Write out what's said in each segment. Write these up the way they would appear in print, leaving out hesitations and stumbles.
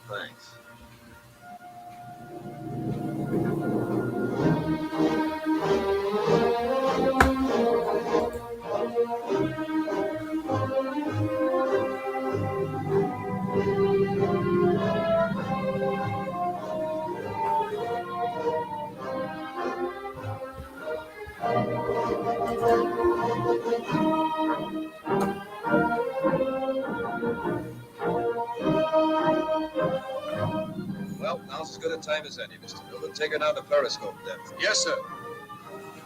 Thanks. Well, now's as good a time as any, Mr. Miller. Take her down to periscope depth. Yes, sir.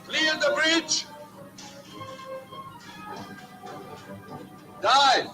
Clear the bridge. Dive.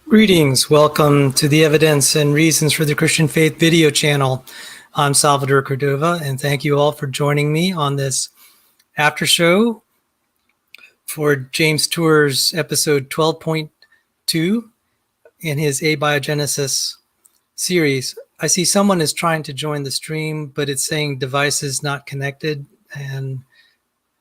Greetings, welcome to the Evidence and Reasons for the Christian Faith video channel. I'm Salvador Cordova, and thank you all for joining me on this after show for James Tour's episode 12.2 in his Abiogenesis series. I see someone is trying to join the stream, but it's saying devices not connected, and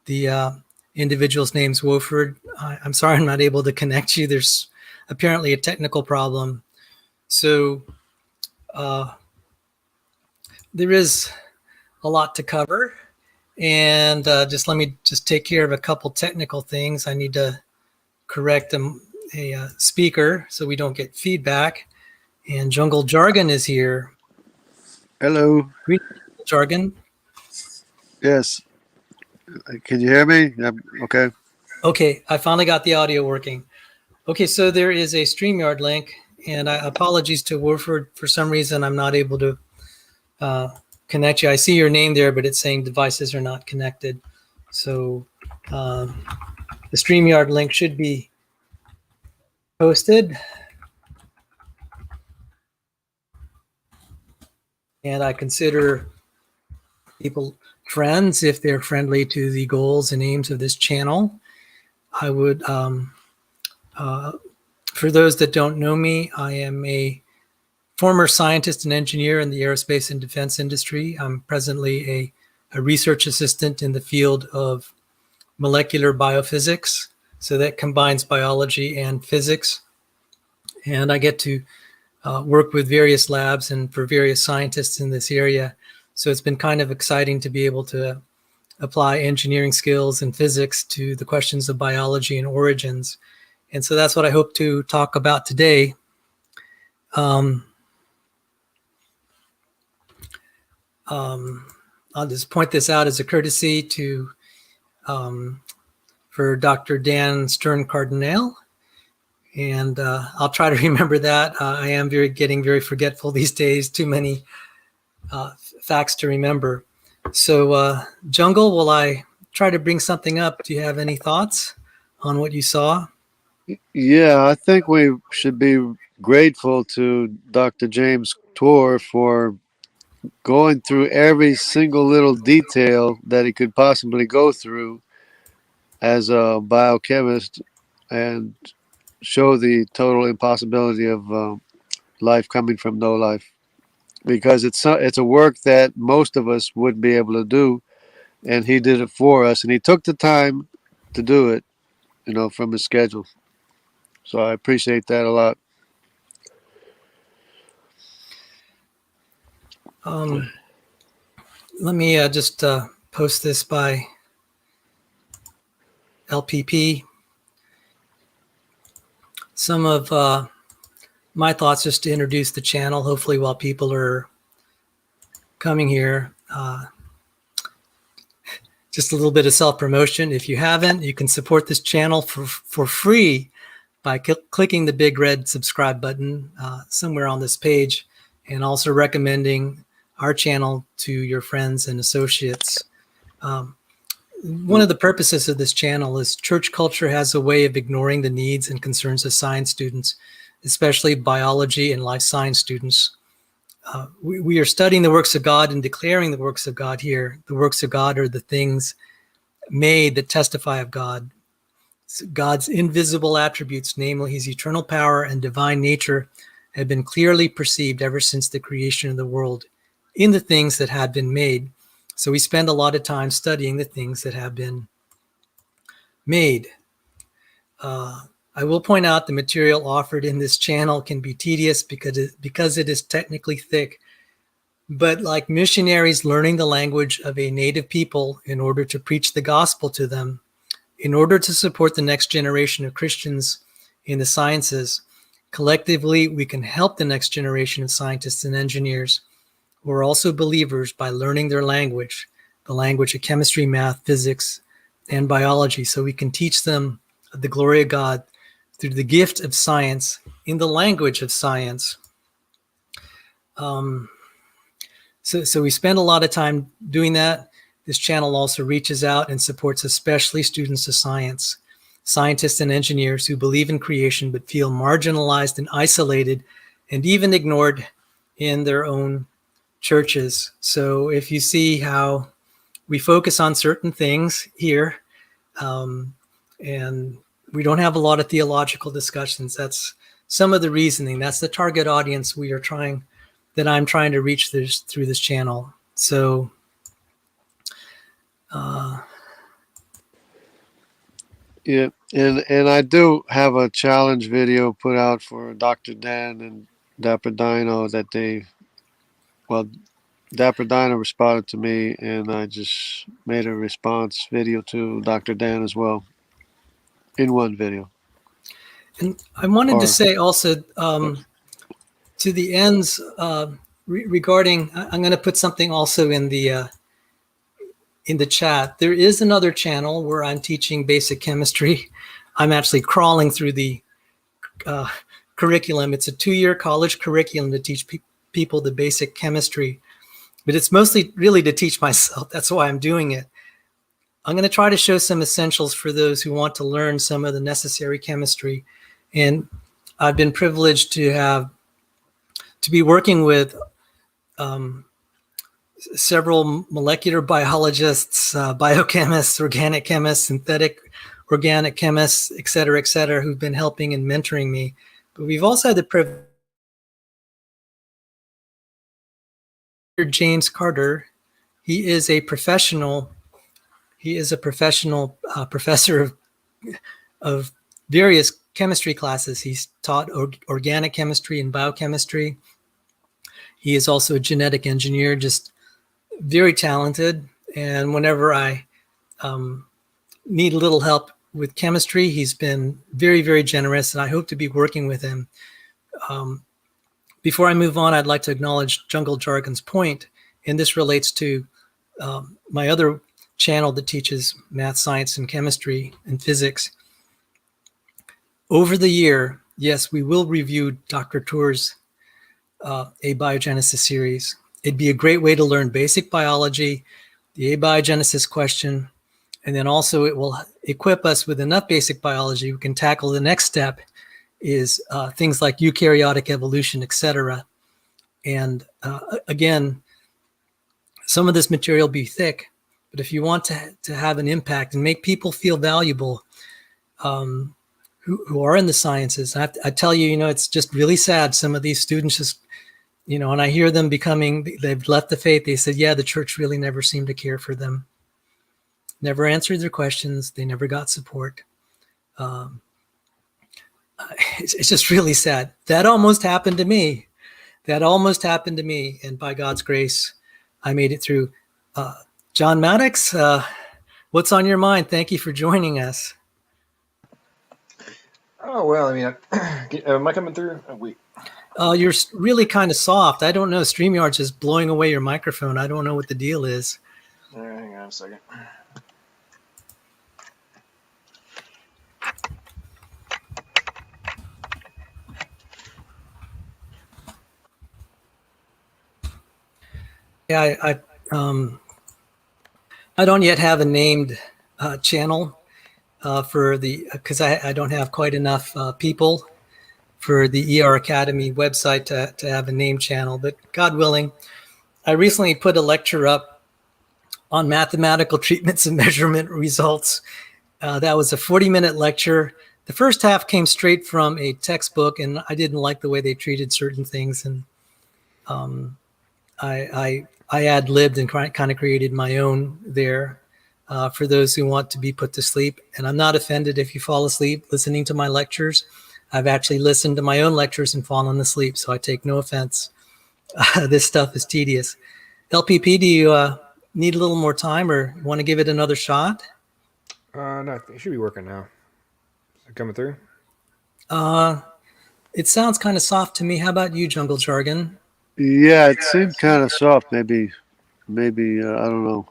the individual's name's Wofford. I'm sorry I'm not able to connect you. There's apparently a technical problem. So there is a lot to cover, and let me take care of a couple technical things. I need to correct a speaker so we don't get feedback. And Jungle Jargon is here. Hello. Greetings, Jargon. Yes. Can you hear me? Okay. Okay, I finally got the audio working. Okay, so there is a StreamYard link, and apologies to Warford. For some reason, I'm not able to connect you. I see your name there, but it's saying devices are not connected. So the StreamYard link should be posted. And I consider people friends if they're friendly to the goals and aims of this channel. I would... for those that don't know me, I am a former scientist and engineer in the aerospace and defense industry. I'm presently a research assistant in the field of molecular biophysics. So that combines biology and physics. And I get to work with various labs and for various scientists in this area. So it's been kind of exciting to be able to apply engineering skills and physics to the questions of biology and origins. And so that's what I hope to talk about today. I'll just point this out as a courtesy to for Dr. Dan Stern-Cardinale. And I'll try to remember that. I am getting very forgetful these days, too many facts to remember. So, Jungle, will I try to bring something up? Do you have any thoughts on what you saw? Yeah, I think we should be grateful to Dr. James Tour for going through every single little detail that he could possibly go through as a biochemist and show the total impossibility of life coming from no life. Because it's a work that most of us wouldn't be able to do, and he did it for us, and he took the time to do it, from his schedule. So I appreciate that a lot. Let me just post this by LPP. Some of my thoughts just to introduce the channel, hopefully while people are coming here. Just a little bit of self-promotion. If you haven't, you can support this channel for free by clicking the big red subscribe button somewhere on this page, and also recommending our channel to your friends and associates. One of the purposes of this channel is church culture has a way of ignoring the needs and concerns of science students, especially biology and life science students. We are studying the works of God and declaring the works of God here. The works of God are the things made that testify of God. God's invisible attributes, namely his eternal power and divine nature, have been clearly perceived ever since the creation of the world in the things that had been made. So we spend a lot of time studying the things that have been made. I will point out the material offered in this channel can be tedious because it is technically thick. But like missionaries learning the language of a native people in order to preach the gospel to them, in order to support the next generation of Christians in the sciences, collectively we can help the next generation of scientists and engineers who are also believers by learning their language, the language of chemistry, math, physics, and biology, so we can teach them the glory of God through the gift of science in the language of science. So we spend a lot of time doing that. This channel also reaches out and supports especially students of science, scientists and engineers who believe in creation but feel marginalized and isolated and even ignored in their own churches. So if you see how we focus on certain things here, and we don't have a lot of theological discussions, that's some of the reasoning. That's the target audience I'm trying to reach through this channel. So Yeah, and I do have a challenge video put out for Dr. Dan and Dapper Dino Dapper Dino responded to me, and I just made a response video to Dr. Dan as well in one video. and I wanted to say also to the ends regarding, I'm going to put something also in the chat. There is another channel where I'm teaching basic chemistry. I'm actually crawling through the curriculum. It's a 2-year college curriculum to teach people the basic chemistry, but it's mostly really to teach myself. That's why I'm doing it. I'm going to try to show some essentials for those who want to learn some of the necessary chemistry. And I've been privileged to be working with several molecular biologists, biochemists, organic chemists, synthetic organic chemists, et cetera, who've been helping and mentoring me. But we've also had the privilege. James Carter, he is a professional professor of various chemistry classes. He's taught organic chemistry and biochemistry. He is also a genetic engineer, just very talented. And whenever I need a little help with chemistry, he's been very, very generous, and I hope to be working with him. Before I move on, I'd like to acknowledge Jungle Jargon's point, and this relates to my other channel that teaches math, science, and chemistry and physics. Over the year, yes, we will review Dr. Tour's Abiogenesis series. It'd be a great way to learn basic biology the abiogenesis question, and then also it will equip us with enough basic biology we can tackle the next step is things like eukaryotic evolution, etc. And again, some of this material will be thick, but if you want to have an impact and make people feel valuable who are in the sciences, I tell you, it's just really sad. Some of these students just, and I hear them they've left the faith. They said, yeah, the church really never seemed to care for them. Never answered their questions. They never got support. It's just really sad. That almost happened to me. And by God's grace, I made it through. John Maddox, what's on your mind? Thank you for joining us. Oh, well, I mean, am I coming through? Oh, wait. You're really kind of soft. I don't know. StreamYard's just blowing away your microphone. I don't know what the deal is. All right, hang on a second. Yeah, I don't yet have a named channel because I don't have quite enough people for the ER Academy website to have a named channel. But God willing, I recently put a lecture up on mathematical treatments and measurement results. That was a 40-minute lecture. The first half came straight from a textbook, and I didn't like the way they treated certain things, and I ad-libbed and kind of created my own there for those who want to be put to sleep. And I'm not offended if you fall asleep listening to my lectures. I've actually listened to my own lectures and fallen asleep, so I take no offense. This stuff is tedious. LPP, do you need a little more time or want to give it another shot? No, it should be working now. Is it coming through? It sounds kind of soft to me. How about you, Jungle Jargon? Yeah, it seemed kind of soft. Maybe I don't know.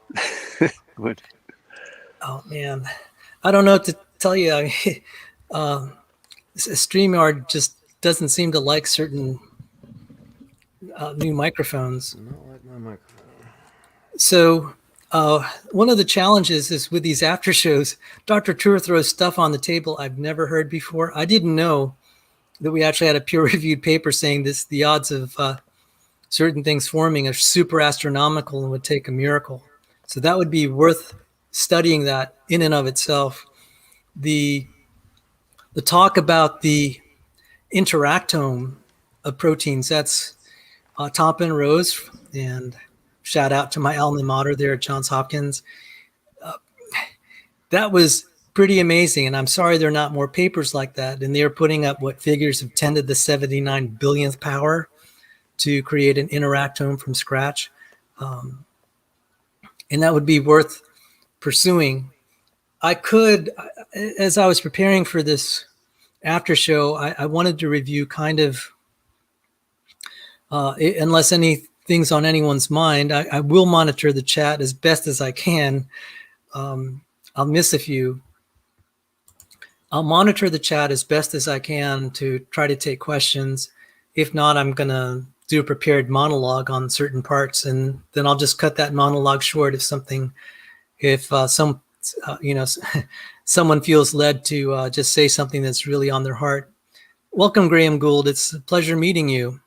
What? Oh man, I don't know what to tell you. I mean, StreamYard just doesn't seem to like certain new microphones. Not like my microphone. So one of the challenges is with these after shows, Dr. Tour throws stuff on the table I've never heard before. I didn't know that we actually had a peer-reviewed paper saying this: the odds of certain things forming are super astronomical and would take a miracle. So that would be worth studying that in and of itself. The talk about the interactome of proteins, that's Tompin Rose, and shout out to my alma mater there at Johns Hopkins. That was pretty amazing, and I'm sorry there are not more papers like that. And they're putting up figures of 10 to the 79 billionth power to create an interactome from scratch. And that would be worth pursuing. I could, as I was preparing for this after show, I wanted to review kind of, unless anything's on anyone's mind, I will monitor the chat as best as I can. I'll miss a few. I'll monitor the chat as best as I can to try to take questions. If not, I'm going to do a prepared monologue on certain parts, and then I'll just cut that monologue short if someone feels led to just say something that's really on their heart. Welcome, Graham Gould. It's a pleasure meeting you.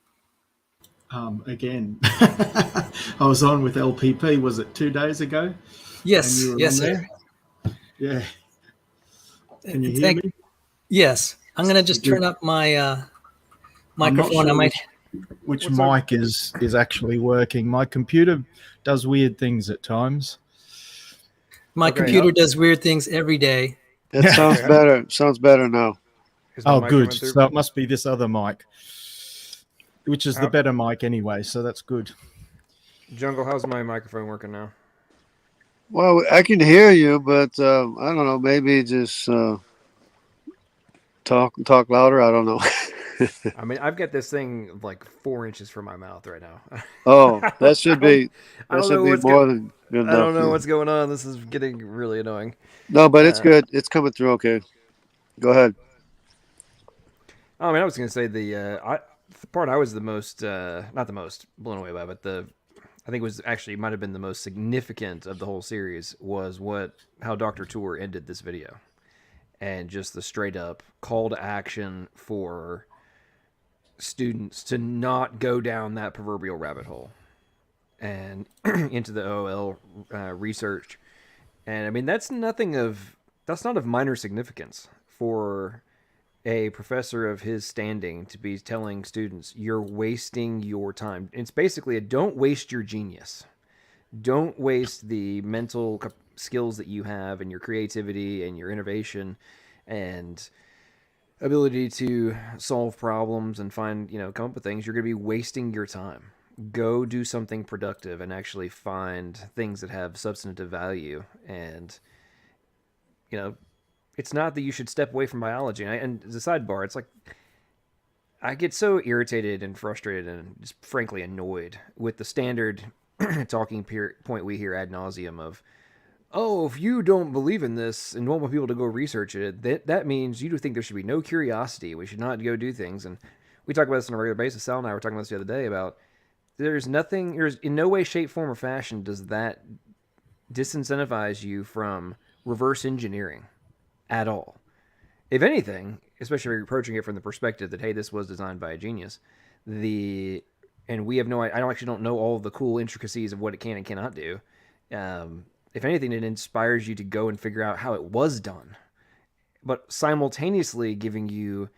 Again, I was on with LPP. Was it 2 days ago? Yes, yes, sir. Yeah. Can you hear me? Yes. I'm going to just turn up my microphone. Sure which mic is actually working. My computer does weird things at times. My computer does weird things every day. That sounds better. Sounds better now. Oh, good. So it must be this other mic, which is the better mic anyway. So that's good. Jungle, how's my microphone working now? Well, I can hear you, but I don't know. Maybe just talk louder. I don't know. I mean, I've got this thing like 4 inches from my mouth right now. Oh, that should be more than good enough. I don't know what's going on. This is getting really annoying. No, but it's good. It's coming through okay. Go ahead. I was going to say the part I was the most, not the most blown away by, but the I think was actually might have been the most significant of the whole series was how Dr. Tour ended this video, and just the straight up call to action for students to not go down that proverbial rabbit hole and into the OL research. And I mean, that's not of minor significance for a professor of his standing to be telling students, you're wasting your time. It's basically don't waste your genius. Don't waste the mental skills that you have and your creativity and your innovation and ability to solve problems and find, come up with things. You're going to be wasting your time. Go do something productive and actually find things that have substantive value. And, it's not that you should step away from biology. And as a sidebar, it's like I get so irritated and frustrated and just frankly annoyed with the standard talking point we hear ad nauseum of, oh, if you don't believe in this and don't want people to go research it, that means you do think there should be no curiosity. We should not go do things. And we talk about this on a regular basis. Sal and I were talking about this the other day about there's in no way, shape, form, or fashion does that disincentivize you from reverse engineering at all. If anything, especially if you're approaching it from the perspective that, hey, this was designed by a genius, and we have I don't know all the cool intricacies of what it can and cannot do. If anything, it inspires you to go and figure out how it was done, but simultaneously giving you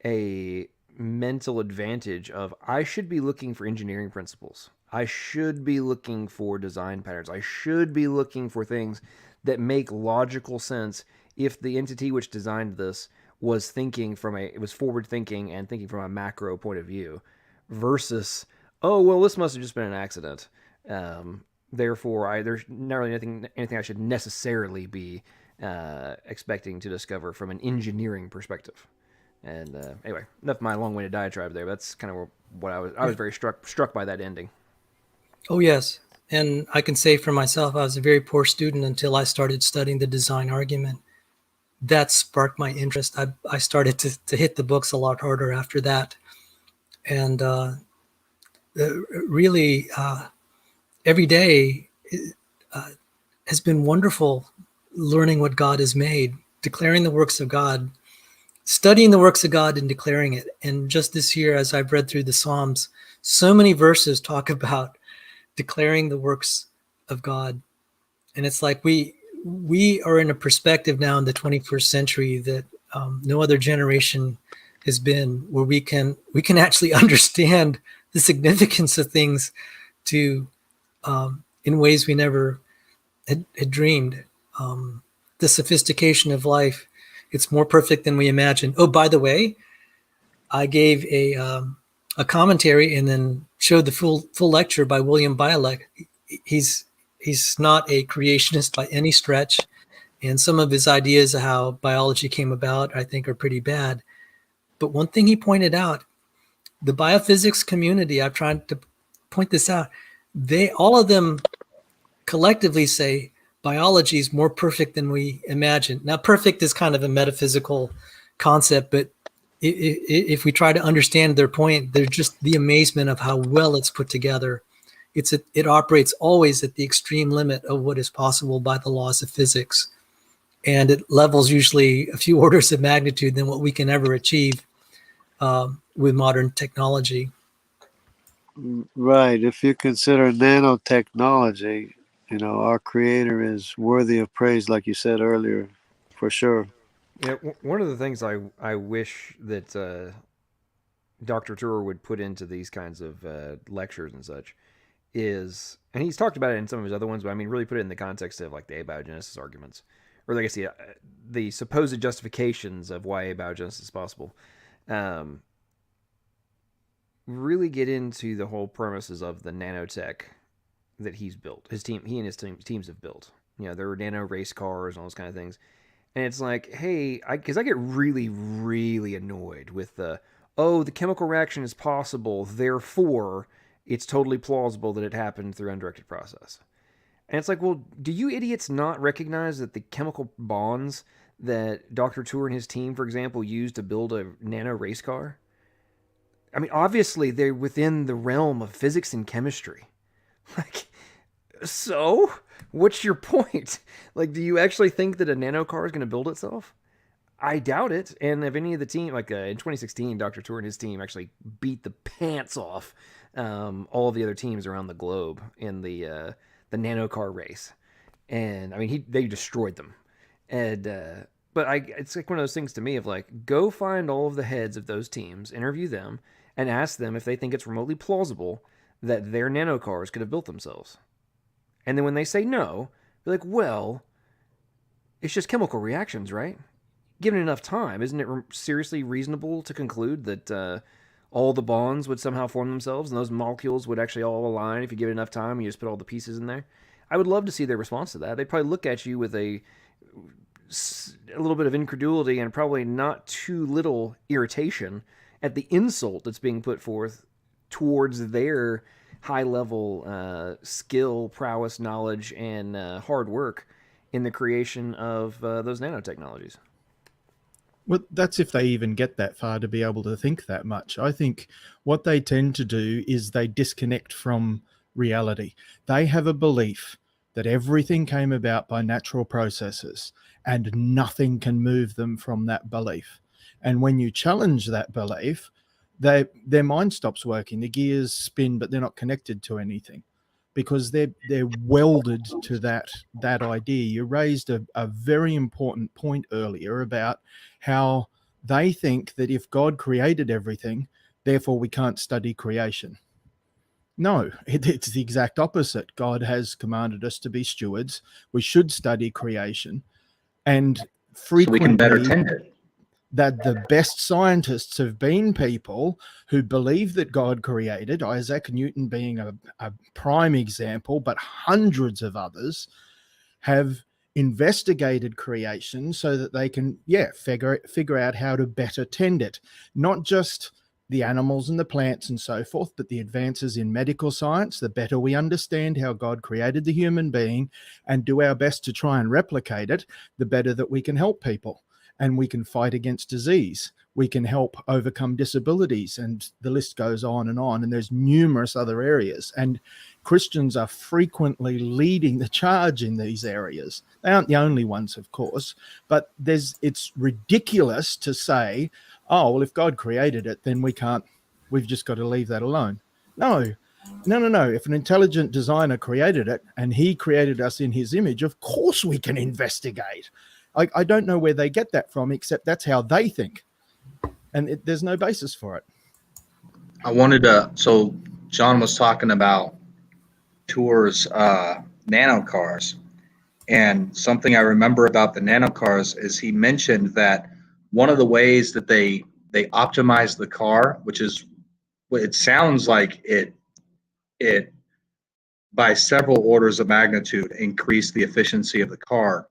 a mental advantage of, I should be looking for engineering principles. I should be looking for design patterns. I should be looking for things that make logical sense if the entity which designed this was forward thinking and thinking from a macro point of view versus, oh, well, this must have just been an accident. Therefore, there's not really anything I should necessarily be expecting to discover from an engineering perspective. And anyway, enough of my long-winded diatribe there. But that's kind of what I was very struck by that ending. Oh, yes. And I can say for myself, I was a very poor student until I started studying the design argument. That sparked my interest. I started to hit the books a lot harder after that. And really, every day has been wonderful learning what God has made, declaring the works of God, studying the works of God and declaring it. And just this year, as I've read through the Psalms, so many verses talk about declaring the works of God. And it's like we are in a perspective now in the 21st century that no other generation has been, where we can actually understand the significance of things in ways we never had dreamed. The sophistication of life, it's more perfect than we imagined. Oh, by the way, I gave a commentary and then showed the full lecture by William Biolek. He's not a creationist by any stretch, and some of his ideas of how biology came about, I think, are pretty bad. But one thing he pointed out, the biophysics community, I've tried to point this out, all of them collectively say biology is more perfect than we imagine. Now, perfect is kind of a metaphysical concept, but if we try to understand their point, there's just the amazement of how well it's put together. It operates always at the extreme limit of what is possible by the laws of physics. And it levels usually a few orders of magnitude than what we can ever achieve with modern technology. Right. If you consider nanotechnology, our creator is worthy of praise, like you said earlier, for sure. Yeah, one of the things I wish that Dr. Tour would put into these kinds of lectures and such is, and he's talked about it in some of his other ones, but I mean, really put it in the context of like the abiogenesis arguments, or I guess the supposed justifications of why abiogenesis is possible. Really get into the whole premises of the nanotech that he and his teams have built. There were nano race cars and all those kind of things. And it's like, hey, because I get really, really annoyed with the chemical reaction is possible, therefore it's totally plausible that it happened through undirected process. And it's like, well, do you idiots not recognize that the chemical bonds that Dr. Tour and his team, for example, used to build a nano race car? I mean, obviously they're within the realm of physics and chemistry. Like, so what's your point? Like, do you actually think that a nano car is going to build itself? I doubt it. And if any of the team, like in 2016, Dr. Tour and his team actually beat the pants off all the other teams around the globe in the nano car race. And I mean, they destroyed them. And but it's like one of those things to me of like, go find all of the heads of those teams, interview them, and ask them if they think it's remotely plausible that their nano cars could have built themselves. And then when they say no, be like, well, it's just chemical reactions, right? Given enough time, isn't it seriously reasonable to conclude that all the bonds would somehow form themselves and those molecules would actually all align if you give it enough time and you just put all the pieces in there? I would love to see their response to that. They'd probably look at you with a little bit of incredulity and probably not too little irritation at the insult that's being put forth towards their high-level skill, prowess, knowledge, and hard work in the creation of those nanotechnologies. Well, that's if they even get that far to be able to think that much. I think what they tend to do is they disconnect from reality. They have a belief that everything came about by natural processes and nothing can move them from that belief. And when you challenge that belief, their mind stops working. The gears spin, but they're not connected to anything because they're welded to that idea. You raised a very important point earlier about how they think that if God created everything, therefore we can't study creation. No, it's the exact opposite. God has commanded us to be stewards. We should study creation. And frequently, so we can better tend it. That the best scientists have been people who believe that God created, Isaac Newton being a prime example, but hundreds of others have investigated creation so that they can, figure out how to better tend it. Not just the animals and the plants and so forth, but the advances in medical science, the better we understand how God created the human being and do our best to try and replicate it, the better that we can help people. And we can fight against disease. We can help overcome disabilities, and the list goes on. And there's numerous other areas. And Christians are frequently leading the charge in these areas. They aren't the only ones, of course, but it's ridiculous to say, oh, well, if God created it, then we've just got to leave that alone. No. If an intelligent designer created it and he created us in his image, of course we can investigate. I don't know where they get that from, except that's how they think. And there's no basis for it. So John was talking about Tour's nano cars. And something I remember about the nano cars is he mentioned that one of the ways that they optimize the car, which is, it sounds like it by several orders of magnitude increased the efficiency of the car,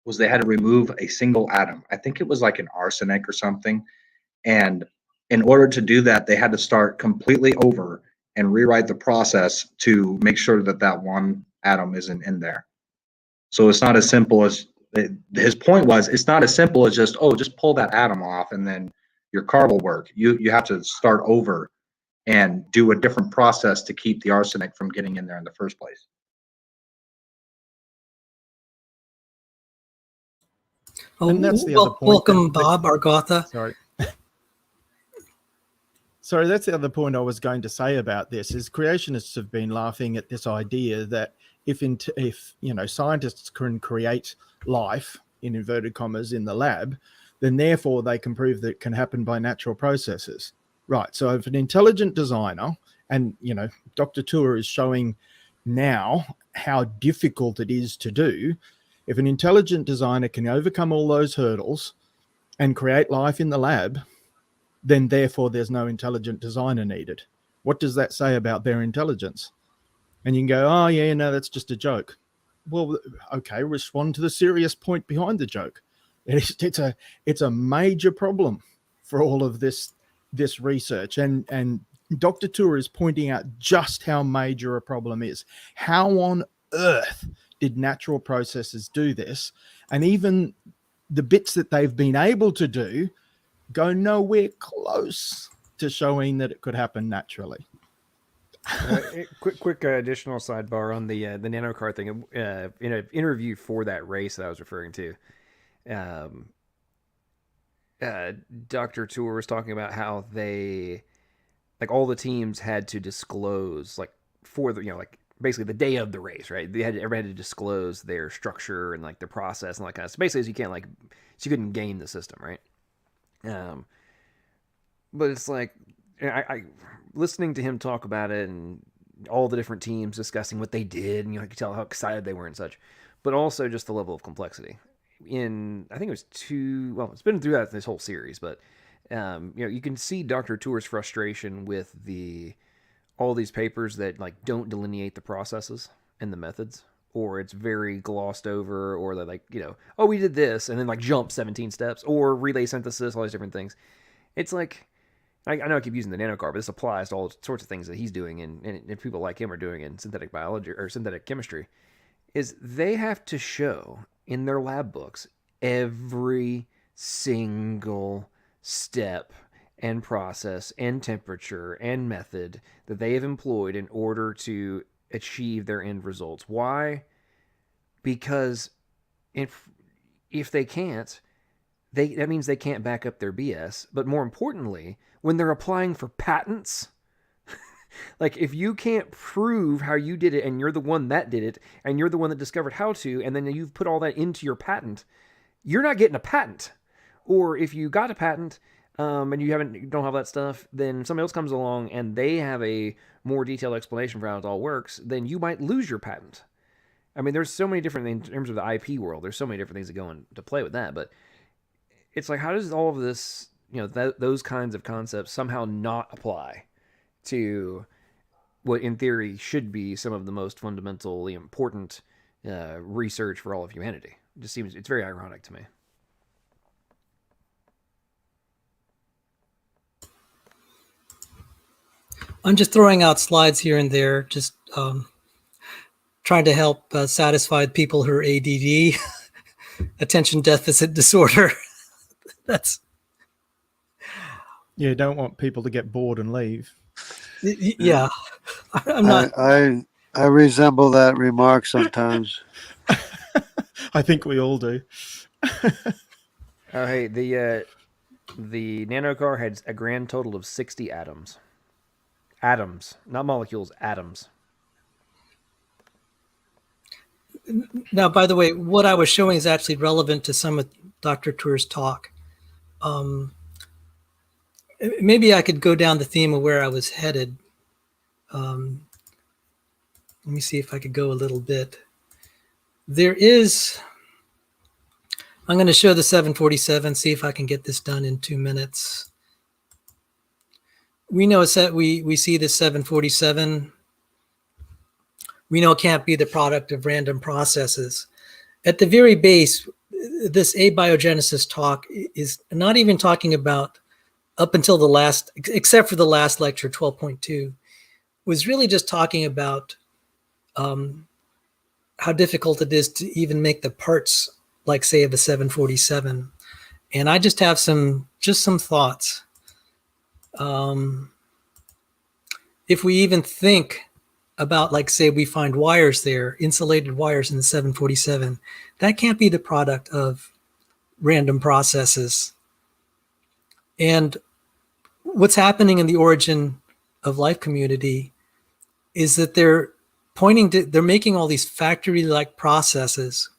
was they had to remove a single atom. I think it was like an arsenic or something. And in order to do that, they had to start completely over and rewrite the process to make sure that one atom isn't in there. So it's not as simple as, his point was, it's not as simple as just pull that atom off and then your car will work. You have to start over and do a different process to keep the arsenic from getting in there in the first place. And that's the other point. Welcome, Bob Argotha. Sorry, that's the other point I was going to say about this is creationists have been laughing at this idea that if scientists can create life, in inverted commas, in the lab, then therefore they can prove that it can happen by natural processes. Right. So if an intelligent designer, and Dr. Tour is showing now how difficult it is to do, if an intelligent designer can overcome all those hurdles and create life in the lab, then therefore there's no intelligent designer needed. What does that say about their intelligence? And you can go, oh yeah, no, that's just a joke. Well, okay, respond to the serious point behind the joke. It's a major problem for all of this research. And Dr. Tour is pointing out just how major a problem is. How on earth did natural processes do this? And even the bits that they've been able to do go nowhere close to showing that it could happen naturally. Quick additional sidebar on the nano car thing. In an interview for that race that I was referring to, um, Dr. Tour was talking about how they, like, all the teams had to disclose, like, for the, like, basically the day of the race, right? Everybody had to disclose their structure and, like, their process and all that kind of stuff. Basically, so you can't, like, so you couldn't game the system, right? But it's like, I listening to him talk about it and all the different teams discussing what they did, and you could tell how excited they were and such, but also just the level of complexity. I think it was it's been throughout this whole series, but you can see Dr. Tour's frustration with all these papers that, like, don't delineate the processes and the methods, or it's very glossed over, or they're like, oh, we did this, and then, like, jump 17 steps, or relay synthesis, all these different things. It's like, I know I keep using the nanocar, but this applies to all sorts of things that he's doing, and people like him are doing in synthetic biology or synthetic chemistry, is they have to show in their lab books every single step and process and temperature and method that they have employed in order to achieve their end results. Why? Because if they can't, that means they can't back up their BS. But more importantly, when they're applying for patents, like, if you can't prove how you did it, and you're the one that did it, and you're the one that discovered how to, and then you've put all that into your patent, you're not getting a patent. Or if you got a patent, and you don't have that stuff, then somebody else comes along and they have a more detailed explanation for how it all works, then you might lose your patent. I mean, there's so many different things in terms of the IP world. There's so many different things that go into play with that. But it's like, how does all of this, those kinds of concepts somehow not apply to what in theory should be some of the most fundamentally important research for all of humanity? It just seems, it's very ironic to me. I'm just throwing out slides here and there, just trying to help satisfy people who are ADD, attention deficit disorder. You don't want people to get bored and leave. Yeah, I'm not. I resemble that remark sometimes. I think we all do. Oh, hey, the nanocar had a grand total of 60 atoms. Atoms, not molecules, atoms. Now, by the way, what I was showing is actually relevant to some of Dr. Tour's talk. Maybe I could go down the theme of where I was headed. Let me see if I could go a little bit. I'm going to show the 747, see if I can get this done in 2 minutes. We know we see the 747. We know it can't be the product of random processes. At the very base, this abiogenesis talk is not even talking about up until the last, except for the last lecture, 12.2, was really just talking about how difficult it is to even make the parts, like, say, of a 747. And I just have some thoughts. If we even think about, like, say, we find wires there, insulated wires in the 747, that can't be the product of random processes. And what's happening in the origin of life community is that they're making all these factory-like processes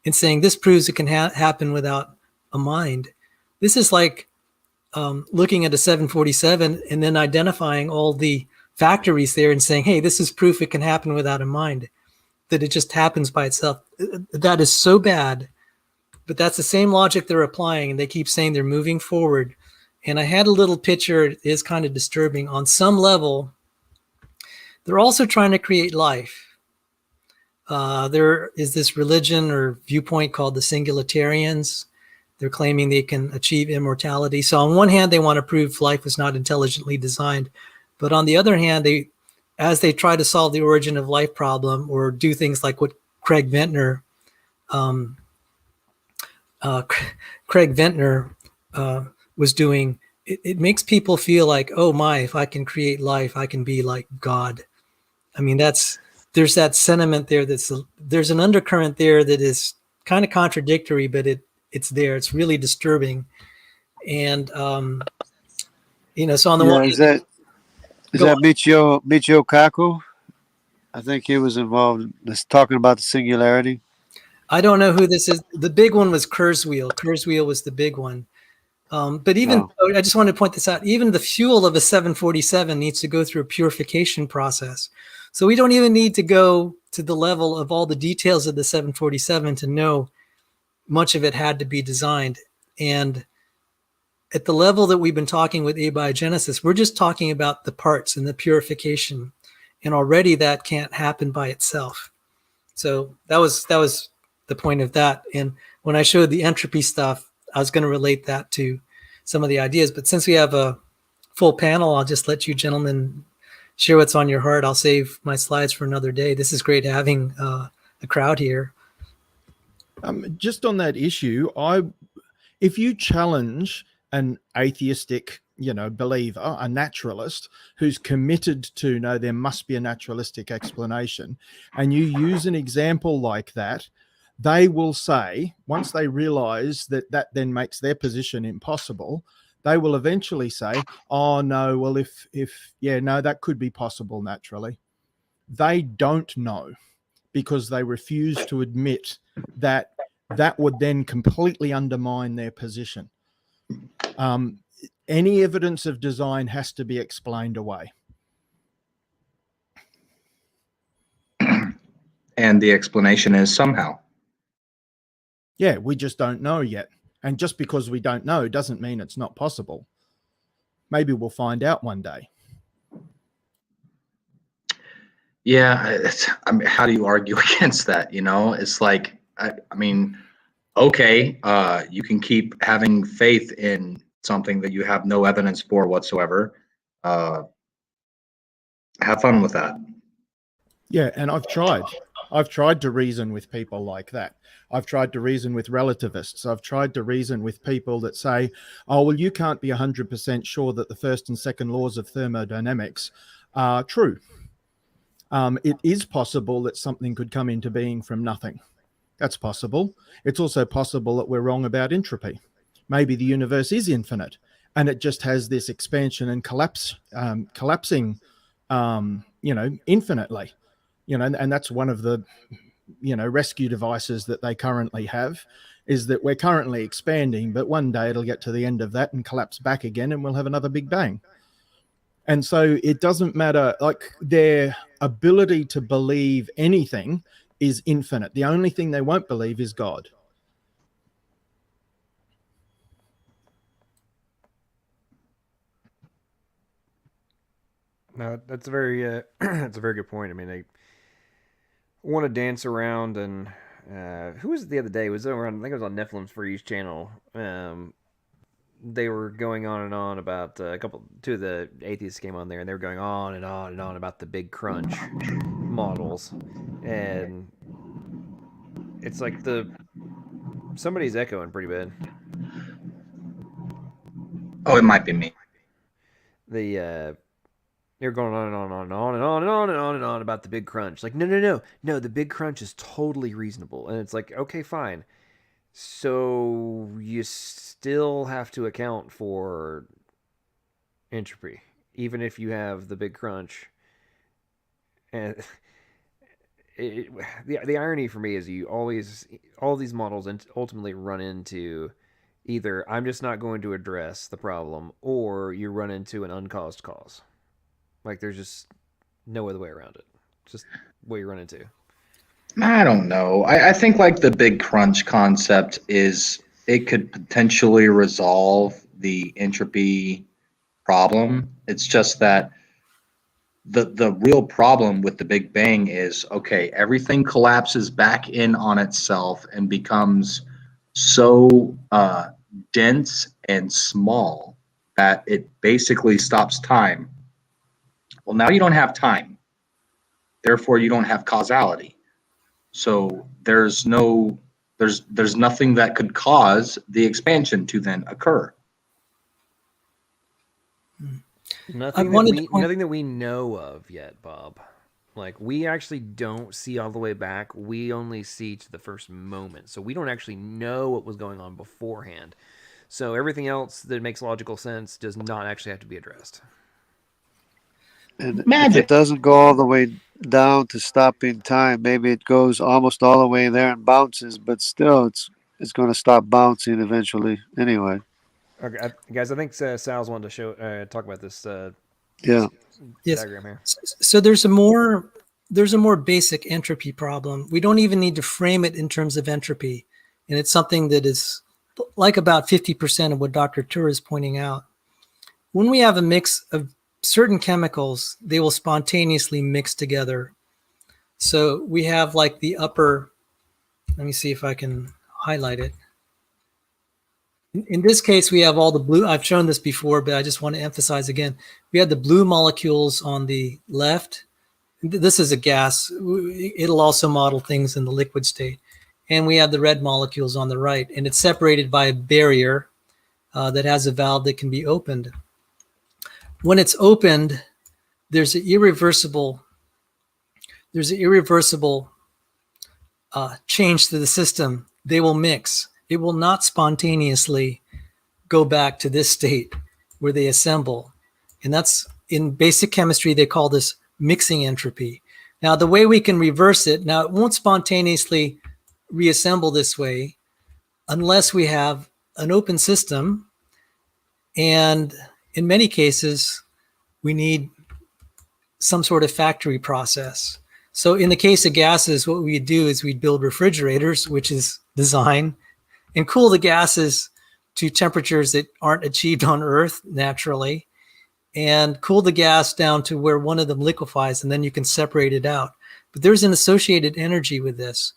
and saying this proves it can happen without a mind. This is like looking at a 747 and then identifying all the factories there and saying, hey, this is proof it can happen without a mind, that it just happens by itself. That is so bad, but that's the same logic they're applying, and they keep saying they're moving forward. And I had a little picture. It is kind of disturbing. On some level, they're also trying to create life. There is this religion or viewpoint called the Singularitarians. They're claiming they can achieve immortality. So on one hand, they want to prove life was not intelligently designed. But on the other hand, as they try to solve the origin of life problem, or do things like what Craig Ventner was doing, it makes people feel like, oh my, if I can create life, I can be like God. I mean, there's that sentiment there. There's an undercurrent there that is kind of contradictory, but it's there. It's really disturbing. And so on the Yeah, one is hand, that Michio Kaku? I think he was involved in this, talking about the singularity. I don't know who this is. The big one was Kurzweil. Kurzweil was the big one. But even I just wanted to point this out. Even the fuel of a 747 needs to go through a purification process. So we don't even need to go to the level of all the details of the 747 to know much of it had to be designed. And at the level that we've been talking with abiogenesis, we're just talking about the parts and the purification. And already that can't happen by itself. So that was the point of that. And when I showed the entropy stuff, I was going to relate that to some of the ideas. But since we have a full panel, I'll just let you gentlemen share what's on your heart. I'll save my slides for another day. This is great having a crowd here. Just on that issue, if you challenge an atheistic, believer, a naturalist who's committed to no, there must be a naturalistic explanation, and you use an example like that, they will say, once they realize that then makes their position impossible, they will eventually say, oh no, well, that could be possible naturally. They don't know because they refuse to admit that would then completely undermine their position. Any evidence of design has to be explained away. And the explanation is somehow. Yeah, we just don't know yet. And just because we don't know doesn't mean it's not possible. Maybe we'll find out one day. Yeah, how do you argue against that? It's like, okay, you can keep having faith in something that you have no evidence for whatsoever. Have fun with that. Yeah, and I've tried to reason with people like that. I've tried to reason with relativists. I've tried to reason with people that say, oh, well, you can't be 100% sure that the first and second laws of thermodynamics are true. It is possible that something could come into being from nothing. That's possible. It's also possible that we're wrong about entropy. Maybe the universe is infinite and it just has this expansion and collapsing, infinitely. And that's one of the, rescue devices that they currently have, is that we're currently expanding, but one day it'll get to the end of that and collapse back again and we'll have another big bang. And so it doesn't matter, like their ability to believe anything is infinite. The only thing they won't believe is God. No, that's a very that's a very good point. I mean, they want to dance around, and who was it the other day? It was around, I think it was on Nephilim's Freeze channel. They were going on and on about two of the atheists came on there, and they were going on and on and on about the big crunch models, and it's like somebody's echoing pretty bad. Oh, it might be me. They're going on and on and on and on and on and on and on and on about the big crunch. Like, no, the big crunch is totally reasonable. And it's like, okay, fine. So you still have to account for entropy, even if you have the big crunch. And the irony for me is all these models ultimately run into either I'm just not going to address the problem, or you run into an uncaused cause. Like, there's just no other way around it. It's just what you run into. I don't know. I think like the big crunch concept it could potentially resolve the entropy problem. It's just that the real problem with the Big Bang is, okay, everything collapses back in on itself and becomes so dense and small that it basically stops time. Well, now you don't have time. Therefore, you don't have causality. So there's nothing that could cause the expansion to then occur. Nothing that we know of yet, Bob. Like, we actually don't see all the way back. We only see to the first moment. So we don't actually know what was going on beforehand. So everything else that makes logical sense does not actually have to be addressed. And if Magic. it doesn't go all the way down to stopping time, maybe it goes almost all the way there and bounces, but still it's going to stop bouncing eventually anyway. Okay, guys, I think Sal's wanted to talk about this Yeah. Yes. diagram here. So there's a more basic entropy problem. We don't even need to frame it in terms of entropy, and it's something that is like about 50% of what Dr. Tur is pointing out. When we have a mix of certain chemicals, they will spontaneously mix together. So we have like the upper, let me see if I can highlight it. In this case, we have all the blue. I've shown this before, but I just want to emphasize again. We have the blue molecules on the left. This is a gas. It'll also model things in the liquid state. And we have the red molecules on the right. And it's separated by a barrier that has a valve that can be opened. When it's opened, there's an irreversible change to the system. They will mix. It will not spontaneously go back to this state where they assemble. And that's, in basic chemistry, they call this mixing entropy. Now, the way we can reverse it, now it won't spontaneously reassemble this way unless we have an open system. And in many cases, we need some sort of factory process. So in the case of gases, what we do is we build refrigerators, which is design, and cool the gases to temperatures that aren't achieved on Earth naturally, and cool the gas down to where one of them liquefies, and then you can separate it out. But there's an associated energy with this.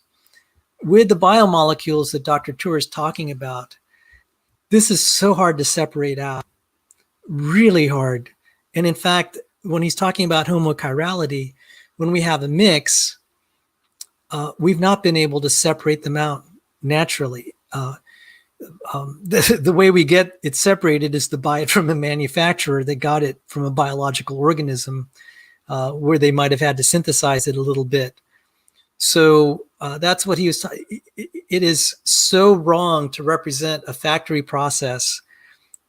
With the biomolecules that Dr. Tur is talking about, this is so hard to separate out, really hard. And in fact, when he's talking about homochirality, when we have a mix, we've not been able to separate them out naturally. The way we get it separated is to buy it from a manufacturer that got it from a biological organism, where they might have had to synthesize it a little bit. So that's what he was talking. It is so wrong to represent a factory process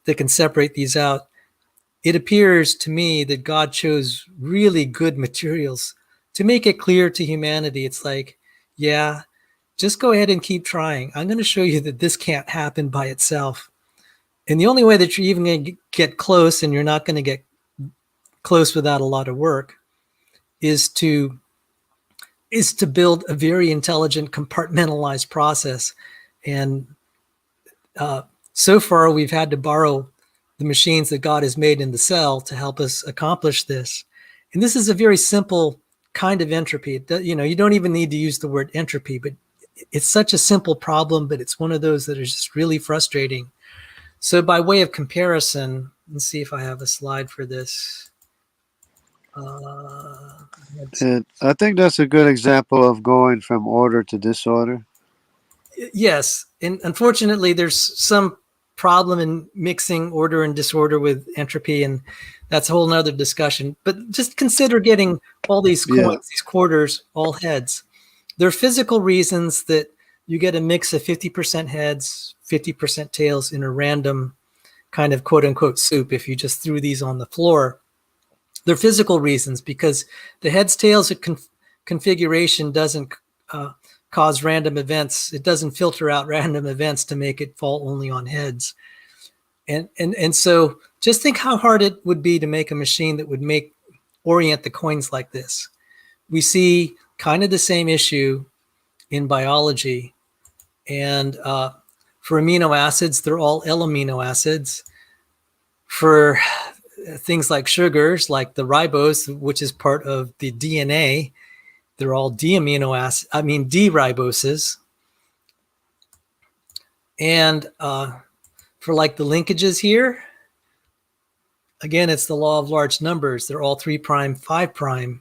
that can separate these out. It appears to me that God chose really good materials to make it clear to humanity. It's like, yeah, just go ahead and keep trying. I'm going to show you that this can't happen by itself. And the only way that you're even going to get close, and you're not going to get close without a lot of work, is to build a very intelligent compartmentalized process. And so far, we've had to borrow the machines that God has made in the cell to help us accomplish this. And this is a very simple kind of entropy. You don't even need to use the word entropy, but it's such a simple problem, but it's one of those that is just really frustrating. So by way of comparison, let's see if I have a slide for this. And I think that's a good example of going from order to disorder. Yes. And unfortunately, there's some problem in mixing order and disorder with entropy, and that's a whole nother discussion. But just consider getting all these coins, these quarters, all heads. There are physical reasons that you get a mix of 50% heads, 50% tails in a random kind of quote unquote soup if you just threw these on the floor. They're physical reasons because the heads tails configuration doesn't cause random events. It doesn't filter out random events to make it fall only on heads. And so just think how hard it would be to make a machine that would orient the coins like this. We see kind of the same issue in biology. And for amino acids, they're all L-amino acids. For things like sugars, like the ribose, which is part of the DNA, they're all D-riboses. And for like the linkages here, again, it's the law of large numbers. They're all 3', 5'.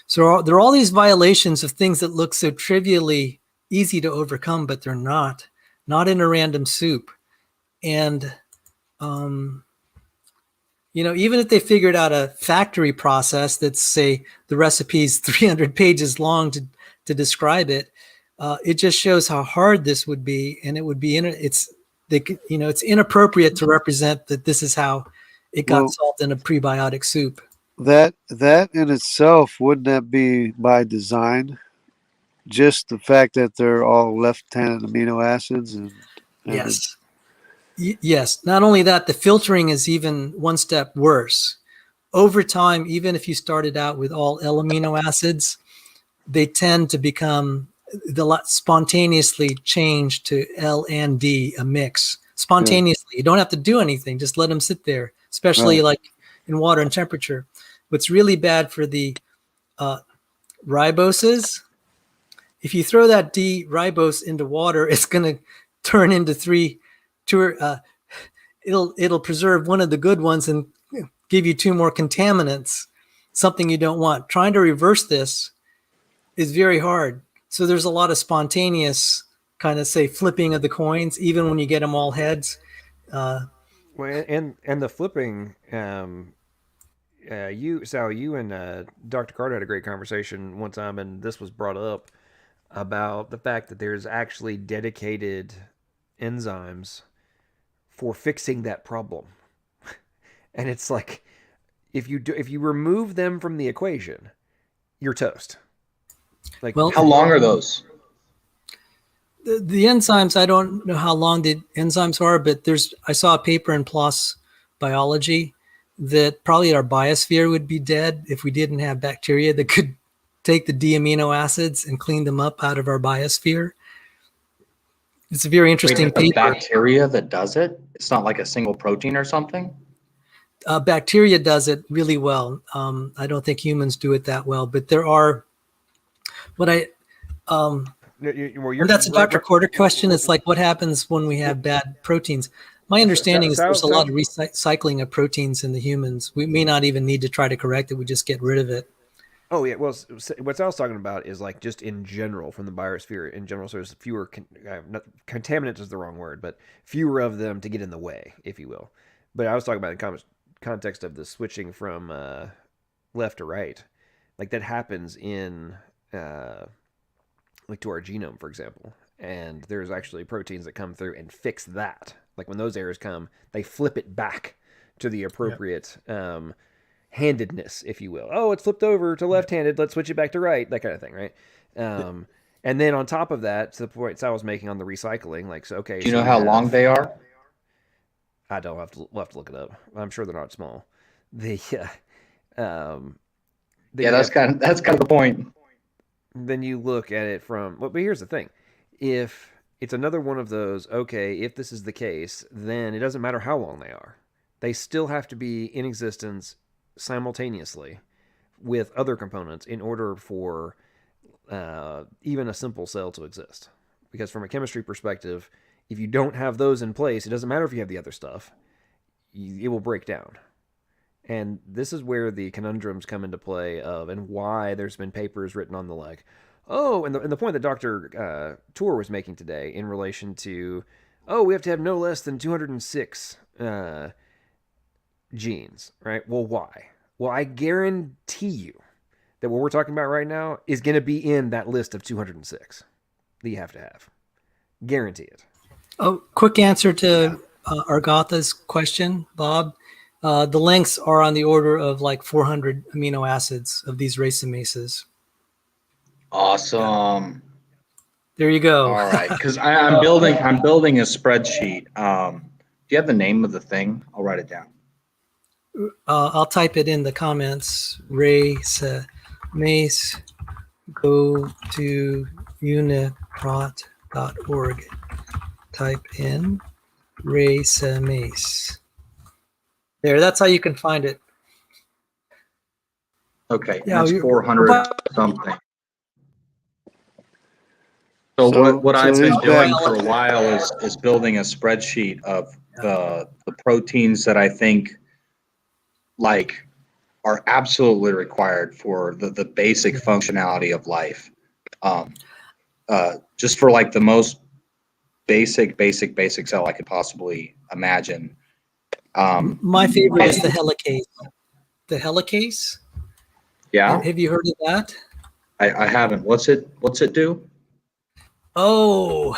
So there are all these violations of things that look so trivially easy to overcome, but they're not in a random soup. And even if they figured out a factory process that's, say, the recipe's 300 pages long to describe it, it just shows how hard this would be, and it would be it's inappropriate to represent that this is how it got Well, solved in a prebiotic soup. that in itself, wouldn't that be by design? Just the fact that they're all left-handed amino acids and Yes. Yes. Not only that, the filtering is even one step worse. Over time, even if you started out with all L amino acids, they tend to become spontaneously change to L and D, a mix. Spontaneously. You don't have to do anything. Just let them sit there, especially Right. like in water and temperature. What's really bad for the riboses, if you throw that D ribose into water, it's going to turn into it'll preserve one of the good ones and give you two more contaminants, something you don't want. Trying to reverse this is very hard. So there's a lot of spontaneous kind of, say, flipping of the coins, even when you get them all heads. Well, and the flipping, you and Dr. Carter had a great conversation one time, and this was brought up about the fact that there's actually dedicated enzymes for fixing that problem. And it's like, if you remove them from the equation, you're toast. Like, Well, How long are those? the enzymes, I don't know how long the enzymes are, but I saw a paper in PLOS Biology that probably our biosphere would be dead if we didn't have bacteria that could take the D amino acids and clean them up out of our biosphere. It's a very interesting Wait, the paper. bacteria that does it? It's not like a single protein or something? Bacteria does it really well. I don't think humans do it that well, but there are that's a Dr. Corder question. It's like, what happens when we have bad proteins? My understanding is there's a lot of recycling of proteins in the humans. We may not even need to try to correct it. We just get rid of it. Oh yeah, well, what I was talking about is like just in general from the biosphere in general. So there's fewer contaminants is the wrong word, but fewer of them to get in the way, if you will. But I was talking about in context of the switching from left to right, like that happens in like to our genome, for example. And there's actually proteins that come through and fix that. Like when those errors come, they flip it back to the appropriate handedness, if you will. Oh, it's flipped over to left-handed. Let's switch it back to right. That kind of thing, right? And then on top of that, to the points I was making on the recycling, like, so okay. Do you know how long they are? I don't have to look it up. I'm sure they're not small. That's kind of the point. Then you look at it from, but here's the thing. If it's another one of those, okay, if this is the case, then it doesn't matter how long they are. They still have to be in existence simultaneously with other components in order for even a simple cell to exist. Because from a chemistry perspective, if you don't have those in place, it doesn't matter if you have the other stuff, it will break down. And this is where the conundrums come into play of, and why there's been papers written on the like, oh, and the point that Dr. Tour was making today in relation to, oh, we have to have no less than 206 genes, right? Well, why? Well, I guarantee you that what we're talking about right now is going to be in that list of 206 that you have to have. Guarantee it. Oh, quick answer to Argatha's question, Bob. The lengths are on the order of like 400 amino acids of these raceamases. Awesome. There you go. All right, because I'm building a spreadsheet. Do you have the name of the thing? I'll write it down. I'll type it in the comments. Raceamase. Go to uniprot.org. Type in raceamase. There, that's how you can find it. Okay, Yeah, that's 400 something. So what I've been doing for a while is building a spreadsheet of the proteins that I think like are absolutely required for the basic functionality of life. Just for like the most basic cell I could possibly imagine. My favorite is the and- helicase. The helicase? Yeah, Have you heard of that? I haven't. What's it do? Oh,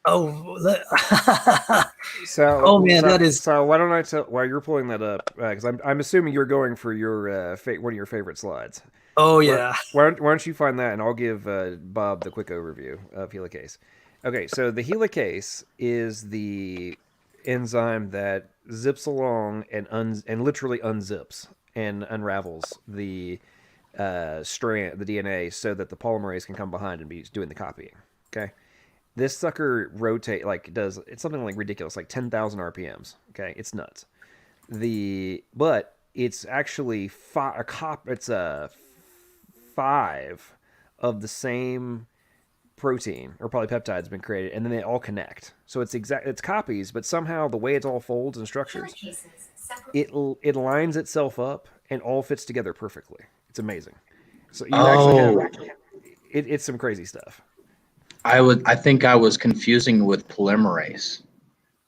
oh, So, oh man, that is. so why don't I tell while you're pulling that up? Because I'm assuming you're going for your one of your favorite slides. Oh yeah. Why don't you find that, and I'll give Bob the quick overview of helicase. Okay, so the helicase is the enzyme that zips along and literally unzips and unravels the strand, the DNA, so that the polymerase can come behind and be doing the copying. Okay, this sucker it's something like ridiculous, like 10,000 RPMs. Okay, it's nuts. But it's actually it's a 5 of the same protein or polypeptide has been created, and then they all connect. So it's copies, but somehow the way it all folds and structures, it lines itself up and all fits together perfectly. It's amazing. So you actually have it's some crazy stuff. I think I was confusing with polymerase,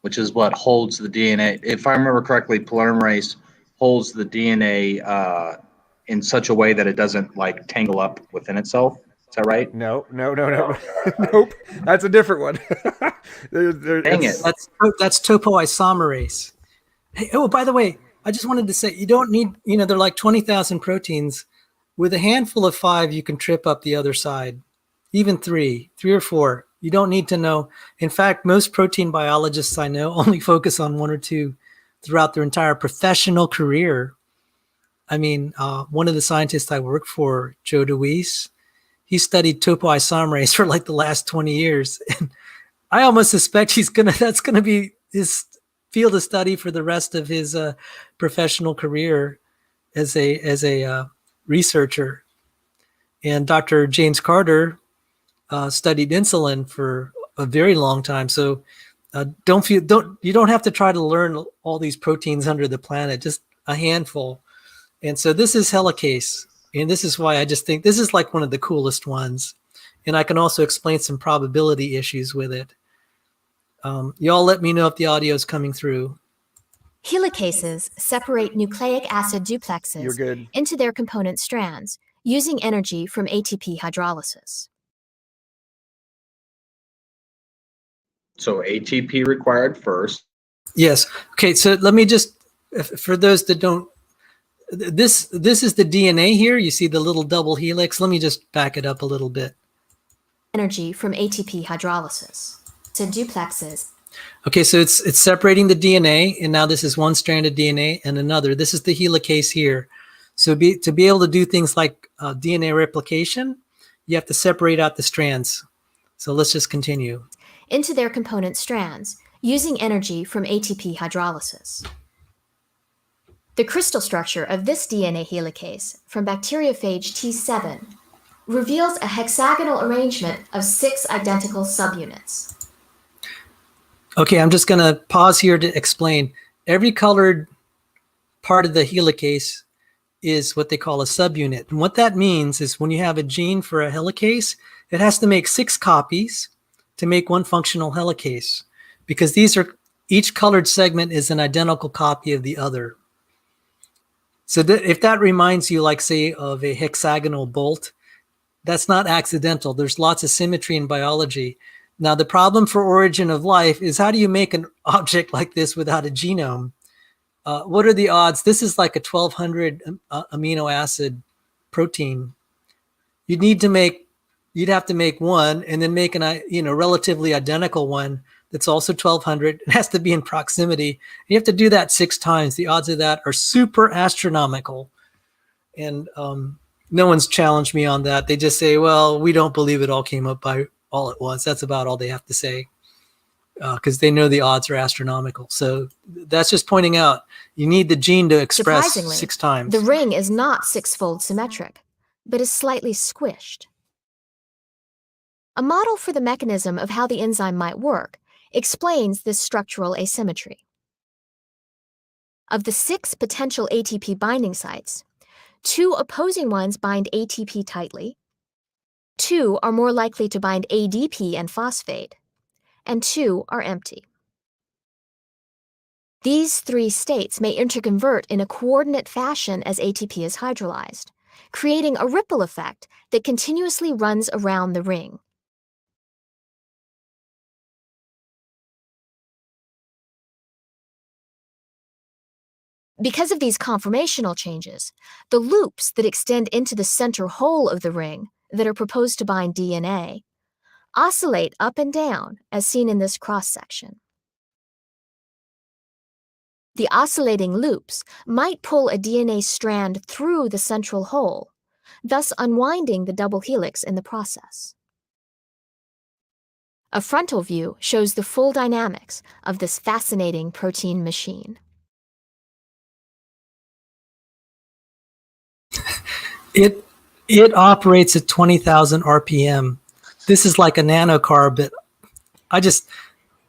which is what holds the DNA. If I remember correctly, polymerase holds the DNA in such a way that it doesn't like tangle up within itself. Is that right? No. Nope. That's a different one. Dang it. That's topoisomerase. Hey, oh, by the way, I just wanted to say you don't need, they're like 20,000 proteins. With a handful of 5, you can trip up the other side. Even 3 or 4. You don't need to know. In fact, most protein biologists I know only focus on 1 or 2 throughout their entire professional career. I mean, one of the scientists I work for, Joe DeWeese, he studied topoisomerase for like the last 20 years. And I almost suspect that's going to be his field of study for the rest of his professional career as a researcher. And Dr. James Carter studied insulin for a very long time. So you don't have to try to learn all these proteins under the planet, just a handful. And so this is helicase. And this is why I just think this is like one of the coolest ones. And I can also explain some probability issues with it. Y'all let me know if the audio is coming through. Helicases separate nucleic acid duplexes You're good. into their component strands using energy from ATP hydrolysis. So ATP required first. Yes. Okay. So let me just, for those that don't, this is the DNA here. You see the little double helix. Let me just back it up a little bit. Energy from ATP hydrolysis to duplexes. Okay, so it's separating the DNA, and now this is one strand of DNA and another. This is the helicase here. So to be able to do things like DNA replication, you have to separate out the strands. So let's just continue. Into their component strands using energy from ATP hydrolysis. The crystal structure of this DNA helicase from bacteriophage T7 reveals a hexagonal arrangement of 6 identical subunits. Okay, I'm just going to pause here to explain. Every colored part of the helicase is what they call a subunit. And what that means is when you have a gene for a helicase, it has to make 6 copies to make one functional helicase, because each colored segment is an identical copy of the other. So if that reminds you, like, say, of a hexagonal bolt, that's not accidental. There's lots of symmetry in biology. Now, the problem for origin of life is, how do you make an object like this without a genome? What are the odds? This is like a 1,200 amino acid protein. You'd have to make one and then make an relatively identical one that's also 1,200. It has to be in proximity. You have to do that 6 times. The odds of that are super astronomical. And no one's challenged me on that. They just say, well, we don't believe it all came up by all at once. That's about all they have to say, because they know the odds are astronomical. So that's just pointing out you need the gene to express 6 times. The ring is not 6-fold symmetric, but is slightly squished. A model for the mechanism of how the enzyme might work explains this structural asymmetry. Of the 6 potential ATP binding sites, 2 opposing ones bind ATP tightly, 2 are more likely to bind ADP and phosphate, and 2 are empty. These three states may interconvert in a coordinate fashion as ATP is hydrolyzed, creating a ripple effect that continuously runs around the ring. Because of these conformational changes, the loops that extend into the center hole of the ring that are proposed to bind DNA oscillate up and down as seen in this cross-section. The oscillating loops might pull a DNA strand through the central hole, thus unwinding the double helix in the process. A frontal view shows the full dynamics of this fascinating protein machine. It operates at 20,000 RPM. This is like a nanocar, but I just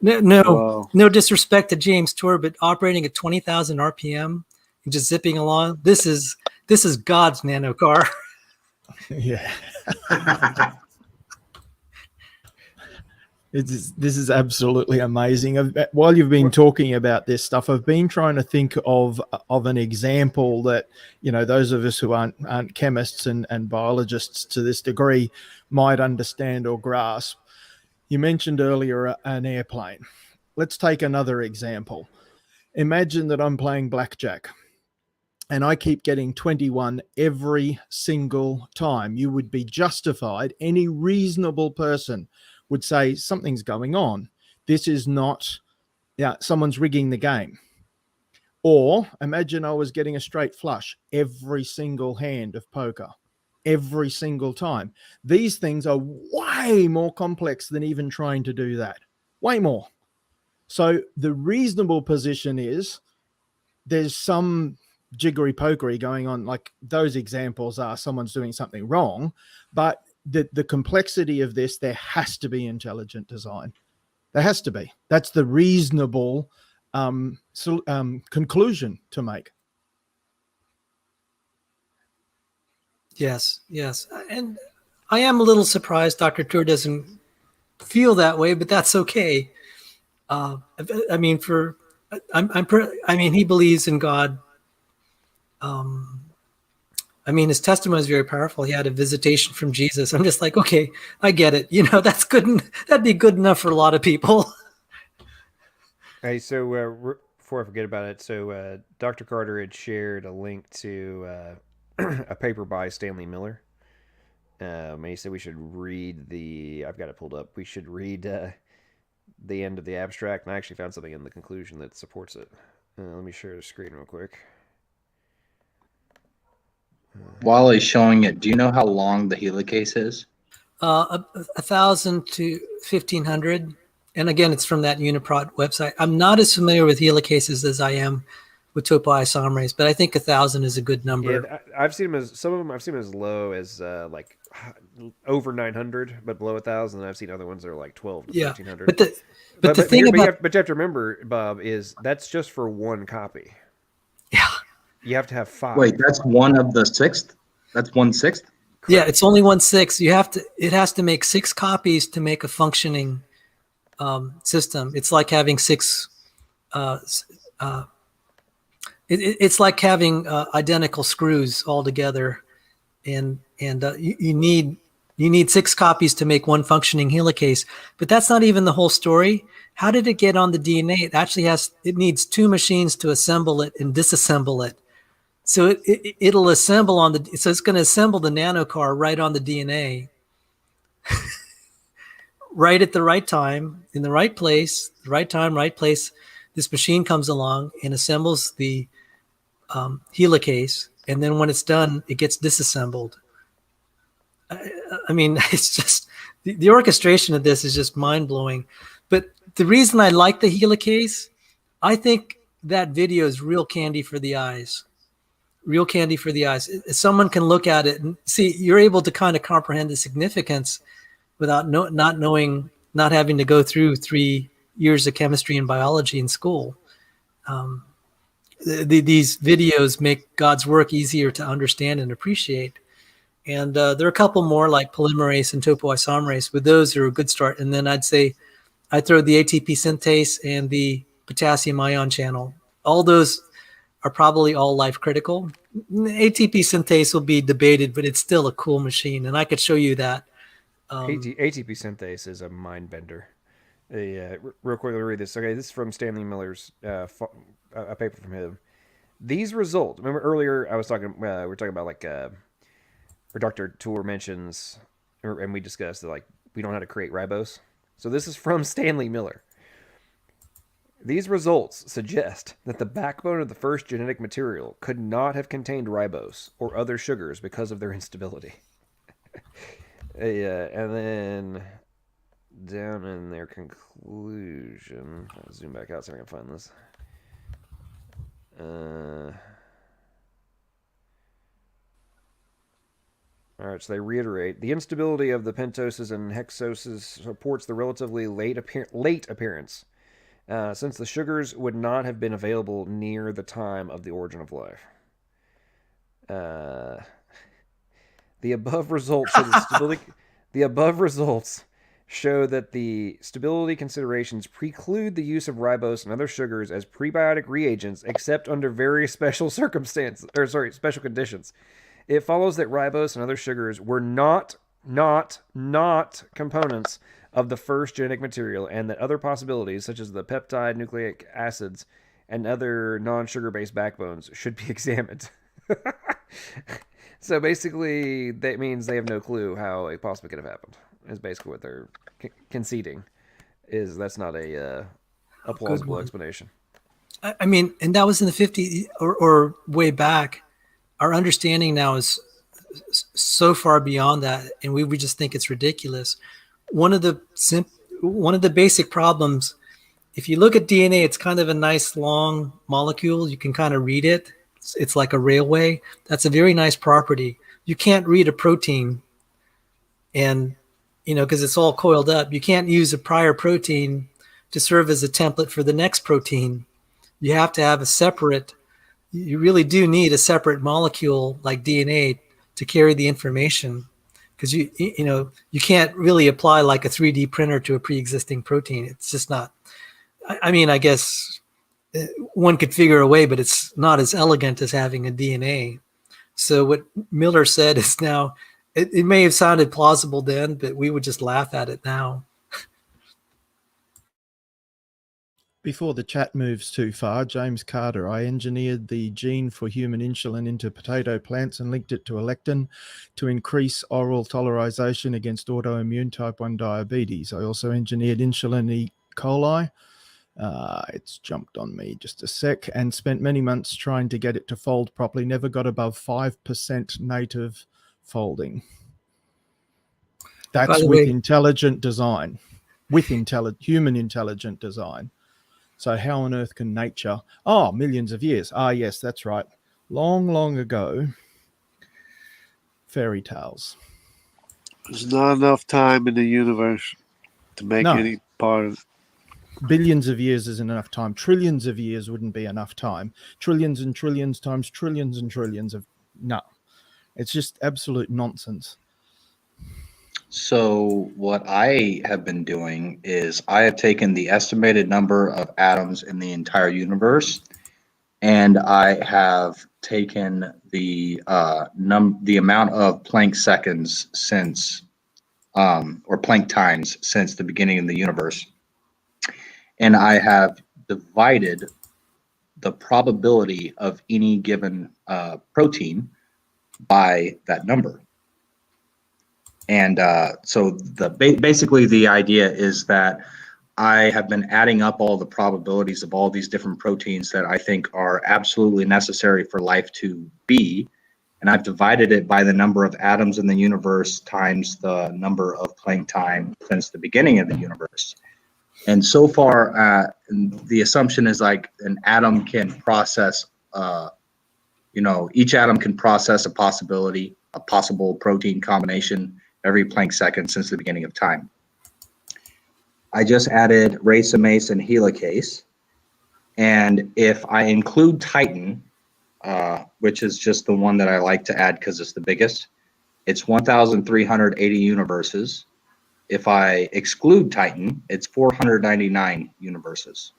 no disrespect to James Tour, but operating at 20,000 RPM and just zipping along, this is God's nanocar. Yeah. This is absolutely amazing. While you've been talking about this stuff, I've been trying to think of an example that, you know, those of us who aren't chemists and biologists to this degree might understand or grasp. You mentioned earlier an airplane. Let's take another example. Imagine that I'm playing blackjack and I keep getting 21 every single time. You would be justified, any reasonable person would say something's going on. This is not, someone's rigging the game. Or imagine I was getting a straight flush every single hand of poker, every single time. These things are way more complex than even trying to do that. Way more. So the reasonable position is there's some jiggery pokery going on. Like those examples are someone's doing something wrong, but the complexity of this, there has to be intelligent design. There has to be. That's the reasonable conclusion to make. Yes. And I am a little surprised Dr. Tour doesn't feel that way, but that's okay. I mean, he believes in God. I mean, his testimony is very powerful. He had a visitation from Jesus. I'm just like, okay, I get it. You know, that's good. That'd be good enough for a lot of people. Hey, so before I forget about it, so Dr. Carter had shared a link to a paper by Stanley Miller. And he said we should read I've got it pulled up. We should read the end of the abstract. And I actually found something in the conclusion that supports it. Let me share the screen real quick. While he's showing it, do you know how long the helicase is? 1,000 to 1,500. And again, it's from that Uniprot website. I'm not as familiar with helicases as I am with topoisomerase, but I think 1,000 is a good number. Yeah, I've seen them some of them I've seen them as low as like over 900, but below 1,000. And I've seen other ones that are like 12 to 1,300. But the thing you have to remember, Bob, is that's just for one copy. Yeah. You have to have 5. Wait, that's one of the sixth? That's 1/6? Yeah, it's only 1/6. It has to make 6 copies to make a functioning system. It's like having 6. It's like having identical screws all together, and you need 6 copies to make one functioning helicase. But that's not even the whole story. How did it get on the DNA? It needs 2 machines to assemble it and disassemble it. So it'll assemble so it's going to assemble the nanocar right on the DNA, right at the right time, in the right place, the right time, right place. This machine comes along and assembles the helicase, and then when it's done, it gets disassembled. I mean, it's just the orchestration of this is just mind blowing. But the reason I like the helicase, I think that video is real candy for the eyes. Real candy for the eyes. Someone can look at it and see, you're able to kind of comprehend the significance without not having to go through 3 years of chemistry and biology in school. These videos make God's work easier to understand and appreciate. And there are a couple more like polymerase and topoisomerase, but those are a good start. And then I'd say I throw the ATP synthase and the potassium ion channel all those are probably all life critical. ATP synthase will be debated, but it's still a cool machine, and I could show you that. ATP synthase is a mind bender. Real quick, let me read this. Okay, this is from Stanley Miller's a paper from him. These results. Remember earlier I was talking. We were talking about like, or Dr. Tour mentions, and we discussed that like we don't know how to create ribose. So this is from Stanley Miller. These results suggest that the backbone of the first genetic material could not have contained ribose or other sugars because of their instability. And then down in their conclusion, I'll zoom back out so I can find this. All right, so they reiterate the instability of the pentoses and hexoses supports the relatively late appearance. Since the sugars would not have been available near the time of the origin of life. The above results show that the stability considerations preclude the use of ribose and other sugars as prebiotic reagents, except under very special special conditions. It follows that ribose and other sugars were not components of the first genetic material, and that other possibilities, such as the peptide, nucleic acids, and other non-sugar-based backbones, should be examined. So basically, that means they have no clue how it possibly could have happened. Is basically what they're conceding. Is that's not a plausible explanation. I mean, and that was in the 50s or way back. Our understanding now is so far beyond that, and we just think it's ridiculous. One of the basic problems, if you look at DNA, it's kind of a nice long molecule. You can kind of read it. It's like a railway. That's a very nice property. You can't read a protein, and because it's all coiled up. You can't use a prior protein to serve as a template for the next protein. You have to have you really do need a separate molecule like DNA to carry the information. Because you can't really apply like a 3D printer to a pre-existing protein. It's just not. I mean, I guess one could figure a way, but it's not as elegant as having a DNA. So what Miller said is now, it may have sounded plausible then, but we would just laugh at it now. Before the chat moves too far, James Carter, I engineered the gene for human insulin into potato plants and linked it to a lectin to increase oral tolerization against autoimmune type 1 diabetes. I also engineered insulin E. coli. It's jumped on me just a sec, and spent many months trying to get it to fold properly. Never got above 5% native folding. That's with intelligent design, with human intelligent design. So how on earth can nature? Oh, millions of years. Ah, yes, that's right. Long, long ago. Fairy tales. There's not enough time in the universe to make any part of it. Billions of years isn't enough time. Trillions of years wouldn't be enough time. Trillions and trillions times trillions and trillions of... No. It's just absolute nonsense. So what I have been doing is I have taken the estimated number of atoms in the entire universe, and I have taken the amount of Planck seconds since, or Planck times since the beginning of the universe, and I have divided the probability of any given protein by that number. And so basically the idea is that I have been adding up all the probabilities of all these different proteins that I think are absolutely necessary for life to be, and I've divided it by the number of atoms in the universe times the number of Planck time since the beginning of the universe. And so far, the assumption is like an atom can process, each atom can process a possible protein combination every Planck second since the beginning of time. I just added racemase and helicase. And if I include Titan, which is just the one that I like to add because it's the biggest, it's 1,380 universes. If I exclude Titan, it's 499 universes.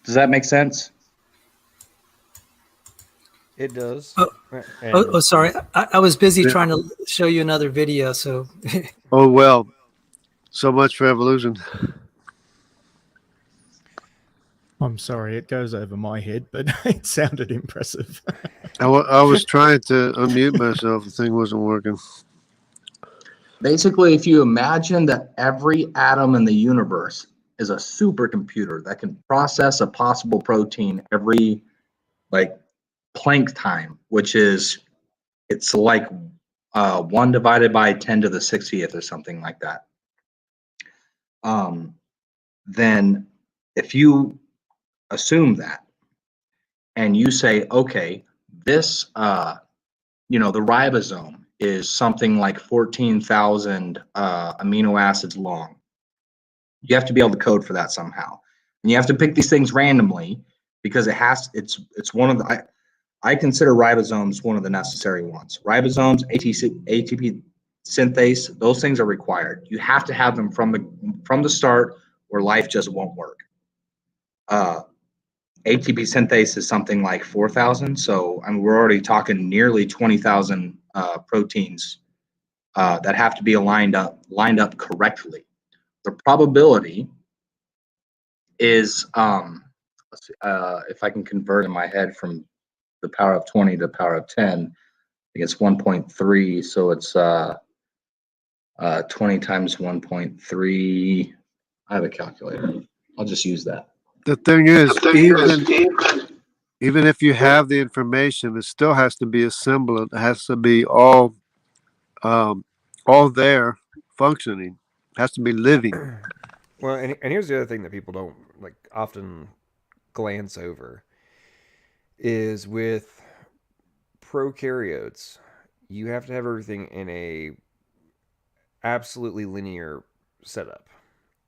Does that make sense? It does. Oh, And sorry. I was busy Yeah. trying to show you another video. So, Oh, well, so much for evolution. I'm sorry, it goes over my head, but it sounded impressive. I was trying to unmute myself. The thing wasn't working. Basically, if you imagine that every atom in the universe is a supercomputer that can process a possible protein every like Planck time, which is it's like 1 divided by 10 to the 60th or something like that. Then if you assume that and you say, okay, this, the ribosome is something like 14,000 amino acids long. You have to be able to code for that somehow. And you have to pick these things randomly because it's one of the, I consider ribosomes one of the necessary ones. Ribosomes, ATP synthase, those things are required. You have to have them from the start or life just won't work. ATP synthase is something like 4,000. So we're already talking nearly 20,000 proteins that have to be lined up correctly. The probability is, let's see, if I can convert in my head from the power of 20 to the power of 10, I think it's 1.3. So it's 20 times 1.3. I have a calculator. I'll just use that. The thing is, even if you have the information, it still has to be assembled. It has to be all there, functioning. It has to be living. well, and here's the other thing that people don't like often glance over is with prokaryotes, you have to have everything in a absolutely linear setup.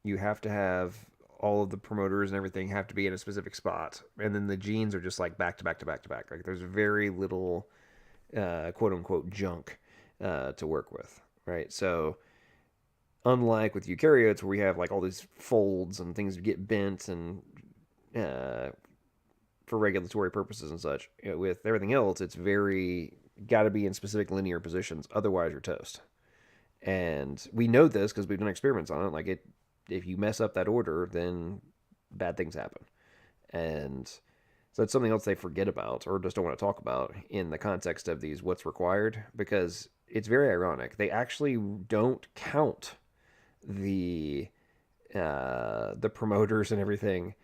You have to have all of the promoters and everything have to be in a specific spot, and then the genes are just like back to back to back to back. Like there's very little quote unquote junk to work with, right? So unlike with eukaryotes where we have like all these folds and things get bent and for regulatory purposes and such, with everything else it's very got to be in specific linear positions, otherwise you're toast. And we know this because we've done experiments on it. Like if you mess up that order, then bad things happen. And so it's something else they forget about or just don't want to talk about in the context of these what's required, because it's very ironic. They actually don't count the promoters and everything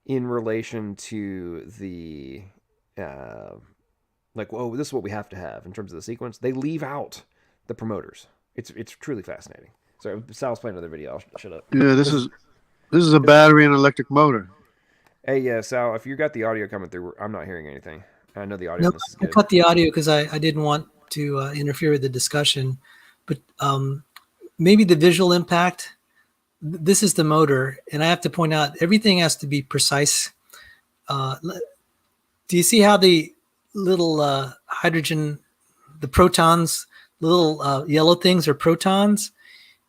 in relation to the like, whoa, this is what we have to have in terms of the sequence. They leave out the promoters. It's truly fascinating. So Sal's playing another video. I'll shut up. Yeah, this is a battery and electric motor. Hey, Sal, if you got the audio coming through, I'm not hearing anything. I know the audio on this is I good. cut the audio because I didn't want to interfere with the discussion. But maybe the visual impact. This is the motor, and I have to point out everything has to be precise. Do you see how the little hydrogen, the protons, little yellow things are protons?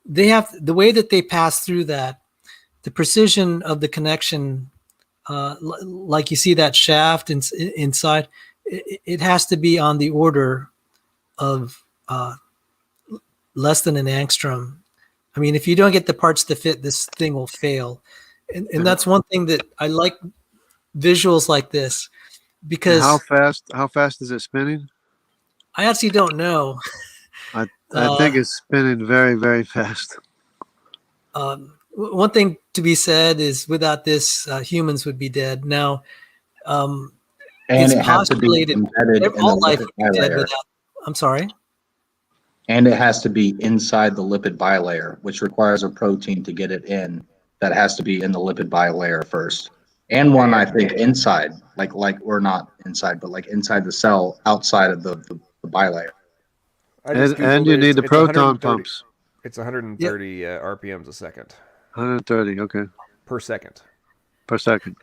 They have the way that they pass through that, the precision of the connection, like you see that shaft inside, it has to be on the order of less than an angstrom. I mean, if you don't get the parts to fit, this thing will fail. And that's one thing that I like visuals like this, because How fast is it spinning? I actually don't know. I think it's spinning very, very fast. One thing to be said is without this, humans would be dead. Now, And it's it has to be postulated embedded in all the life lipid would be dead bilayer. without. I'm sorry. And it has to be inside the lipid bilayer, which requires a protein to get it in that has to be in the lipid bilayer first. And one, I think, inside, like or not inside, but like inside the cell, outside of the bilayer. I just And Googled you it. need the It's proton 130 pumps. It's 130 RPMs a second 130, okay, per second. per second.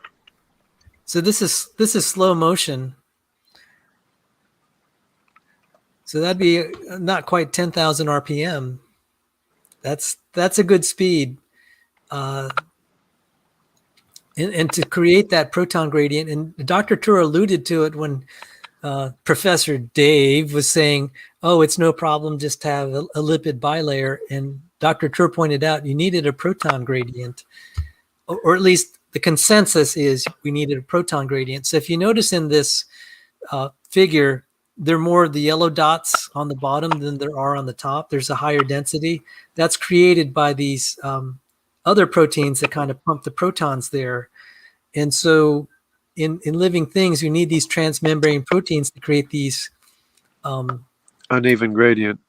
So this is slow motion. So that'd be not quite 10,000 RPM. That's a good speed. And and to create that proton gradient. And Dr. Tour alluded to it when Professor Dave was saying, oh, it's no problem just to have a lipid bilayer. And Dr. Tour pointed out you needed a proton gradient, or at least the consensus is we needed a proton gradient. So if you notice in this figure, there are more of the yellow dots on the bottom than there are on the top. There's a higher density. That's created by these other proteins that kind of pump the protons there. And so in living things, you need these transmembrane proteins to create these uneven gradient.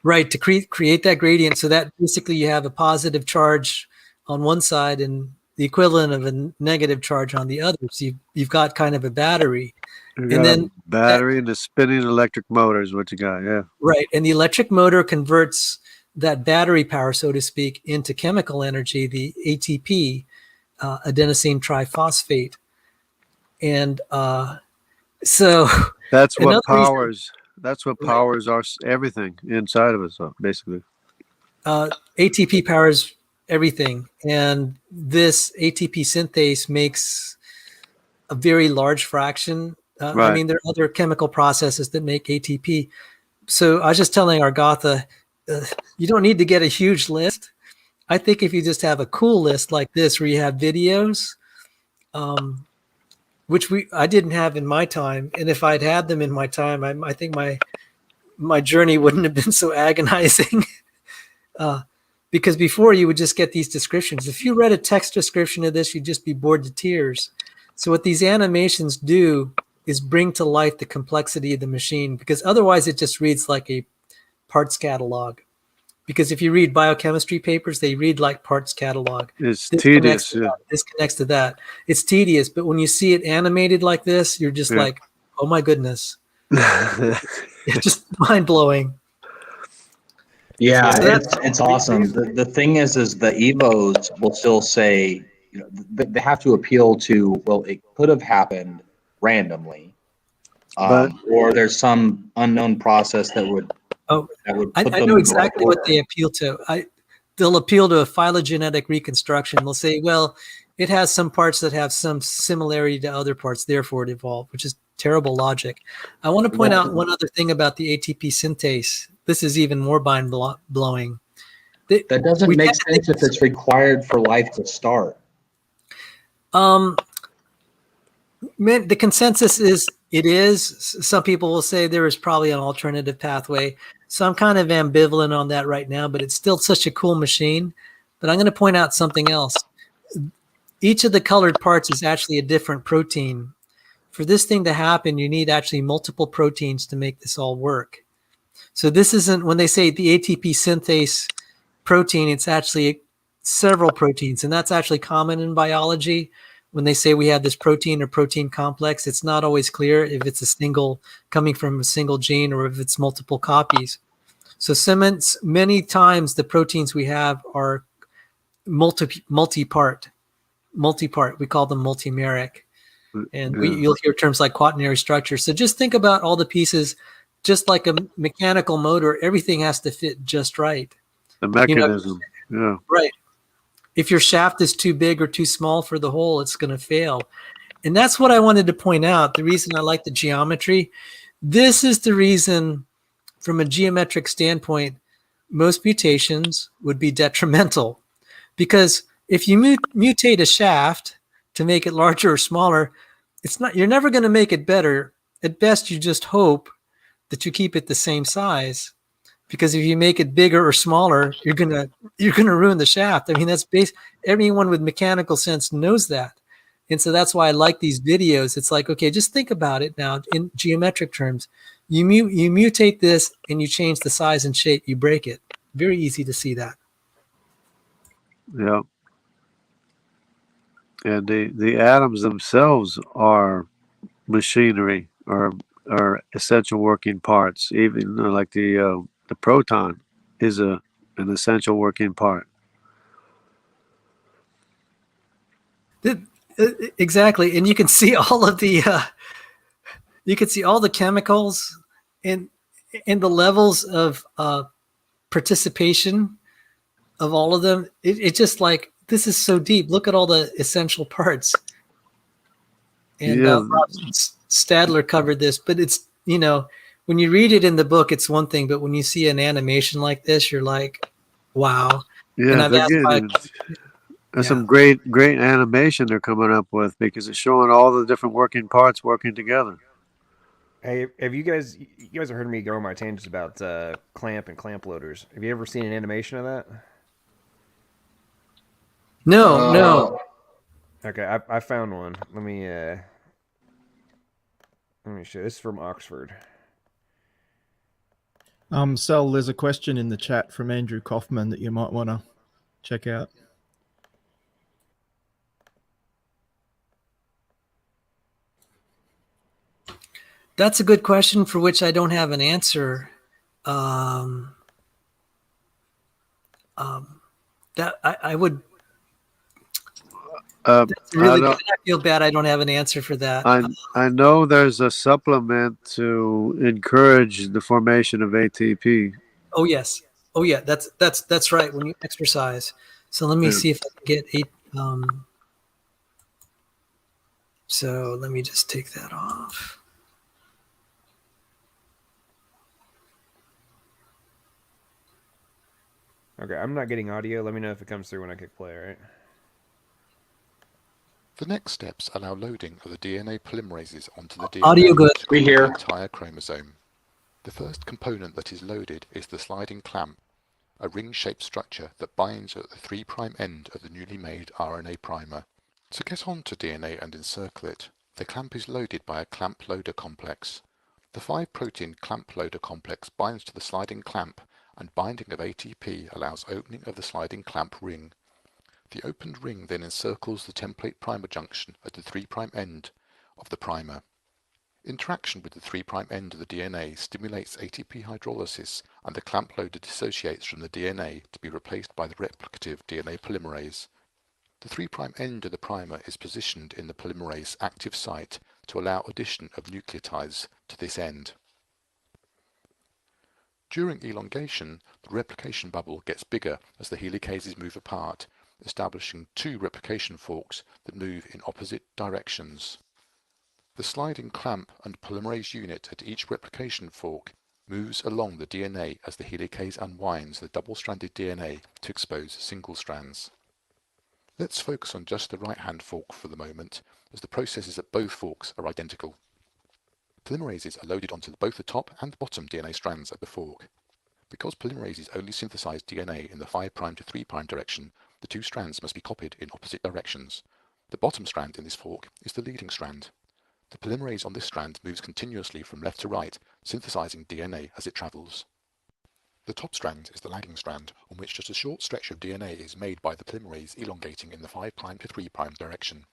Right, to create that gradient, so that basically you have a positive charge on one side and the equivalent of a negative charge on the other. So you've got kind of a battery. And then battery and the spinning electric motor is what you got, yeah. Right, and the electric motor converts that battery power, so to speak, into chemical energy, the ATP, adenosine triphosphate. And so that's what powers our everything inside of us, basically. ATP powers everything, and this ATP synthase makes a very large fraction. Right. I mean, there are other chemical processes that make ATP. So I was just telling Argatha, you don't need to get a huge list. I think if you just have a cool list like this, where you have videos, which I didn't have in my time, and if I'd had them in my time, I think my journey wouldn't have been so agonizing. Because before you would just get these descriptions. If you read a text description of this, you'd just be bored to tears. So what these animations do is bring to life the complexity of the machine, because otherwise it just reads like a parts catalog. Because if you read biochemistry papers, they read like parts catalog. It's tedious. This connects to that. It's tedious, but when you see it animated like this, you're just like, oh my goodness. It's just mind-blowing. Yeah, it's awesome. The thing is the Evos will still say, you know, they have to appeal to, well, it could have happened randomly, or there's some unknown process that would. I know exactly what they appeal to. They'll appeal to a phylogenetic reconstruction. They'll say, well, it has some parts that have some similarity to other parts, therefore it evolved, which is terrible logic. I want to point out one other thing about the ATP synthase. This is even more mind-blowing. That doesn't make sense if it's required for life to start. The consensus is it is. Some people will say there is probably an alternative pathway. So I'm kind of ambivalent on that right now, but it's still such a cool machine. But I'm going to point out something else. Each of the colored parts is actually a different protein. For this thing to happen, you need actually multiple proteins to make this all work. So this isn't, when they say the ATP synthase protein, it's actually several proteins. And that's actually common in biology. When they say we have this protein or protein complex, it's not always clear if it's a single coming from a single gene or if it's multiple copies. So many times the proteins we have are multi-part. We call them multimeric. And you'll hear terms like quaternary structure. So just think about all the pieces, just like a mechanical motor, everything has to fit just right. The mechanism, Right. If your shaft is too big or too small for the hole, it's going to fail. And that's what I wanted to point out. The reason I like the geometry, this is the reason from a geometric standpoint, most mutations would be detrimental. Because if you mutate a shaft to make it larger or smaller, you're never going to make it better. At best, you just hope that you keep it the same size. Because if you make it bigger or smaller, you're gonna ruin the shaft. I mean, that's everyone with mechanical sense knows that, and so that's why I like these videos. It's like, okay, just think about it now in geometric terms. You mutate this and you change the size and shape. You break it. Very easy to see that. Yeah, and the atoms themselves are machinery or essential working parts. Even like the proton is an essential working part. Exactly, and you can see all of the chemicals and the levels of participation of all of them. It's just like this is so deep. Look at all the essential parts. And Yeah. Rob Stadler covered this, but it's, when you read it in the book, it's one thing, but when you see an animation like this, you're like, wow. And Yeah, I've they're asked getting there's some great animation they're coming up with, because it's showing all the different working parts working together. Hey, have you guys have heard me go on my tangents about clamp and clamp loaders? Have you ever seen an animation of that? No. Okay, I found one. Let me show. This is from Oxford. Sal, there's a question in the chat from Andrew Kaufman that you might want to check out. That's a good question for which I don't have an answer. That I would. That's really good. I feel bad. I don't have an answer for that. I know there's a supplement to encourage the formation of ATP. Oh yes. Oh yeah. That's right. When you exercise. So let me see if I can get so let me just take that off. Okay, I'm not getting audio. Let me know if it comes through when I click play, all right? The next steps allow loading of the DNA polymerases onto the DNA Audio good. We hear. the entire chromosome. The first component that is loaded is the sliding clamp, a ring-shaped structure that binds at the 3' end of the newly made RNA primer. To get onto DNA and encircle it, the clamp is loaded by a clamp loader complex. The 5-protein clamp loader complex binds to the sliding clamp, and binding of ATP allows opening of the sliding clamp ring. The opened ring then encircles the template primer junction at the 3' end of the primer. Interaction with the 3' end of the DNA stimulates ATP hydrolysis, and the clamp loader dissociates from the DNA to be replaced by the replicative DNA polymerase. The 3' end of the primer is positioned in the polymerase active site to allow addition of nucleotides to this end. During elongation, the replication bubble gets bigger as the helicases move apart, establishing 2 replication forks that move in opposite directions. The sliding clamp and polymerase unit at each replication fork moves along the DNA as the helicase unwinds the double-stranded DNA to expose single strands. Let's focus on just the right-hand fork for the moment, as the processes at both forks are identical. Polymerases are loaded onto both the top and bottom DNA strands at the fork. Because polymerases only synthesize DNA in the 5' to 3' direction, the 2 strands must be copied in opposite directions. The bottom strand in this fork is the leading strand. The polymerase on this strand moves continuously from left to right, synthesizing DNA as it travels. The top strand is the lagging strand, on which just a short stretch of DNA is made by the polymerase elongating in the 5' to 3' direction.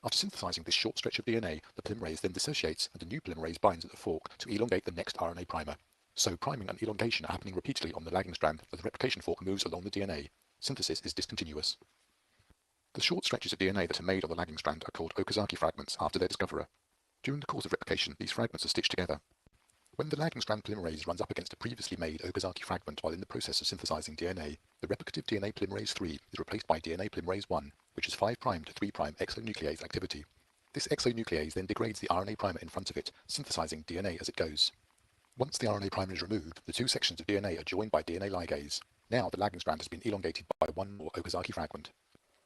After synthesizing this short stretch of DNA, the polymerase then dissociates and a new polymerase binds at the fork to elongate the next RNA primer. So priming and elongation are happening repeatedly on the lagging strand as the replication fork moves along the DNA. Synthesis is discontinuous. The short stretches of DNA that are made on the lagging strand are called Okazaki fragments after their discoverer. During the course of replication, these fragments are stitched together. When the lagging strand polymerase runs up against a previously made Okazaki fragment while in the process of synthesizing DNA, the replicative DNA polymerase 3 is replaced by DNA polymerase 1, which has 5' to 3' exonuclease activity. This exonuclease then degrades the RNA primer in front of it, synthesizing DNA as it goes. Once the RNA primer is removed, the 2 sections of DNA are joined by DNA ligase. Now the lagging strand has been elongated by 1 more Okazaki fragment.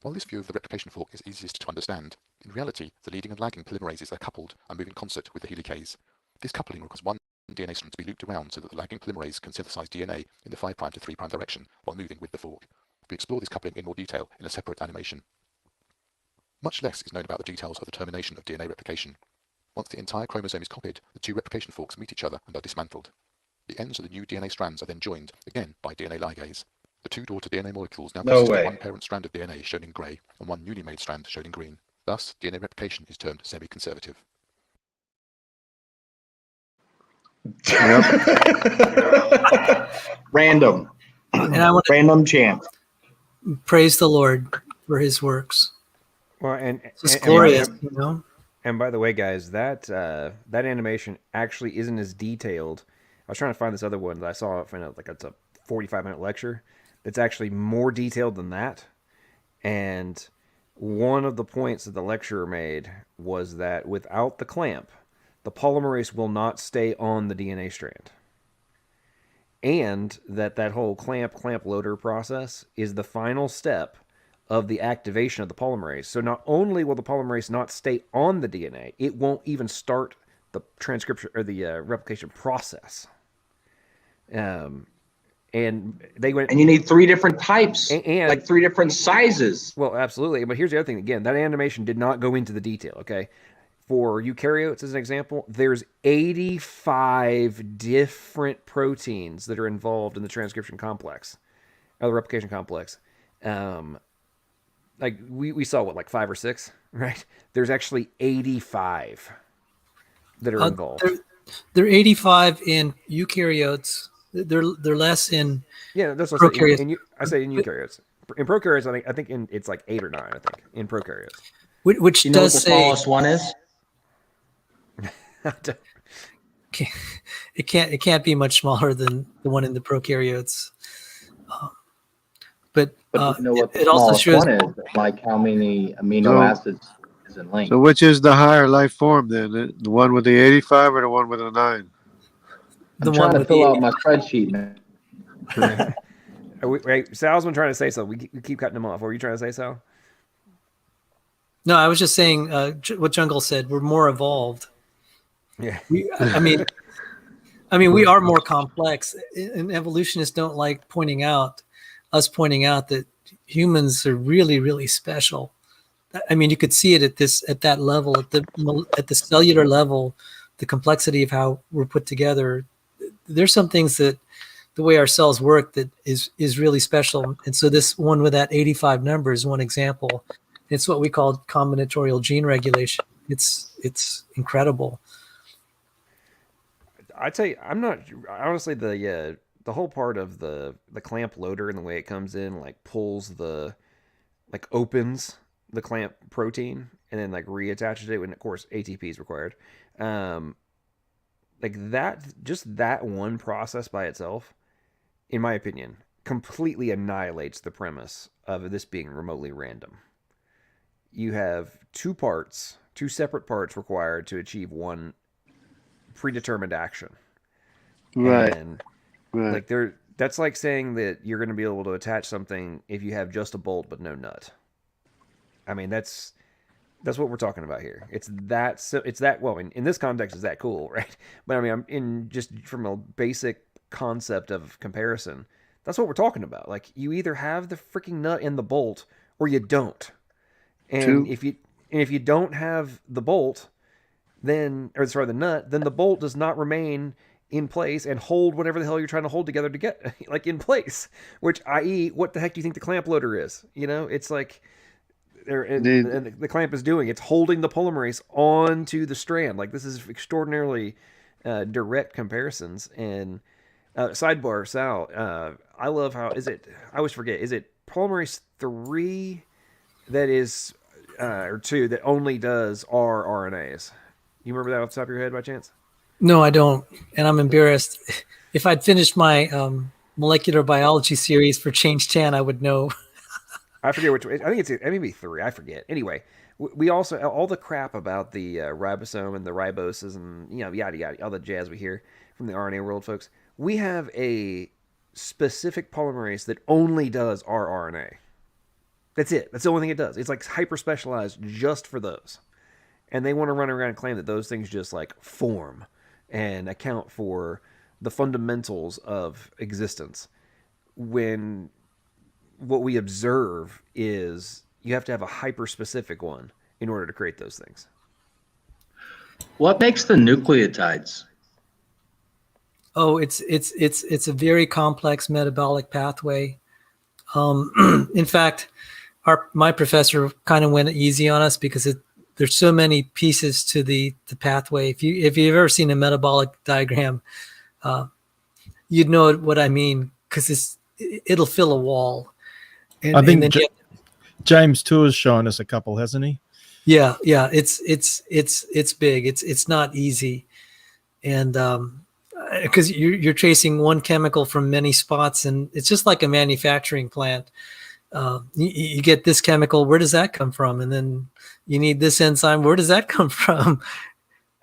While this view of the replication fork is easiest to understand, in reality the leading and lagging polymerases are coupled and move in concert with the helicase. This coupling requires one DNA strand to be looped around so that the lagging polymerase can synthesize DNA in the 5' to 3' direction while moving with the fork. We explore this coupling in more detail in a separate animation. Much less is known about the details of the termination of DNA replication. Once the entire chromosome is copied, the 2 replication forks meet each other and are dismantled. The ends of the new DNA strands are then joined, again by DNA ligase. The 2 daughter DNA molecules now consist of 1 parent strand of DNA shown in grey and 1 newly made strand shown in green. Thus, DNA replication is termed semi-conservative. Random. And I want to Random chance. praise the Lord for his works. Well, It's glorious, you know? And by the way, guys, that that animation actually isn't as detailed. I was trying to find this other one that I saw. It's a 45-minute lecture that's actually more detailed than that. And one of the points that the lecturer made was that without the clamp, the polymerase will not stay on the DNA strand. And that whole clamp loader process is the final step of the activation of the polymerase. So not only will the polymerase not stay on the DNA, it won't even start the transcription or the replication process. And they went, And you need 3 different types, and like 3 different sizes. well, absolutely. But here's the other thing. Again, that animation did not go into the detail. Okay, for eukaryotes, as an example, there's 85 different proteins that are involved in the transcription complex, or the replication complex. Like we saw what, like 5 or 6, right? There's actually 85 that are involved. They're 85 in eukaryotes. They're less in Yeah, that's what prokaryotes. I say in eukaryotes. In prokaryotes, I think it's like 8 or 9. I think in prokaryotes. Which You know does what the say smallest one is? it can't be much smaller than the one in the prokaryotes. But But you know what the it also smallest shows one is? Like how many amino So- acids is in length. So which is the higher life form then? The one with the 85 or the one with the 9? the I'm one trying to with fill the out my spreadsheet, man. Wait, Sal's been trying to say something. We keep cutting him off. What were you trying to say, Sal? No, I was just saying what Jungle said. We're more evolved. Yeah. I mean, we are more complex, and evolutionists don't like pointing out that humans are really, really special. I mean, you could see it at that level, at the cellular level, the complexity of how we're put together. There's some things that the way our cells work that is really special. And so this one with that 85 number is one example. It's what we call combinatorial gene regulation. It's incredible. I tell you, I'm not honestly the whole part of the clamp loader and the way it comes in, like pulls opens the clamp protein and then like reattaches it when, of course, ATP is required. Like that, just that one process by itself, in my opinion, completely annihilates the premise of this being remotely random. You have two separate parts required to achieve one predetermined action. Right. And Right. like that's like saying that you're going to be able to attach something if you have just a bolt but no nut. I mean, that's what we're talking about here. It's that well, in this context, is that cool, right? But I mean, I'm in just from a basic concept of comparison. That's what we're talking about. Like, you either have the freaking nut and the bolt, or you don't. And if you don't have the bolt, the nut, then the bolt does not remain in place and hold whatever the hell you're trying to hold together to get like in place. Which, i.e., what the heck do you think the clamp loader is? You know, it's like. And the clamp is doing. It's holding the polymerase onto the strand. Like, this is extraordinarily direct comparisons. And sidebar, Sal, I love how I always forget. Is it polymerase 3 that is, or 2 that only does rRNAs? You remember that off the top of your head by chance? No, I don't, and I'm embarrassed. If I'd finished my molecular biology series for Change 10, I would know. I forget which. I think it's maybe 3. I forget. Anyway, we also, all the crap about the ribosome and the riboses and yada yada, all the jazz we hear from the RNA world, folks. We have a specific polymerase that only does rRNA. That's it. That's the only thing it does. It's like hyper specialized just for those, and they want to run around and claim that those things just like form and account for the fundamentals of existence, when what we observe is you have to have a hyper-specific one in order to create those things. What makes the nucleotides? Oh, it's a very complex metabolic pathway. In fact, my professor kind of went easy on us because there's so many pieces to the pathway. If you've ever seen a metabolic diagram, you'd know what I mean, because it'll fill a wall. And, I think and then James Tour's shown us a couple, hasn't he? Yeah, it's big. It's not easy, and because you're tracing one chemical from many spots, and it's just like a manufacturing plant. You get this chemical, where does that come from? And then you need this enzyme, where does that come from?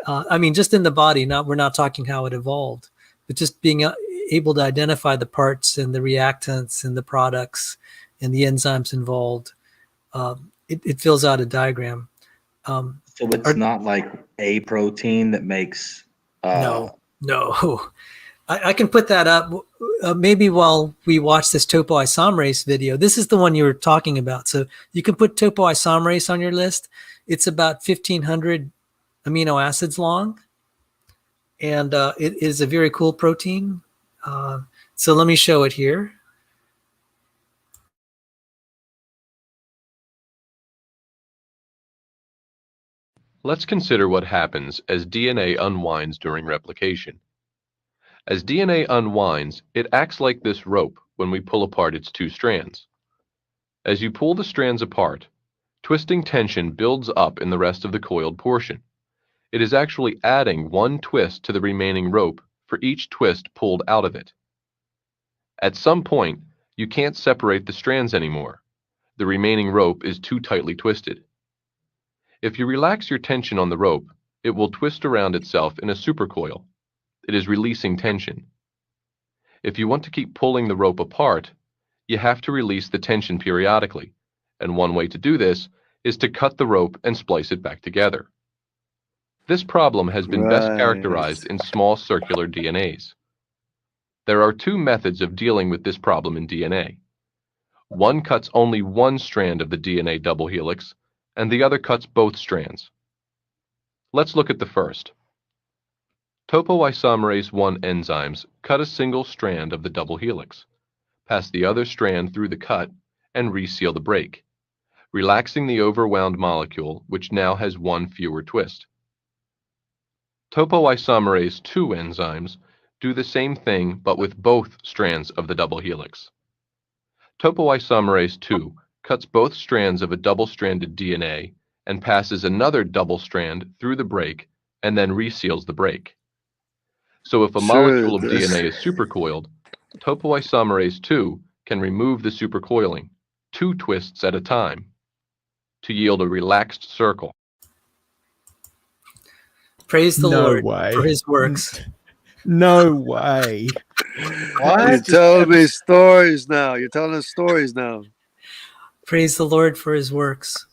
I mean, just in the body, we're not talking how it evolved, but just being able to identify the parts and the reactants and the products and the enzymes involved. It fills out a diagram. So it's not like a protein that makes. No. I can put that up maybe while we watch this topoisomerase video. This is the one you were talking about. So you can put topoisomerase on your list. It's about 1,500 amino acids long, and it is a very cool protein. So let me show it here. Let's consider what happens as DNA unwinds during replication. As DNA unwinds, it acts like this rope when we pull apart its two strands. As you pull the strands apart, twisting tension builds up in the rest of the coiled portion. It is actually adding one twist to the remaining rope for each twist pulled out of it. At some point, you can't separate the strands anymore. The remaining rope is too tightly twisted. If you relax your tension on the rope, it will twist around itself in a supercoil. It is releasing tension. If you want to keep pulling the rope apart, you have to release the tension periodically, and one way to do this is to cut the rope and splice it back together. This problem has been best characterized in small circular DNAs. There are two methods of dealing with this problem in DNA. One cuts only one strand of the DNA double helix, and the other cuts both strands. Let's look at the first. Topoisomerase 1 enzymes cut a single strand of the double helix, pass the other strand through the cut, and reseal the break, relaxing the overwound molecule, which now has one fewer twist. Topoisomerase 2 enzymes do the same thing but with both strands of the double helix. Topoisomerase 2 cuts both strands of a double-stranded DNA and passes another double strand through the break and then reseals the break. So if a molecule of DNA is supercoiled, topoisomerase 2 can remove the supercoiling, 2 twists at a time, to yield a relaxed circle. Praise the Lord for his works. No way. What? You're telling me stories now. You're telling us stories now. Praise the Lord for his works,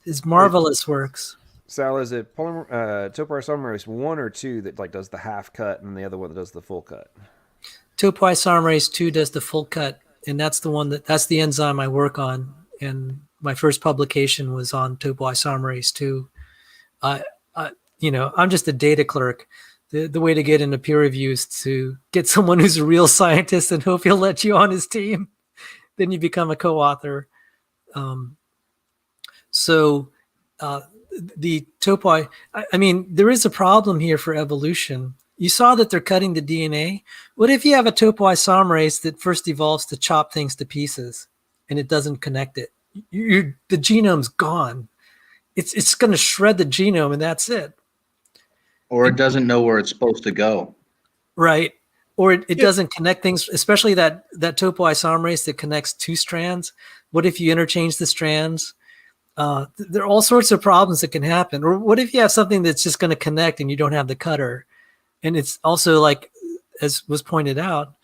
his marvelous works. Sal, is it topoisomerase 1 or 2 that like does the half cut and the other one that does the full cut? Topoisomerase 2 does the full cut, and that's the enzyme I work on. And my first publication was on topoisomerase 2. I'm just a data clerk. The way to get into peer review is to get someone who's a real scientist and hope he'll let you on his team. Then you become a co-author. The topoi, there is a problem here for evolution. You saw that they're cutting the DNA. What if you have a topoisomerase that first evolves to chop things to pieces and it doesn't connect it? The genome's gone. It's going to shred the genome and that's it. Or it doesn't know where it's supposed to go. Right. Or it doesn't connect things, especially that topoisomerase that connects 2 strands. What if you interchange the strands? There are all sorts of problems that can happen. Or what if you have something that's just going to connect and you don't have the cutter? And it's also like, as was pointed out,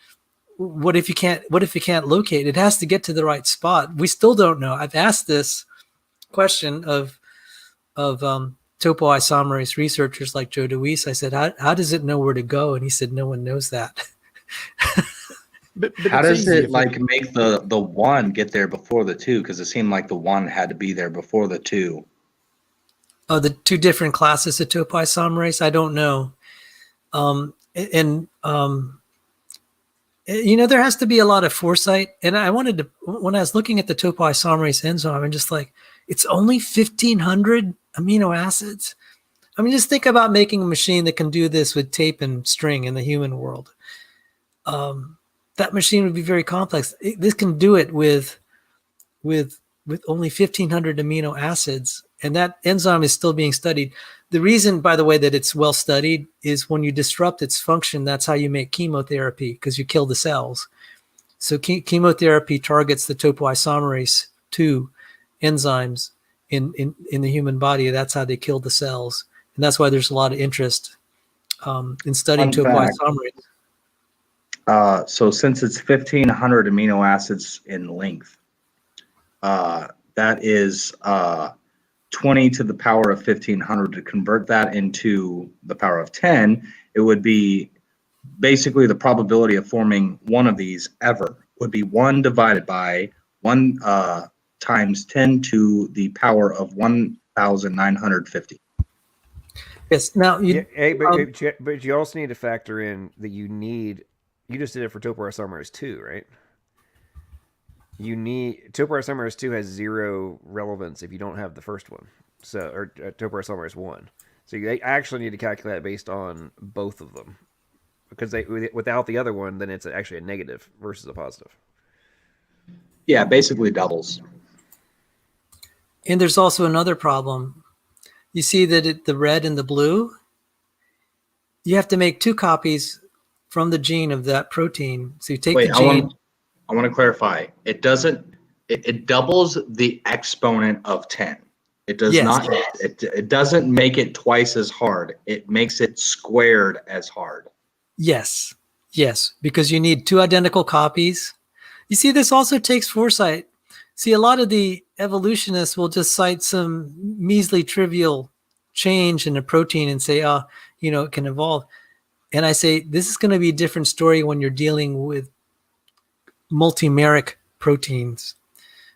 what if you can't locate? It has to get to the right spot. We still don't know. I've asked this question of topoisomerase researchers like Joe DeWeese. I said, how does it know where to go? And he said, no one knows that. But how does it make the 1 get there before the 2? Because it seemed like the 1 had to be there before the 2. Oh, the 2 different classes of topoisomerase? I don't know. There has to be a lot of foresight. And I wanted to, when I was looking at the topoisomerase enzyme, I'm just like, it's only 1,500 amino acids. Just think about making a machine that can do this with tape and string in the human world. That machine would be very complex. This can do it with only 1,500 amino acids, and that enzyme is still being studied. The reason, by the way, that it's well studied is when you disrupt its function, that's how you make chemotherapy, because you kill the cells. So chemotherapy targets the topoisomerase 2 enzymes in the human body. That's how they kill the cells. And that's why there's a lot of interest in studying Fun fact. topoisomerase. So since it's 1,500 amino acids in length, that is 20 to the power of 1,500. To convert that into the power of 10, it would be basically the probability of forming one of these ever would be 1 divided by 1 times 10 to the power of 1,950. Yes. Now, but you also need to factor in that you just did it for topoisomerase 2, right? Topoisomerase 2 has 0 relevance if you don't have the first one. So, or topoisomerase 1. So you actually need to calculate based on both of them. Because without the other one, then it's actually a negative versus a positive. Yeah, basically doubles. And there's also another problem. You see that the red and the blue, you have to make 2 copies from the gene of that protein. So you take the gene. I want to clarify. It doesn't. It doubles the exponent of 10. It does not. It doesn't make it twice as hard. It makes it squared as hard. Yes, because you need 2 identical copies. You see, this also takes foresight. See, a lot of the evolutionists will just cite some measly, trivial change in a protein and say, it can evolve. And I say, this is going to be a different story when you're dealing with multimeric proteins.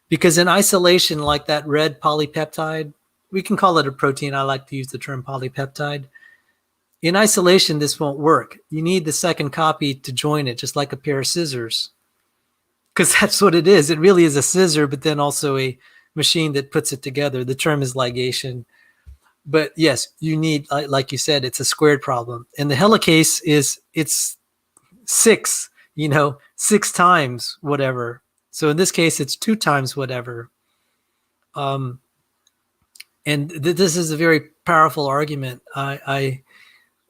Because in isolation, like that red polypeptide, we can call it a protein. I like to use the term polypeptide. In isolation, this won't work. You need the second copy to join it, just like a pair of scissors. Because that's what it is. It really is a scissor, but then also a machine that puts it together. The term is ligation. But yes, you need, like you said, it's a squared problem. And the helicase it's 6, 6 times whatever. So in this case, it's 2 times whatever. And this is a very powerful argument.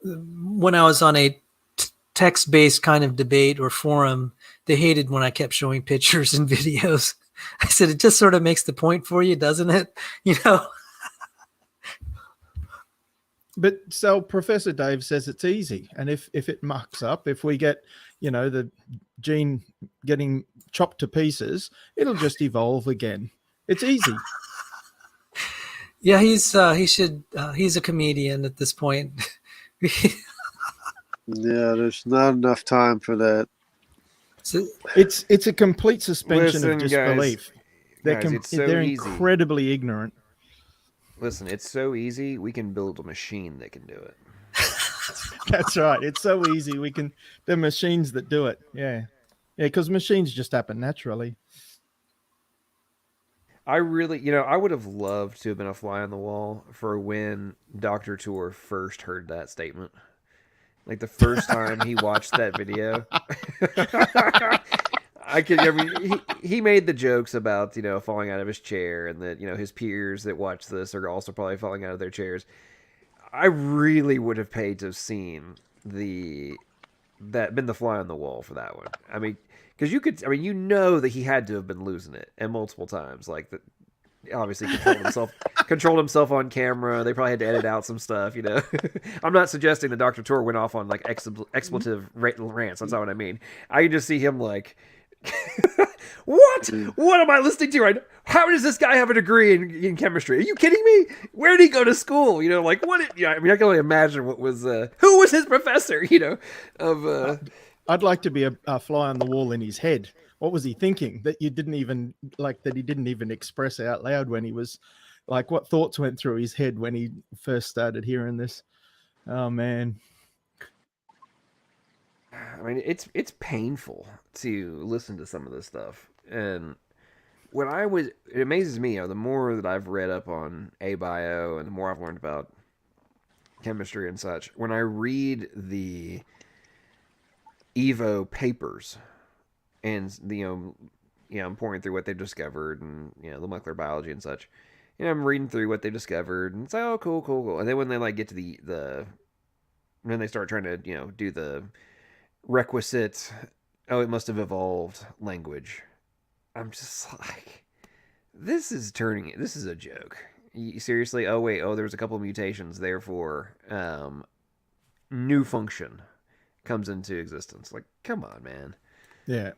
When I was on a text-based kind of debate or forum, they hated when I kept showing pictures and videos. I said, it just sort of makes the point for you, doesn't it? But so Professor Dave says it's easy. And if it mucks up, if we get, the gene getting chopped to pieces, it'll just evolve again. It's easy. Yeah, he's a comedian at this point. Yeah, there's not enough time for that. So, it's a complete suspension of disbelief. Guys, They're incredibly ignorant. Listen, it's so easy. We can build a machine that can do it. That's right. It's so easy. They're machines that do it. Yeah, because machines just happen naturally. I really, I would have loved to have been a fly on the wall for when Dr. Tour first heard that statement. Like the first time he watched that video. He made the jokes about, falling out of his chair and that, his peers that watch this are also probably falling out of their chairs. I really would have paid to have seen been the fly on the wall for that one. I mean, because that he had to have been losing it and multiple times. Like that, obviously controlled himself on camera. They probably had to edit out some stuff. I'm not suggesting that Dr. Tour went off on like expletive rants. That's not what I mean. I can just see him like, what? What am I listening to right now? How does this guy have a degree in chemistry? Are you kidding me? Where did he go to school? Like what? I can only imagine what was who was his professor? I'd like to be a fly on the wall in his head. What was he thinking that he didn't even express out loud when he was like, what thoughts went through his head when he first started hearing this? Oh man. I mean, it's painful to listen to some of this stuff. And it amazes me, the more that I've read up on abio and the more I've learned about chemistry and such, when I read the Evo papers and I'm pouring through what they've discovered and the molecular biology and such, I'm reading through what they've discovered and it's like, oh, cool. And then when they like get to when they start trying to do the requisite oh, it must have evolved language. I'm just like, this is a joke. Seriously? Oh wait, oh, there was a couple of mutations, therefore, new function comes into existence. Like, come on, man. Yeah.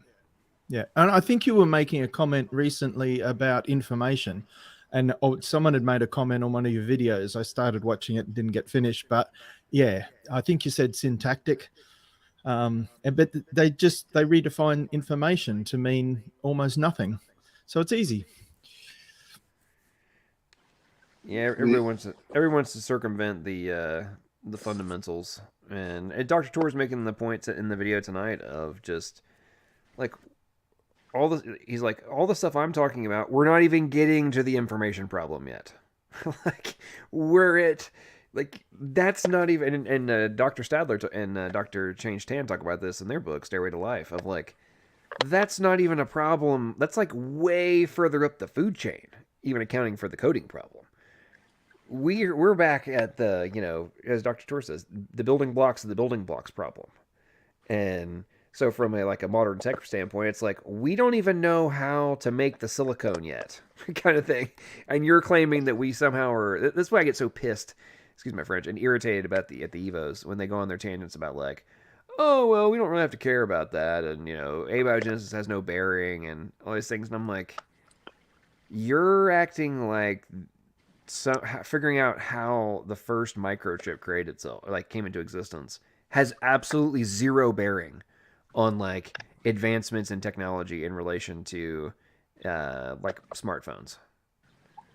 Yeah. And I think you were making a comment recently about information. And someone had made a comment on one of your videos. I started watching it and didn't get finished. But yeah, I think you said syntactic. But they redefine information to mean almost nothing. So it's easy. Yeah, everyone wants to circumvent the fundamentals, and Dr. Tor's making the point in the video tonight of just like he's like, all the stuff I'm talking about, we're not even getting to the information problem yet. Like, that's not even, and Dr. Stadler and Dr. Change Tan talk about this in their book, Stairway to Life, of like, that's not even a problem. That's like way further up the food chain, even accounting for the coding problem. We're back at the, as Dr. Tor says, the building blocks of the building blocks problem. And so from a modern tech standpoint, it's like, we don't even know how to make the silicone yet, kind of thing. And you're claiming that we somehow are. That's why I get so pissed, excuse my French, and irritated about the EVOs when they go on their tangents about like, oh, well, we don't really have to care about that. And, abiogenesis has no bearing and all these things. And I'm like, you're acting like figuring out how the first microchip created itself, came into existence, has absolutely zero bearing on advancements in technology in relation to smartphones.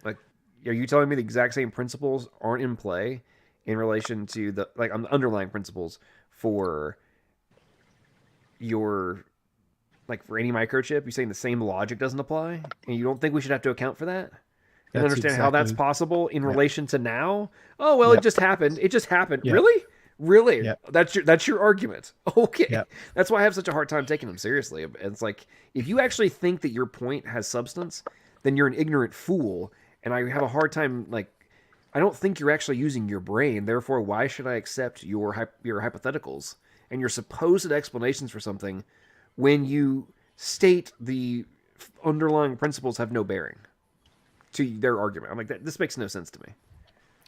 Like, are you telling me the exact same principles aren't in play in relation to the underlying principles for your for any microchip? You're saying the same logic doesn't apply, and you don't think we should have to account for that? And understand how that's possible in relation to now? Oh, well, it just happened. It just happened. Yep. Really? Yep. That's your argument. Okay. Yep. That's why I have such a hard time taking them seriously. It's like, if you actually think that your point has substance, then you're an ignorant fool. And I have a hard time, I don't think you're actually using your brain. Therefore, why should I accept your hypotheticals and your supposed explanations for something when you state the underlying principles have no bearing to their argument? I'm like, this makes no sense to me.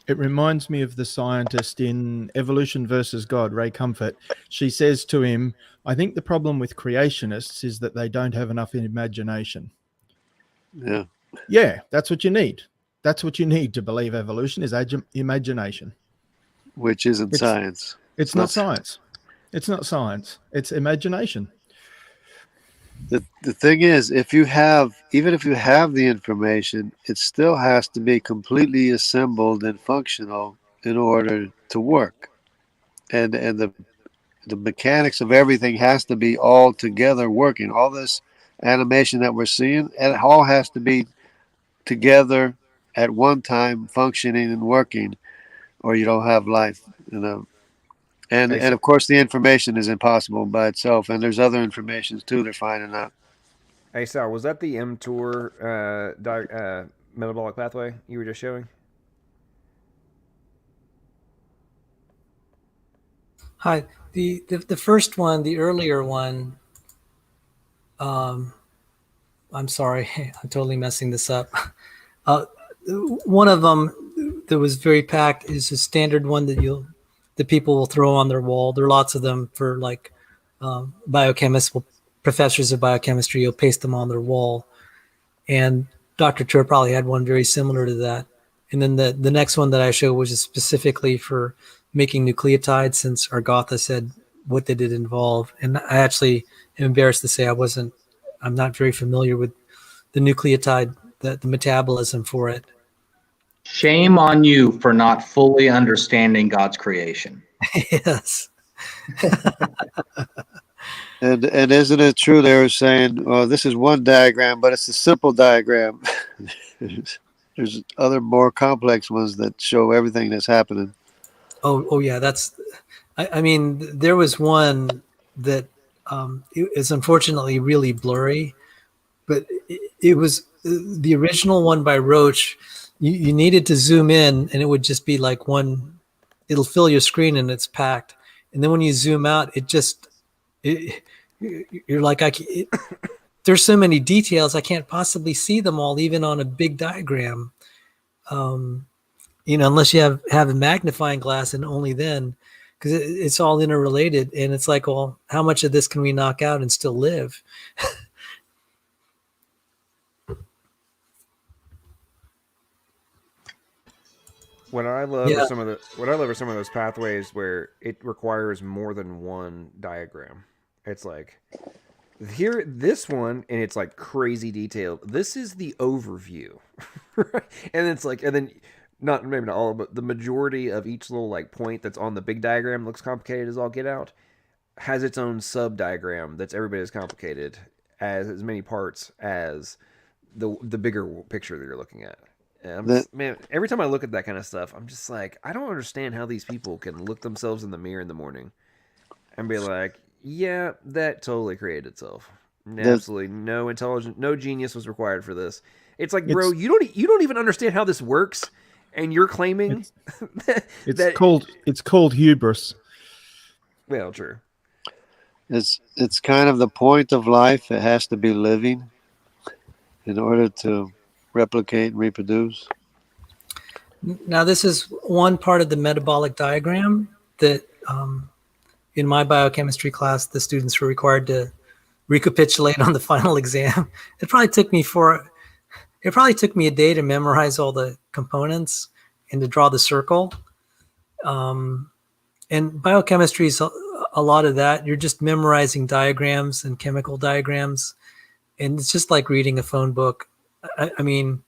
It reminds me of the scientist in Evolution versus God, Ray Comfort. She says to him, I think the problem with creationists is that they don't have enough imagination. Yeah. Yeah, that's what you need. That's what you need to believe evolution is imagination. Which isn't science. It's not science. It's not science. It's imagination. The thing is, even if you have the information, it still has to be completely assembled and functional in order to work. And the mechanics of everything has to be all together working. All this animation that we're seeing, it all has to be together at one time, functioning and working, or you don't have life, And of course, the information is impossible by itself, and there's other information too they're finding out. Hey, Sal, was that the mTOR metabolic pathway you were just showing? Hi. The first one, the earlier one. I'm sorry, I'm totally messing this up. One of them that was very packed is a standard one that people will throw on their wall. There are lots of them for biochemists, professors of biochemistry. You'll paste them on their wall. And Dr. Tur probably had one very similar to that. And then the next one that I showed was specifically for making nucleotides, since Argatha said what did it involve. And I actually am embarrassed to say I'm not very familiar with the nucleotide, the metabolism for it. Shame on you for not fully understanding God's creation. Yes. And isn't it true they were saying, well, this is one diagram, but it's a simple diagram. There's other more complex ones that show everything that's happening. Oh yeah, I mean, there was one that is unfortunately really blurry, but it was the original one by Roche. You needed to zoom in, and it would just be like one. It'll fill your screen, and it's packed. And then when you zoom out, you're like, there's so many details, I can't possibly see them all, even on a big diagram. Unless you have a magnifying glass, and only then, because it's all interrelated. And it's like, well, how much of this can we knock out and still live? What I love are some of those pathways where it requires more than one diagram. It's like here, this one, and it's like crazy detailed. This is the overview, right? And it's like, and then maybe not all, but the majority of each little like point that's on the big diagram looks complicated as all get out, has its own sub diagram that's every bit as complicated, as many parts as the bigger picture that you're looking at. Man, every time I look at that kind of stuff, I'm just like, I don't understand how these people can look themselves in the mirror in the morning and be like, yeah, that totally created itself. Absolutely no intelligence, no genius was required for this. It's like, bro, you don't even understand how this works, and you're claiming it's called hubris. Well, true. It's kind of the point of life. It has to be living in order to replicate and reproduce. Now, this is one part of the metabolic diagram that in my biochemistry class, the students were required to recapitulate on the final exam. It probably took me a day to memorize all the components and to draw the circle. And biochemistry is a lot of that. You're just memorizing diagrams and chemical diagrams, and it's just like reading a phone book. I mean,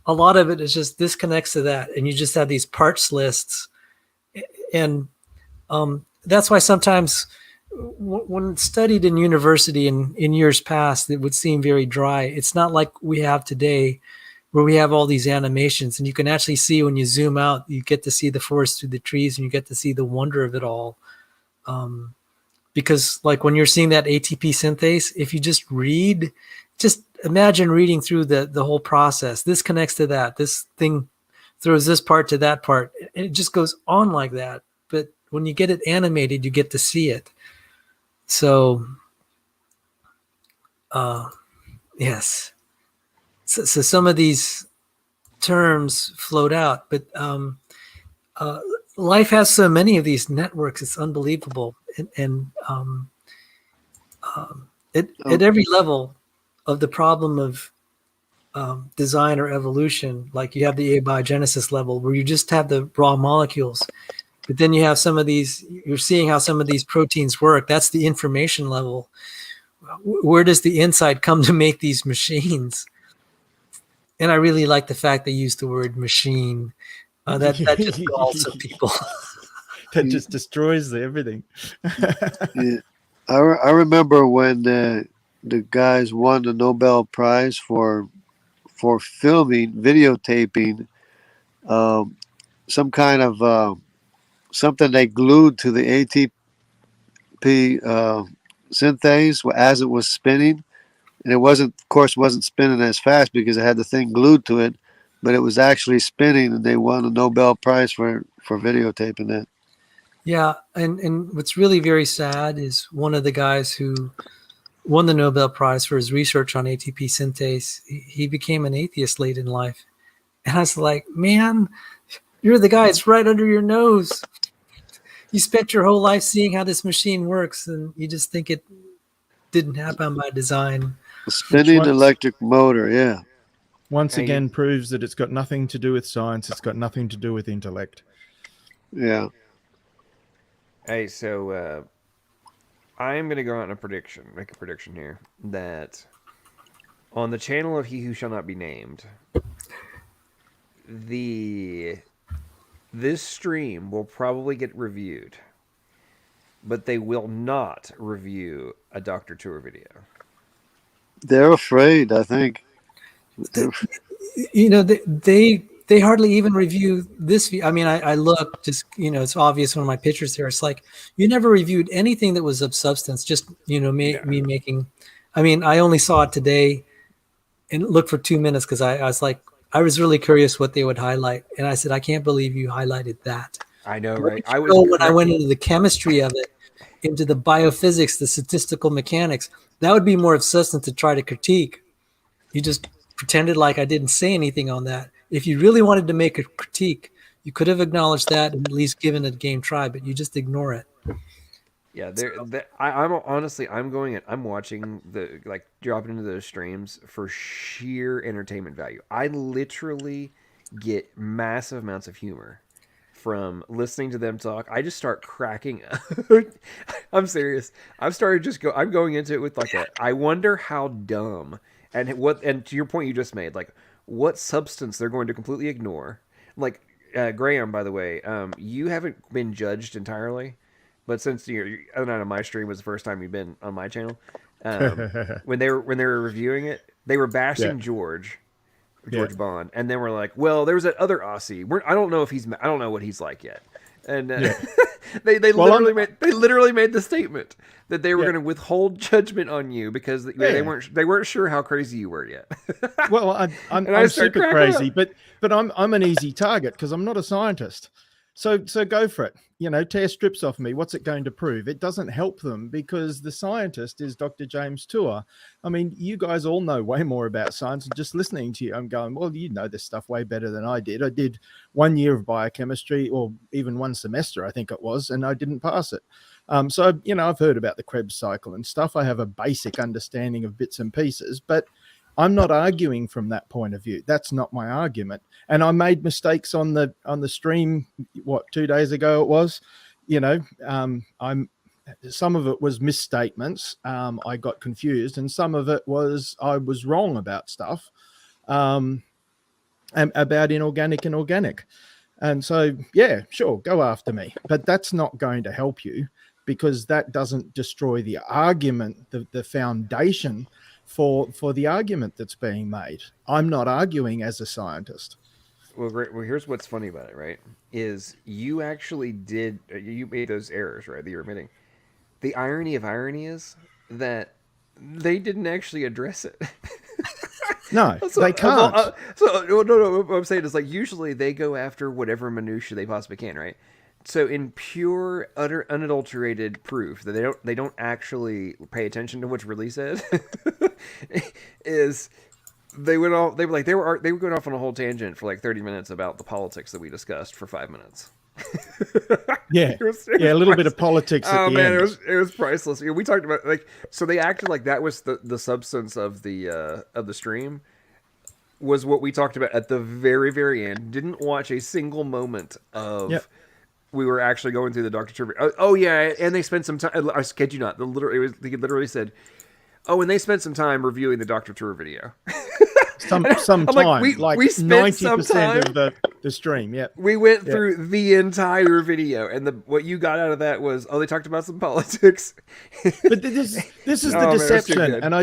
a lot of it is just this connects to that, and you just have these parts lists. And that's why sometimes when studied in university and in years past, it would seem very dry. It's not like we have today, where we have all these animations, and you can actually see when you zoom out, you get to see the forest through the trees, and you get to see the wonder of it all. Because like when you're seeing that ATP synthase, if you just imagine reading through the whole process. This connects to that. This thing throws this part to that part. And it just goes on like that. But when you get it animated, you get to see it. So, yes. So some of these terms float out, but life has so many of these networks. It's unbelievable. And at every level of the problem of design or evolution, like you have the abiogenesis level where you just have the raw molecules, but then you have some of these, you're seeing how some of these proteins work. That's the information level. Where does the insight come to make these machines? And I really like the fact they use the word machine. That just galls some people. That just destroys everything. Yeah. I remember when the guys won the Nobel Prize for filming, videotaping some kind of something they glued to the ATP synthase as it was spinning. And it wasn't spinning as fast because it had the thing glued to it, but it was actually spinning, and they won a Nobel Prize for videotaping that. Yeah, and what's really very sad is one of the guys who won the Nobel Prize for his research on ATP synthase, he became an atheist late in life. And I was like, man, you're the guy, it's right under your nose. You spent your whole life seeing how this machine works, and you just think it didn't happen by design. A spinning electric motor, yeah. Once again proves that it's got nothing to do with science, it's got nothing to do with intellect. Yeah. Hey, so I'm going to go out on make a prediction here, that on the channel of He Who Shall Not Be Named, this stream will probably get reviewed, but they will not review a Dr. Tour video. They're afraid, I think. They hardly even review this. I mean, I look, just, it's obvious one of my pictures there. It's like, you never reviewed anything that was of substance, just, me making, I mean, I only saw it today and looked for 2 minutes because I was like, I was really curious what they would highlight. And I said, I can't believe you highlighted that. I know, But right? I went into the chemistry of it, into the biophysics, the statistical mechanics. That would be more of substance to try to critique. You just pretended like I didn't say anything on that. If you really wanted to make a critique, you could have acknowledged that and at least given it a game try, but you just ignore it. Yeah, I'm honestly, I'm watching dropping into those streams for sheer entertainment value. I literally get massive amounts of humor from listening to them talk. I just start cracking up. I'm serious. I'm going into it with I wonder how dumb and to your point you just made, like what substance they're going to completely ignore. Like Graham, by the way, you haven't been judged entirely. But since you're not on my stream was the first time you've been on my channel, when they were reviewing it, they were bashing George Bond, and then we're like, well, there was that other Aussie. I don't know what he's like yet, and they literally made the statement that they were going to withhold judgment on you because they weren't sure how crazy you were yet. Well, I'm super crazy, but I'm an easy target because I'm not a scientist. So go for it. Tear strips off me. What's it going to prove? It doesn't help them because the scientist is Dr. James Tour. I mean, you guys all know way more about science. And just listening to you, I'm going, well, you know this stuff way better than I did. I did 1 year of biochemistry, or even 1 semester, I think it was, and I didn't pass it. So, I've heard about the Krebs cycle and stuff. I have a basic understanding of bits and pieces, but I'm not arguing from that point of view. That's not my argument. And I made mistakes on the stream, 2 days ago it was. Some of it was misstatements. I got confused, and some of it was I was wrong about stuff, and about inorganic and organic. And so, yeah, sure, go after me. But that's not going to help you because that doesn't destroy the argument, the foundation for the argument that's being made. I'm not arguing as a scientist. Well, here's what's funny about it, right? Is you actually you made those errors, right, that you're admitting. The irony of irony is that they didn't actually address it. No, they can't. No, what I'm saying is usually they go after whatever minutia they possibly can, right? So in pure, utter, unadulterated proof that they don't actually pay attention to what's really said, is they were going off on a whole tangent for 30 minutes about the politics that we discussed for 5 minutes. Yeah, it was a little bit of politics. At the end. It was priceless. We talked about so they acted like that was the substance of the stream. Was what we talked about at the very, very end. Didn't watch a single moment of. Yep. We were actually going through the Dr. Trivia. Oh yeah, and they spent some time. I kid you not. He literally said, "Oh, and they spent some time reviewing the Dr. Tour video." some time, we spent 90% of the stream. Yeah, we went through the entire video, and what you got out of that was, they talked about some politics. But this is the deception, and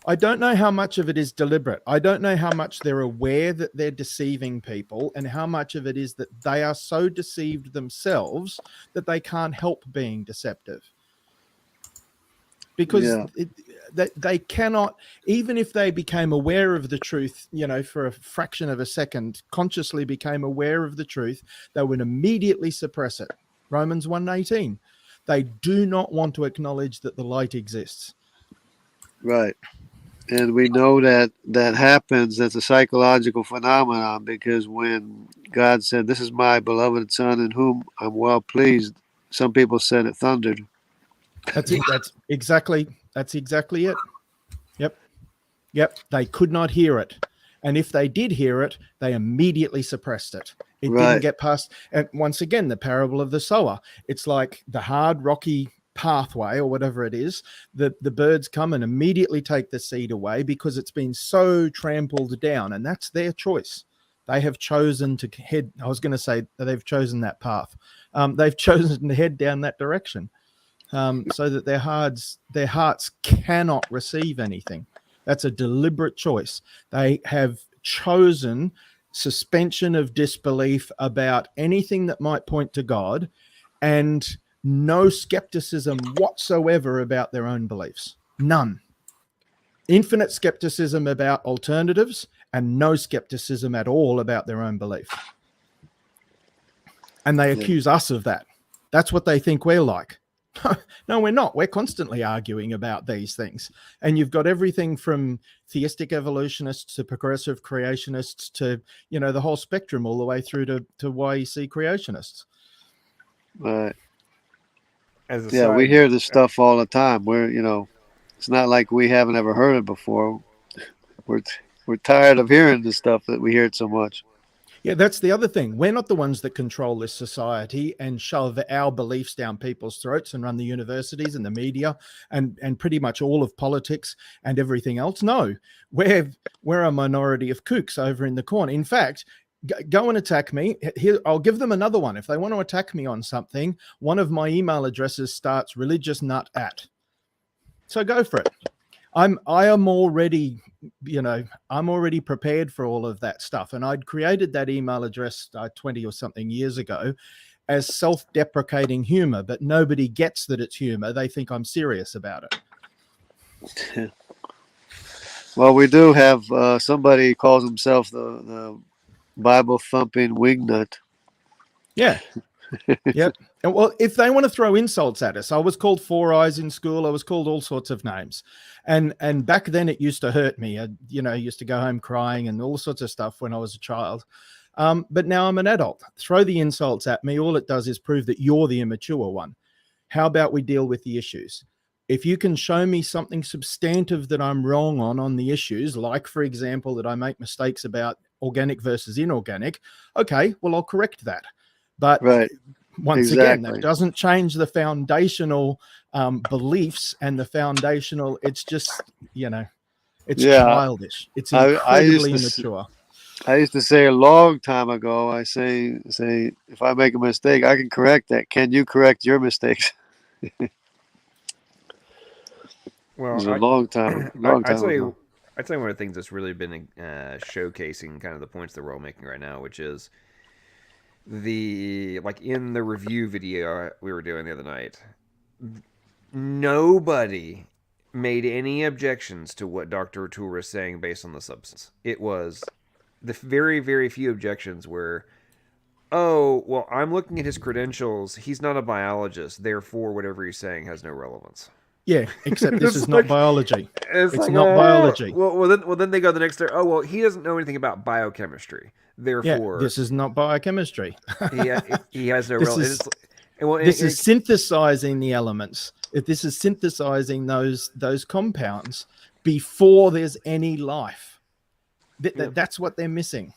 I don't know how much of it is deliberate. I don't know how much they're aware that they're deceiving people and how much of it is that they are so deceived themselves that they can't help being deceptive. Because they cannot, even if they became aware of the truth, for a fraction of a second, consciously became aware of the truth, they would immediately suppress it. Romans 1:18. They do not want to acknowledge that the light exists. Right. And we know that happens. That's a psychological phenomenon because when God said, "This is my beloved son in whom I'm well pleased," some people said it thundered. That's it. That's exactly it. Yep. They could not hear it. And if they did hear it, they immediately suppressed it. It didn't get past. And once again, the parable of the sower. It's like the hard, rocky pathway or whatever it is, the birds come and immediately take the seed away because it's been so trampled down, and that's their choice. They have chosen to head, I was going to say that they've chosen that path. They've chosen to head down that direction, so that their hearts cannot receive anything. That's a deliberate choice. They have chosen suspension of disbelief about anything that might point to God, and no skepticism whatsoever about their own beliefs. None. Infinite skepticism about alternatives and no skepticism at all about their own belief. And they accuse us of that. That's what they think we're like. No, we're not. We're constantly arguing about these things. And you've got everything from theistic evolutionists to progressive creationists to, the whole spectrum all the way through to YEC creationists. Right. As a Yeah, we side- hear this stuff all the time. It's not like we haven't ever heard it before. We're tired of hearing this stuff that we hear it so much. Yeah, that's the other thing. We're not the ones that control this society and shove our beliefs down people's throats and run the universities and the media and pretty much all of politics and everything else. No, we're a minority of kooks over in the corner. In fact, go and attack me. Here, I'll give them another one. If they want to attack me on something, one of my email addresses starts religiousnut@. So go for it. I'm already prepared for all of that stuff. And I'd created that email address 20 or something years ago as self-deprecating humor, but nobody gets that it's humor. They think I'm serious about it. Well, we do have somebody calls himself the Bible thumping wingnut. Yeah. Yep. And well, if they want to throw insults at us, I was called Four Eyes in school. I was called all sorts of names. And back then it used to hurt me. I used to go home crying and all sorts of stuff when I was a child. But now I'm an adult. Throw the insults at me. All it does is prove that you're the immature one. How about we deal with the issues? If you can show me something substantive that I'm wrong on the issues, like, for example, that I make mistakes about organic versus inorganic, okay, well, I'll correct that. But right. Once again, that doesn't change the foundational beliefs and the foundational. It's just, it's childish. It's incredibly immature. I used to say a long time ago, I say, if I make a mistake, I can correct that. Can you correct your mistakes? Well, it was a long time ago. I'd say one of the things that's really been showcasing kind of the points that we're all making right now, which is in the review video we were doing the other night, nobody made any objections to what Dr. O'Toole was saying based on the substance. It was the very, very few objections were, oh, well, I'm looking at his credentials. He's not a biologist. Therefore, whatever he's saying has no relevance. Yeah, except this is not biology. It's not biology. Well, then they go the next day. Oh, well, he doesn't know anything about biochemistry. Therefore, this is not biochemistry. he has no relevance. This is synthesizing the elements. This is synthesizing those compounds before there's any life. That's what they're missing.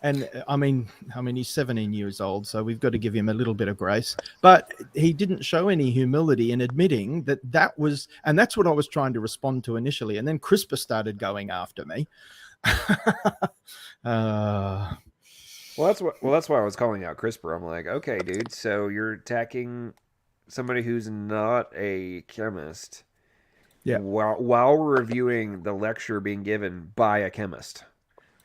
And I mean, he's 17 years old, so we've got to give him a little bit of grace. But he didn't show any humility in admitting that was, and that's what I was trying to respond to initially. And then CRISPR started going after me. Well, that's why I was calling out CRISPR. I'm like, okay, dude, so you're attacking somebody who's not a chemist, while we're reviewing the lecture being given by a chemist.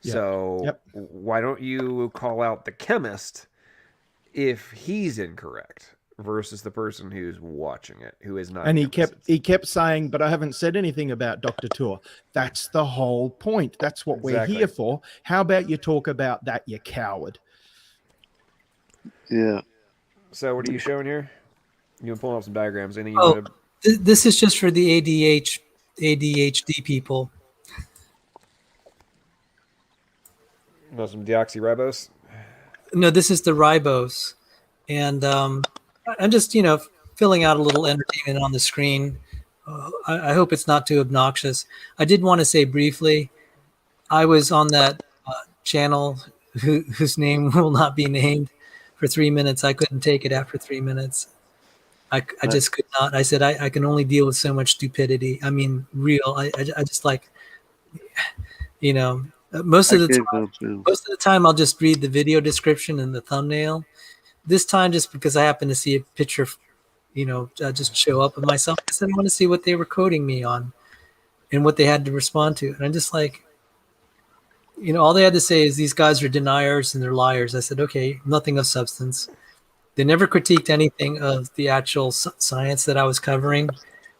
So why don't you call out the chemist if he's incorrect versus the person who's watching it, who is not? And he kept saying, but I haven't said anything about Dr. Tour. That's the whole point. That's what we're here for. How about you talk about that, you coward? Yeah. So what are you showing here? You're pulling up some diagrams. This is just for the ADHD people. No, some deoxyribose? No, this is the ribose. And I'm just, filling out a little entertainment on the screen. I hope it's not too obnoxious. I did want to say briefly, I was on that channel whose name will not be named for 3 minutes. I couldn't take it after 3 minutes. I just could not. I said, I can only deal with so much stupidity. I mean, real. I just like, most of the time I'll just read the video description and the thumbnail. This time, just because I happened to see a picture, just show up of myself, I said I want to see what they were quoting me on and what they had to respond to. And I'm just like, all they had to say is these guys are deniers and they're liars. I said, okay, nothing of substance. They never critiqued anything of the actual science that I was covering,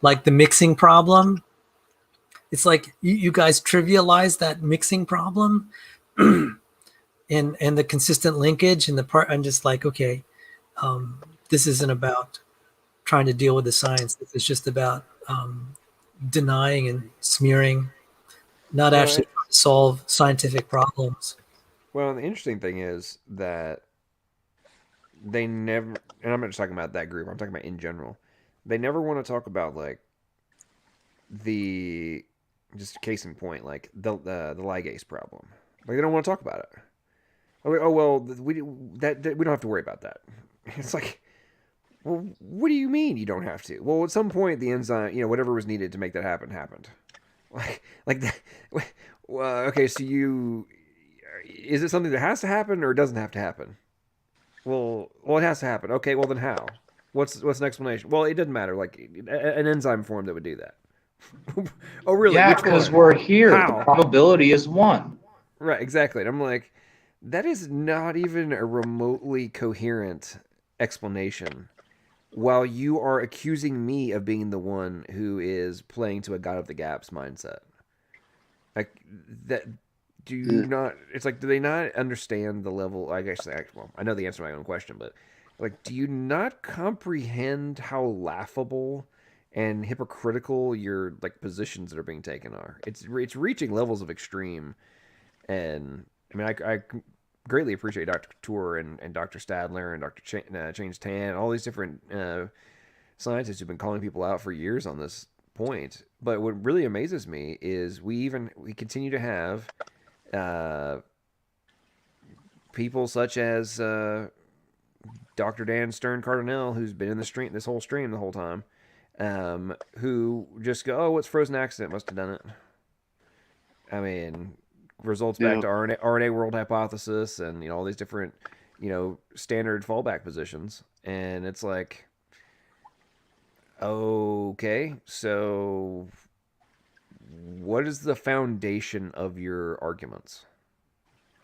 like the mixing problem. It's like you guys trivialize that mixing problem and the consistent linkage and the part. I'm just like, okay, this isn't about trying to deal with the science. It's just about denying and smearing, not actually trying to solve scientific problems. Well, the interesting thing is that they never, and I'm not just talking about that group, I'm talking about in general. They never want to talk about like the, just case in point, like the ligase problem. Like they don't want to talk about it. Oh well, we don't have to worry about that. It's like, well, what do you mean you don't have to? Well, at some point the enzyme, whatever was needed to make that happen happened. Like that. Well, okay, so is it something that has to happen or doesn't have to happen? Well, it has to happen. Okay, well then how? What's an explanation? Well, it doesn't matter. Like an enzyme form that would do that. Oh, really? Yeah, Which because one? we're here. How? The probability is 1. Right, exactly. And I'm like, that is not even a remotely coherent explanation. While you are accusing me of being the one who is playing to a God of the Gaps mindset. Like that. Do you not? It's like, do they not understand the level? I guess. Well, I know the answer to my own question, but like, do you not comprehend how laughable and hypocritical your like positions that are being taken are? It's reaching levels of extreme, and I mean, I greatly appreciate Dr. Tour and Dr. Stadler and Dr. James Tan, all these different scientists who've been calling people out for years on this point. But what really amazes me is we continue to have people such as Dr. Dan Stern Cardinal, who's been in this whole stream the whole time, who just go, "Oh, it's frozen accident, must have done it." I mean, results back to RNA world hypothesis and all these different standard fallback positions, and it's like, okay, so what is the foundation of your arguments?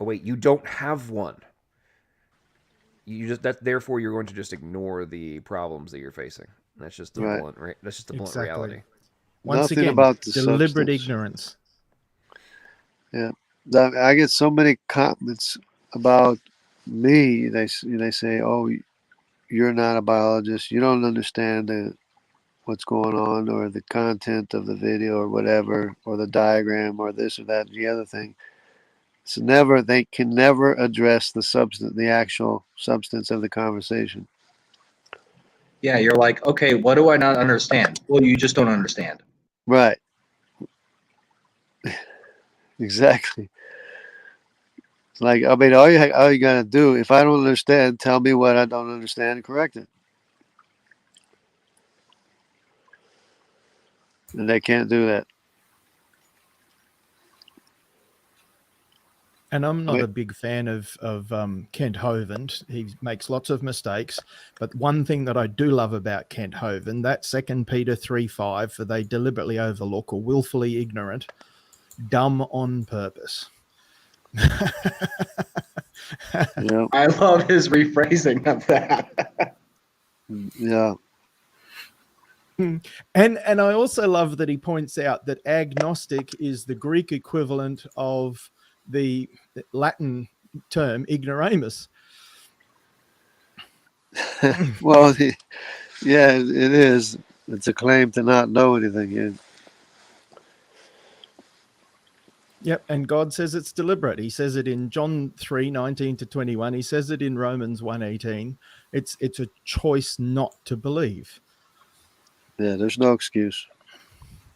Oh wait, you don't have one. Therefore you're going to just ignore the problems that you're facing. That's just the blunt, right? That's just the blunt reality. Once Nothing again, about the deliberate substance. ignorance. Yeah, I get so many comments about me. They say, "Oh, you're not a biologist. You don't understand what's going on, or the content of the video, or whatever, or the diagram, or this or that, the other thing." They can never address the actual substance of the conversation. Yeah, you're like, okay, what do I not understand? Well, you just don't understand. Right. Exactly. It's like, I mean, all you gotta do, if I don't understand, tell me what I don't understand and correct it. And they can't do that. And I'm not a big fan of Kent Hovind. He makes lots of mistakes. But one thing that I do love about Kent Hovind, that 2 Peter 3:5, for they deliberately overlook or willfully ignorant, dumb on purpose. Yeah. I love his rephrasing of that. Yeah. And I also love that he points out that agnostic is the Greek equivalent of the Latin term ignoramus. Well, yeah, it is. It's a claim to not know anything. Yeah. Yep, and God says it's deliberate. He says it in John 3:19-21. He says it in Romans 1:18. It's a choice not to believe. Yeah, there's no excuse.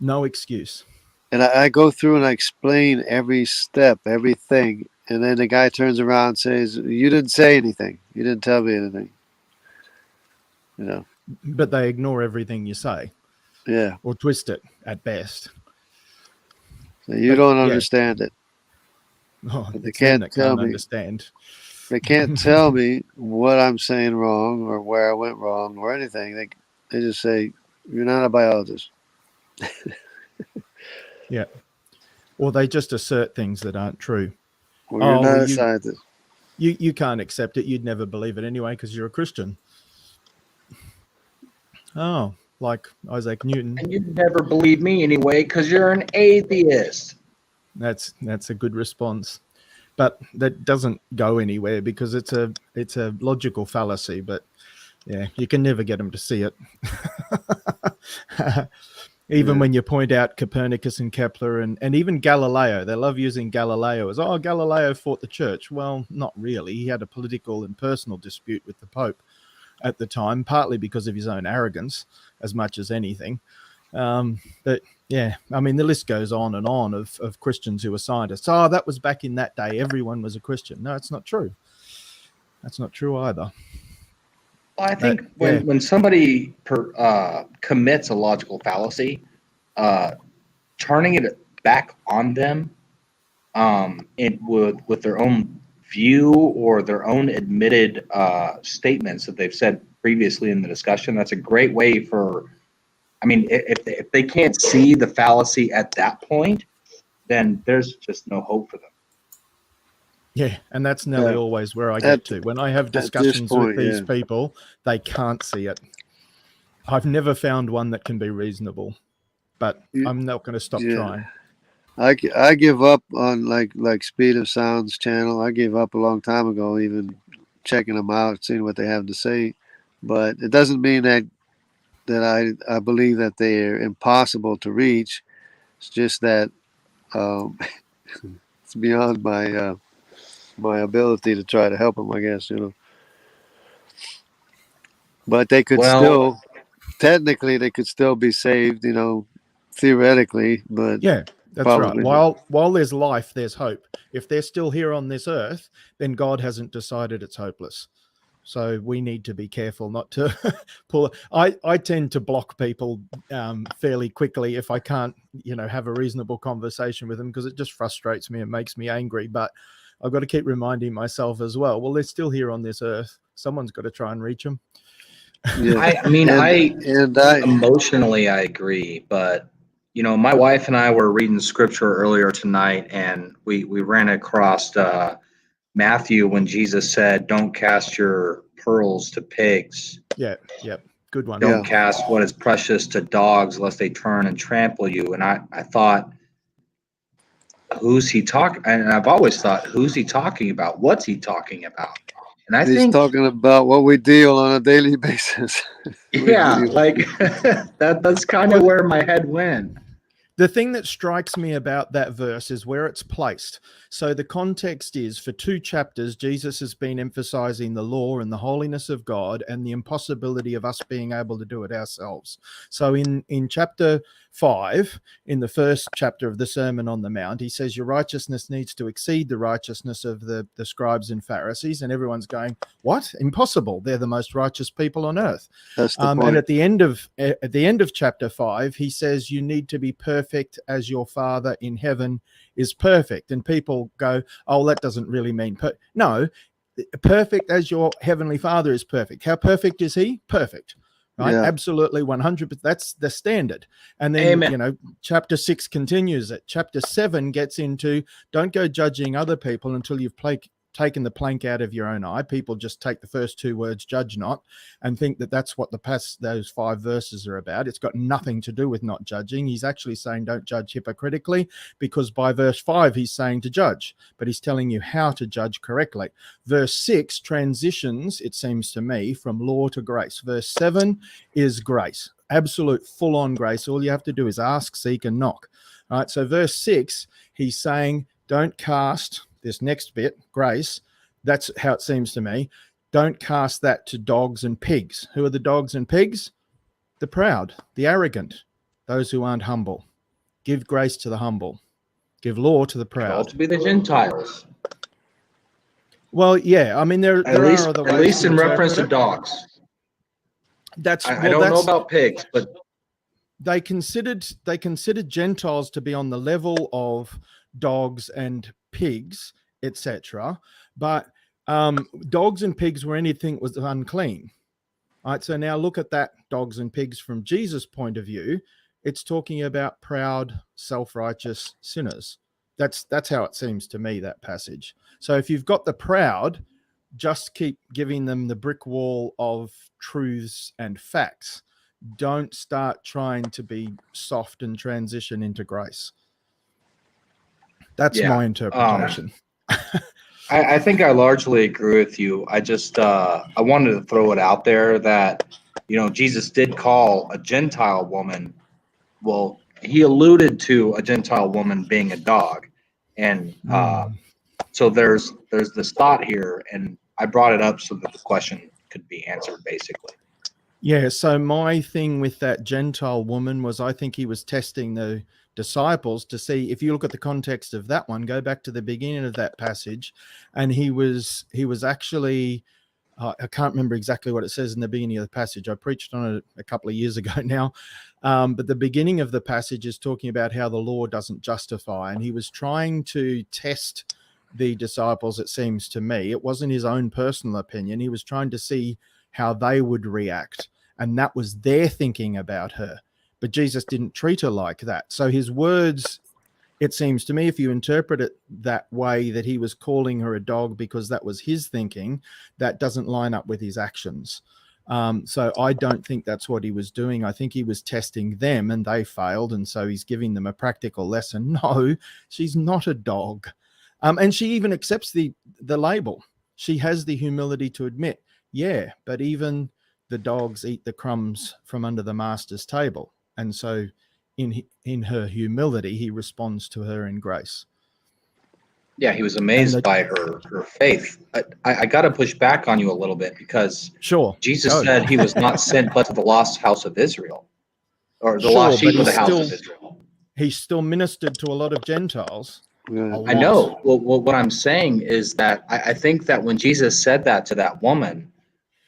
No excuse. And I go through and I explain every step, everything, and then the guy turns around and says, "You didn't say anything. You didn't tell me anything." But they ignore everything you say. Yeah. Or twist it at best. So you don't understand it. Oh, but they can't tell me. Understand. They can't tell me what I'm saying wrong or where I went wrong or anything. They just say, "You're not a biologist." Yeah. Or they just assert things that aren't true. Well, you're not a scientist. You can't accept it. You'd never believe it anyway because you're a Christian. Oh, like Isaac Newton. And you'd never believe me anyway because you're an atheist. That's a good response. But that doesn't go anywhere because it's a logical fallacy. But Yeah, you can never get them to see it. Even Yeah. when you point out Copernicus and Kepler and even Galileo, they love using Galileo as, oh, Galileo fought the church. Well, not really. He had a political and personal dispute with the Pope at the time, partly because of his own arrogance as much as anything. But yeah, I mean, the list goes on and on of Christians who were scientists. Oh, that was back in that day. Everyone was a Christian. No, it's not true. That's not true either. Well, I think when somebody commits a logical fallacy, turning it back on them with their own view or their own admitted statements that they've said previously in the discussion, that's a great way for, I mean, if they can't see the fallacy at that point, then there's just no hope for them. Yeah, and that's nearly always where I get to. When I have discussions with these people, they can't see it. I've never found one that can be reasonable, but I'm not going to stop trying. I give up on like Speed of Sound's channel. I gave up a long time ago, even checking them out, seeing what they have to say. But it doesn't mean that I believe that they are impossible to reach. It's just that it's beyond my ability to try to help them, I guess, But they could technically, they could still be saved, theoretically. But yeah, that's right. While there's life, there's hope. If they're still here on this earth, then God hasn't decided it's hopeless. So we need to be careful not to pull. I tend to block people fairly quickly if I can't, have a reasonable conversation with them, because it just frustrates me and makes me angry. But I've got to keep reminding myself as well, they're still here on this earth. Someone's got to try and reach them. Yeah. I emotionally, I agree. But, my wife and I were reading scripture earlier tonight, and we ran across Matthew when Jesus said, "Don't cast your pearls to pigs." Yeah. Good one. Don't cast what is precious to dogs, lest they turn and trample you. And I thought, who's he talking? And I've always thought, who's he talking about? What's he talking about? And he's talking about what we deal on a daily basis. That's kind of where my head went. The thing that strikes me about that verse is where it's placed. So the context is, for 2 chapters, Jesus has been emphasizing the law and the holiness of God and the impossibility of us being able to do it ourselves. So in chapter 5, in the first chapter of the Sermon on the Mount, he says your righteousness needs to exceed the righteousness of the scribes and Pharisees. And everyone's going, what? Impossible. They're the most righteous people on earth. That's the point. And at the end of chapter 5, he says you need to be perfect as your Father in heaven is perfect. And people go, oh, that doesn't really mean no, perfect as your heavenly Father is perfect. How perfect is he? Perfect. Right? Yeah. Absolutely 100%. That's the standard. And then, chapter 6 continues it. Chapter 7 gets into, don't go judging other people until you've taken the plank out of your own eye. People just take the first 2 words, judge not, and think that that's what those 5 verses are about. It's got nothing to do with not judging. He's actually saying don't judge hypocritically, because by verse 5, he's saying to judge, but he's telling you how to judge correctly. Verse 6 transitions, it seems to me, from law to grace. Verse 7 is grace, absolute full-on grace. All you have to do is ask, seek, and knock. All right, so verse 6, he's saying don't cast this next bit, grace, that's how it seems to me. Don't cast that to dogs and pigs. Who are the dogs and pigs? The proud, the arrogant, those who aren't humble. Give grace to the humble. Give law to the proud. To be the Gentiles. Well, yeah. I mean, there are other ways. At least in reference to dogs. I don't know about pigs, but they considered Gentiles to be on the level of dogs and pigs, etc. But dogs and pigs were anything that was unclean. All right, so now look at that, dogs and pigs, from Jesus' point of view. It's talking about proud, self-righteous sinners. That's how it seems to me, that passage. So if you've got the proud, just keep giving them the brick wall of truths and facts. Don't start trying to be soft and transition into grace. That's my interpretation. I think I largely agree with you. I just I wanted to throw it out there that Jesus did call a Gentile woman. Well, he alluded to a Gentile woman being a dog, and so there's this thought here, and I brought it up so that the question could be answered, basically. Yeah, so my thing with that Gentile woman was I think he was testing the disciples to see, if you look at the context of that one, go back to the beginning of that passage, and he was actually, I can't remember exactly what it says in the beginning of the passage. I preached on it a couple of years ago now, but the beginning of the passage is talking about how the law doesn't justify, and he was trying to test the disciples, it seems to me. It wasn't his own personal opinion. He was trying to see how they would react. And that was their thinking about her. But Jesus didn't treat her like that. So his words, it seems to me, if you interpret it that way, that he was calling her a dog because that was his thinking, that doesn't line up with his actions. So I don't think that's what he was doing. I think he was testing them and they failed. And so he's giving them a practical lesson. No, she's not a dog. And she even accepts the label. She has the humility to admit, yeah, but even the dogs eat the crumbs from under the master's table. And so in her humility, he responds to her in grace. Yeah, he was amazed by her faith. I got to push back on you a little bit because Jesus said he was not sent but to the lost house of Israel, or the lost sheep of the house of Israel. He still ministered to a lot of Gentiles. I know. Well, what I'm saying is that I think that when Jesus said that to that woman,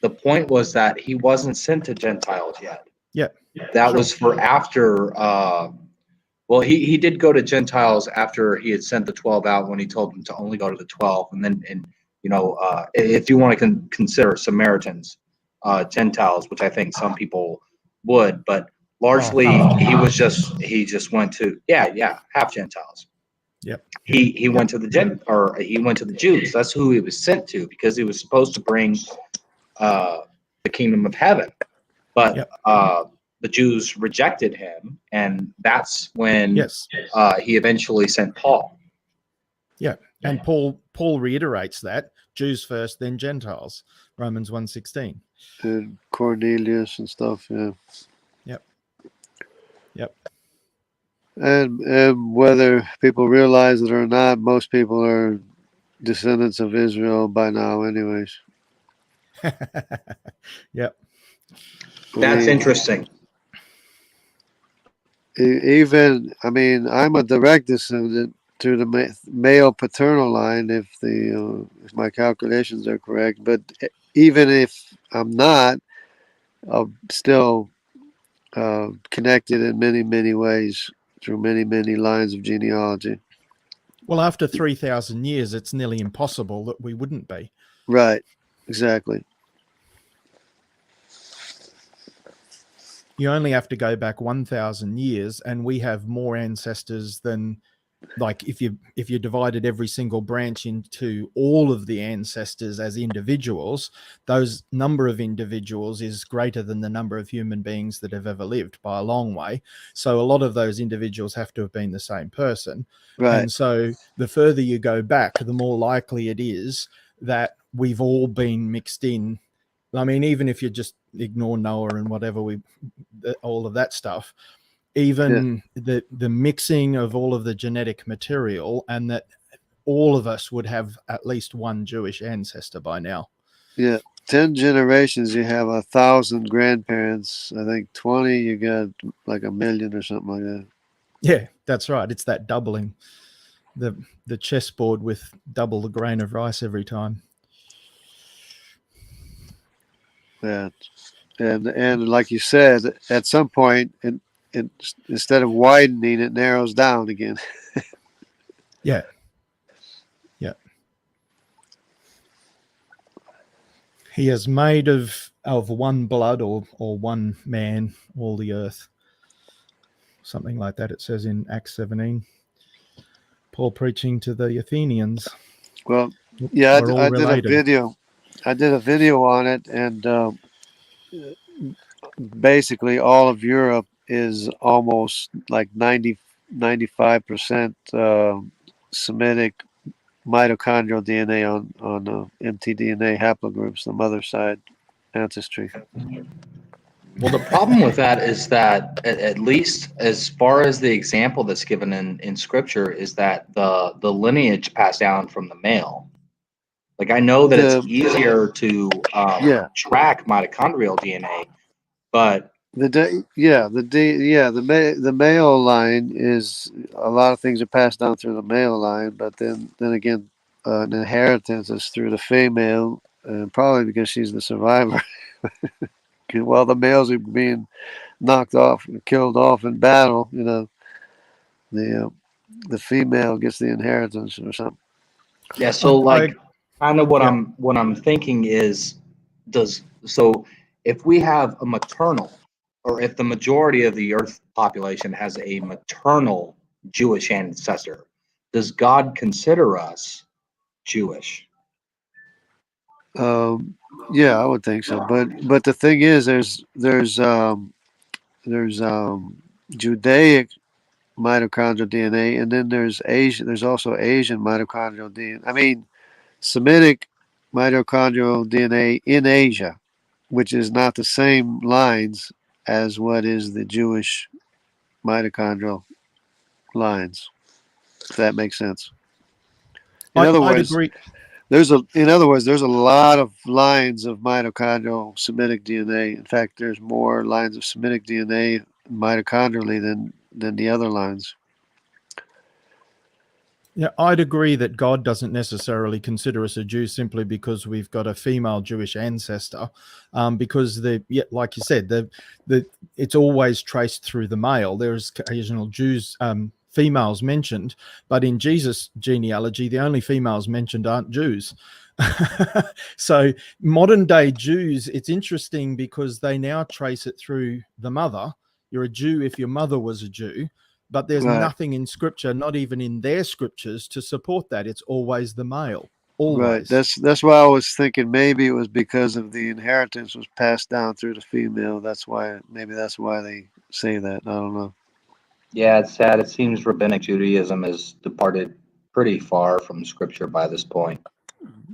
the point was that he wasn't sent to Gentiles yet. Yeah. That was for after, well, he did go to Gentiles after he had sent the 12 out, when he told them to only go to the 12. And then, if you want to consider Samaritans, Gentiles, which I think some people would, but largely he just went to, half Gentiles. Yep. He went to he went to the Jews. That's who he was sent to, because he was supposed to bring the kingdom of heaven, but the Jews rejected him, and that's when he eventually sent Paul. Yeah, and Paul reiterates that Jews first, then Gentiles. Romans 1:16. And Cornelius and stuff. Yeah. Yep. And whether people realize it or not, most people are descendants of Israel by now, anyways. Yep. That's interesting. Even, I'm a direct descendant through the male paternal line, if my calculations are correct. But even if I'm not, I'm still connected in many, many ways through many, many lines of genealogy. Well, after 3,000 years, it's nearly impossible that we wouldn't be. Right. Exactly. You only have to go back 1,000 years, and we have more ancestors than, like, if you divided every single branch into all of the ancestors as individuals, those number of individuals is greater than the number of human beings that have ever lived by a long way. So a lot of those individuals have to have been the same person. Right. And so the further you go back, the more likely it is that we've all been mixed in. Even if you just ignore Noah and whatever, all of that stuff, even the mixing of all of the genetic material, and that all of us would have at least one Jewish ancestor by now. Yeah. 10 generations, you have 1,000 grandparents. I think 20, you got like 1 million or something like that. Yeah, that's right. It's that doubling, the chessboard with double the grain of rice every time. Yeah, and like you said, at some point, it instead of widening, it narrows down again. Yeah. He has made of one blood or one man all the earth. Something like that. It says in Acts 17. Paul preaching to the Athenians. Well, yeah, I did related. a video. I did a video on it, and basically all of Europe is almost like 95% Semitic mitochondrial DNA on mtDNA haplogroups, the mother side ancestry. Well, the problem with that is that, at least as far as the example that's given in Scripture, is that the lineage passed down from the male. Like, I know that it's easier to track mitochondrial DNA, but the male line is, a lot of things are passed down through the male line, but then again, an inheritance is through the female, and probably because she's the survivor. While the males are being knocked off and killed off in battle, the female gets the inheritance or something. yeah. So like, kind of what I'm thinking is, if we have a maternal, or if the majority of the Earth population has a maternal Jewish ancestor, does God consider us Jewish? Yeah, I would think so. But the thing is, there's Judaic mitochondrial DNA, and then there's Asian. There's also Asian mitochondrial DNA. I mean, Semitic mitochondrial DNA in Asia, which is not the same lines as what is the Jewish mitochondrial lines. If that makes sense. In other words, there's a lot of lines of mitochondrial Semitic DNA. In fact, there's more lines of Semitic DNA mitochondrially than the other lines. Yeah, I'd agree that God doesn't necessarily consider us a Jew simply because we've got a female Jewish ancestor, because like you said, it's always traced through the male. There's occasional Jews, females mentioned, but in Jesus' genealogy, the only females mentioned aren't Jews. So modern day Jews, it's interesting because they now trace it through the mother. You're a Jew if your mother was a Jew. But there's nothing in Scripture, not even in their scriptures, to support that. It's always the male. Always. Right. That's why I was thinking maybe it was because of the inheritance was passed down through the female. That's why they say that. I don't know. Yeah, it's sad. It seems Rabbinic Judaism has departed pretty far from Scripture by this point.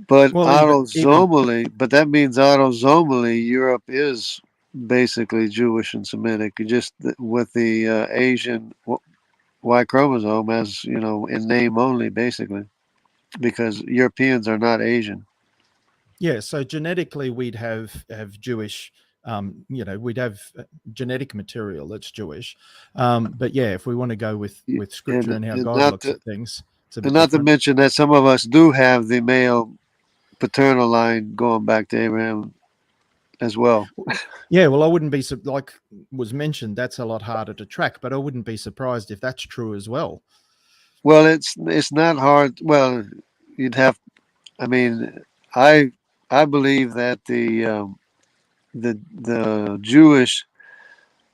But autosomally, but that means autosomally, Europe is basically Jewish and Semitic, just with the Asian Y chromosome, as in name only, basically, because Europeans are not Asian. Yeah, so genetically we'd have Jewish, we'd have genetic material that's Jewish. But yeah, if we want to go with Scripture and how God looks at things, it's a bit not different. to mention that some of us do have the male paternal line going back to Abraham as well. Yeah, well, I wouldn't be, like was mentioned, that's a lot harder to track, but I wouldn't be surprised if that's true as well. Well, it's not hard. Well, you'd have. I mean, I believe that the Jewish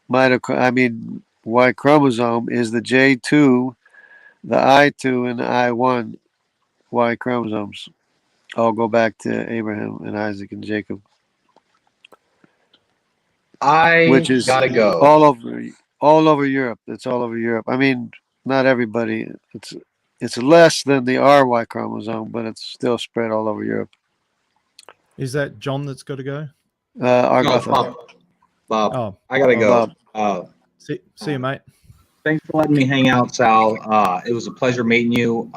Y chromosome is the J2, the I2, and the I1 Y chromosomes. All go back to Abraham and Isaac and Jacob. Which is gotta go all over Europe. It's all over Europe. I mean, not everybody. It's less than the RY chromosome, but it's still spread all over Europe. Is that John that's got to go? Bob. Oh, I gotta go. See you, mate. Thanks for letting me hang out, Sal. It was a pleasure meeting you.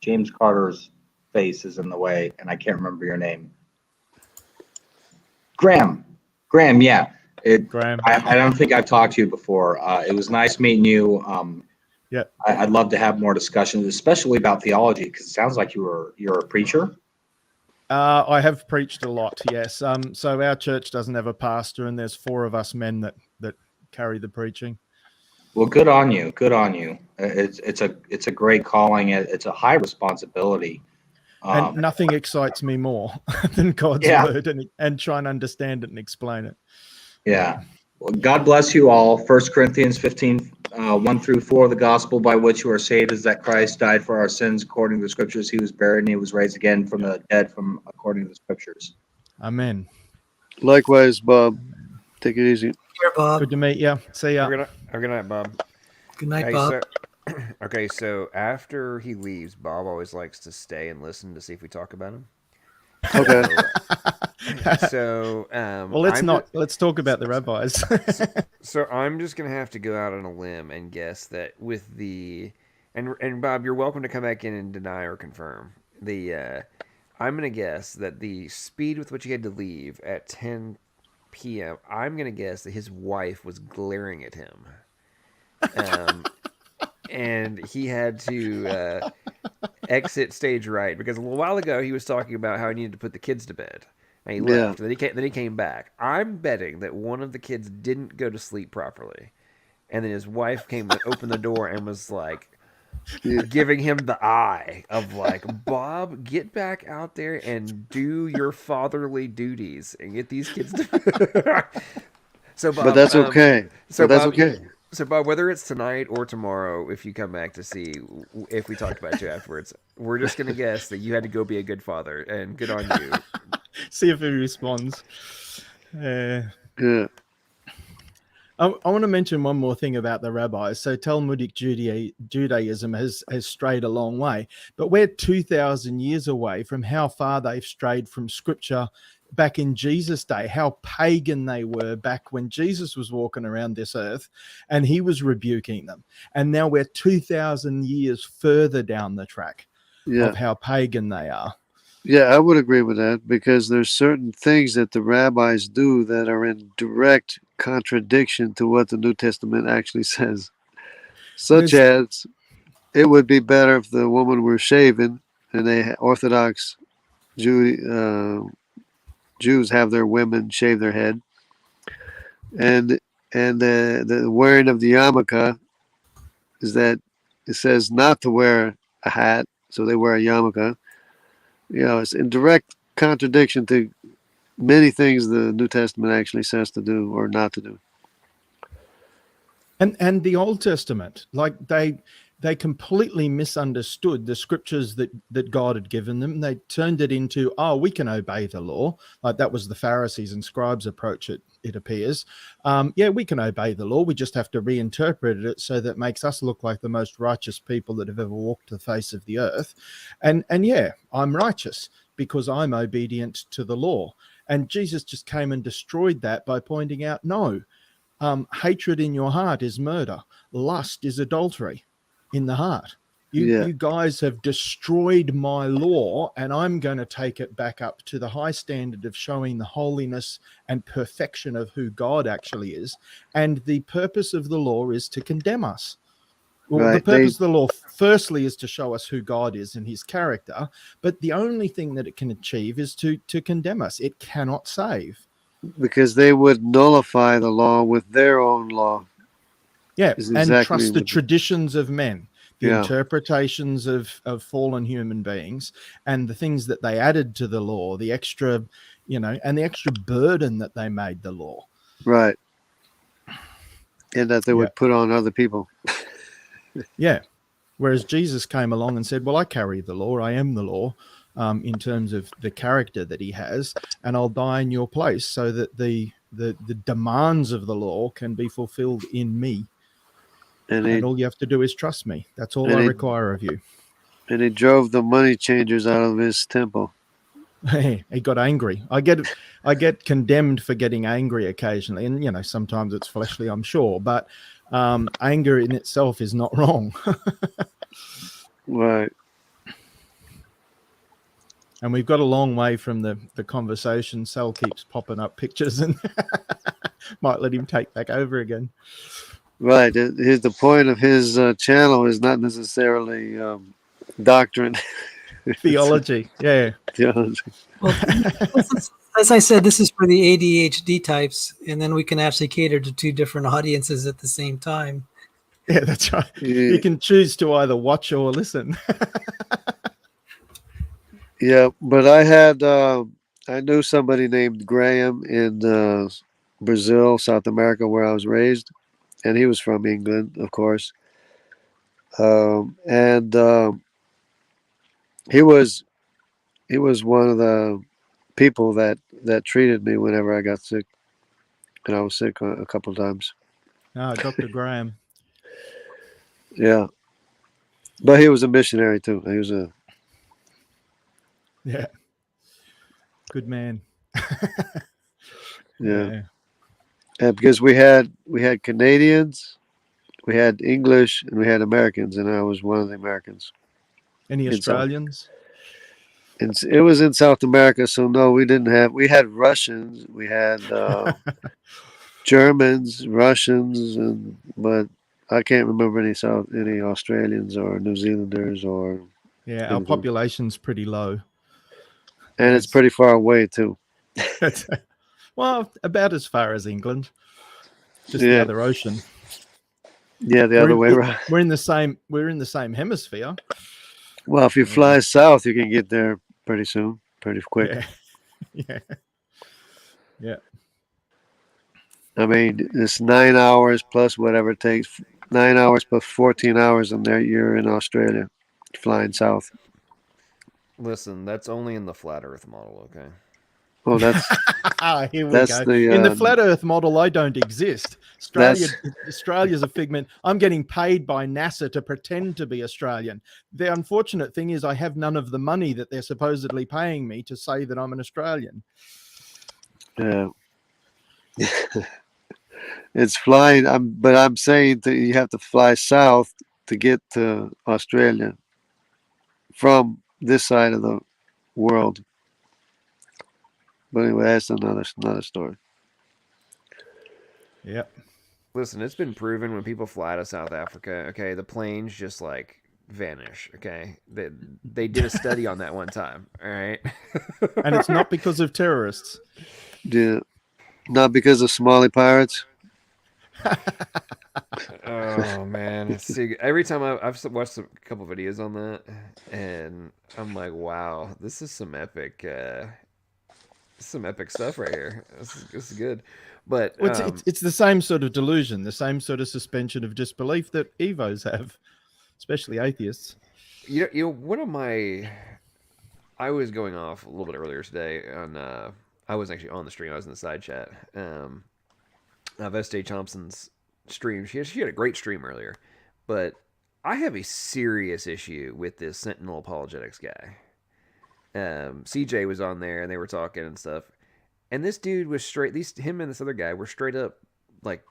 James Carter's face is in the way, and I can't remember your name. Graham, yeah. Graham. I don't think I've talked to you before. It was nice meeting you. Yeah. I'd love to have more discussions, especially about theology, because it sounds like you're a preacher. I have preached a lot, yes. So our church doesn't have a pastor, and there's 4 of us men that carry the preaching. Well, good on you. Good on you. It's a great calling. It's a high responsibility. And nothing excites me more than God's word and try and understand it and explain it. Yeah. Well, God bless you all. 1 Corinthians 15, 1-4, the gospel by which you are saved is that Christ died for our sins according to the scriptures. He was buried and he was raised again from the dead according to the scriptures. Amen. Likewise, Bob. Take it easy. Here, Bob. Good to meet you. See ya. Have a good night, Bob. Good night, Bob. Okay, so after he leaves, Bob always likes to stay and listen to see if we talk about him. Okay. So Well, let's talk about the rabbis. So I'm just gonna have to go out on a limb and guess that with the and Bob, you're welcome to come back in and deny or confirm. I'm gonna guess that the speed with which he had to leave at 10 p.m. I'm gonna guess that his wife was glaring at him, and he had to exit stage right because a little while ago he was talking about how he needed to put the kids to bed. And he Yeah. left. Then he came back. I'm betting that one of the kids didn't go to sleep properly, and then his wife came and opened the door and was like Yeah. giving him the eye of like, Bob, get back out there and do your fatherly duties and get these kids to. So Bob, But that's okay. So but that's Bob, okay. So Bob, whether it's tonight or tomorrow, if you come back to see if we talked about you afterwards, we're just gonna guess that you had to go be a good father, and good on you. See if he responds. Yeah. I want to mention one more thing about the rabbis. So Talmudic Judaism has strayed a long way, but we're 2,000 years away from how far they've strayed from Scripture back in Jesus' day, how pagan they were back when Jesus was walking around this earth and he was rebuking them. And now we're 2,000 years further down the track of how pagan they are. Yeah, I would agree with that because there's certain things that the rabbis do that are in direct contradiction to what the New Testament actually says. Such as, it would be better if the woman were shaven, and they Orthodox Jews have their women shave their head, and the wearing of the yarmulke is that it says not to wear a hat, so they wear a yarmulke. You know, it's in direct contradiction to many things the New Testament actually says to do or not to do. And the Old Testament, like they completely misunderstood the scriptures that God had given them. They turned it into, oh, we can obey the law. Like that was the Pharisees and scribes' approach, it appears. Yeah, we can obey the law. We just have to reinterpret it so that it makes us look like the most righteous people that have ever walked the face of the earth. And yeah, I'm righteous because I'm obedient to the law. And Jesus just came and destroyed that by pointing out, no, hatred in your heart is murder. Lust is adultery in the heart. You guys have destroyed my law, and I'm going to take it back up to the high standard of showing the holiness and perfection of who God actually is. And the purpose of the law is to condemn us. Well, the purpose of the law, firstly, is to show us who God is and his character. But the only thing that it can achieve is to condemn us. It cannot save. Because they would nullify the law with their own law. Yeah, and trust the traditions of men, the interpretations of fallen human beings, and the things that they added to the law, the extra, and the extra burden that they made the law. Right. And that they would put on other people. Yeah. Whereas Jesus came along and said, well, I carry the law. I am the law in terms of the character that he has, and I'll die in your place so that the demands of the law can be fulfilled in me. And all you have to do is trust me. That's all I require of you. And he drove the money changers out of his temple. He got angry. I get condemned for getting angry occasionally, and sometimes it's fleshly, I'm sure, but anger in itself is not wrong. Right. And we've got a long way from the conversation. Sal keeps popping up pictures and might let him take back over again. Right. The point of his channel is not necessarily doctrine. Theology. Yeah. Theology. Well, as I said, this is for the ADHD types, and then we can actually cater to two different audiences at the same time. Yeah, that's right. You can choose to either watch or listen. Yeah, but I knew somebody named Graham in Brazil, South America, where I was raised, and he was from England, of course. And he was one of the people that treated me whenever I got sick, and I was sick a couple of times. Dr. Graham. Yeah. But he was a missionary too. He was a Yeah. Good man. yeah. And because we had Canadians, we had English, and we had Americans, and I was one of the Americans. Any Australians? And it was in South America, so no, we didn't have. We had Russians, we had Germans, Russians, but I can't remember any Australians or New Zealanders or. Yeah, our population's pretty low, and it's pretty far away too. Well, about as far as England, just the other ocean. Yeah, the other way around. We're in the same hemisphere. Well, if you fly south, you can get there pretty soon, pretty quick. Yeah. I mean, it's 9 hours plus whatever it takes. 9 hours plus 14 hours, and there you're in Australia, flying south. Listen, that's only in the flat Earth model, okay? Oh, that's here we that's go. In the flat Earth model, I don't exist. Australia's a figment. I'm getting paid by NASA to pretend to be Australian. The unfortunate thing is I have none of the money that they're supposedly paying me to say that I'm an Australian. Yeah. It's flying. But I'm saying that you have to fly south to get to Australia from this side of the world. But anyway, that's another story. Yep. Listen, it's been proven when people fly to South Africa, okay, the planes just like vanish, okay? They did a study on that one time, all right? And it's not because of terrorists. Yeah. Not because of Somali pirates. Oh man, every time I've watched a couple videos on that, and I'm like, wow, this is some epic stuff right here. This is good. But it's the same sort of delusion, the same sort of suspension of disbelief that Evos have, especially atheists. You know, I was going off a little bit earlier today on I wasn't actually on the stream, I was in the side chat of S.J. Thompson's stream. She had a great stream earlier, but I have a serious issue with this Sentinel apologetics guy. CJ was on there and they were talking and stuff, and this dude was him and this other guy were straight up like,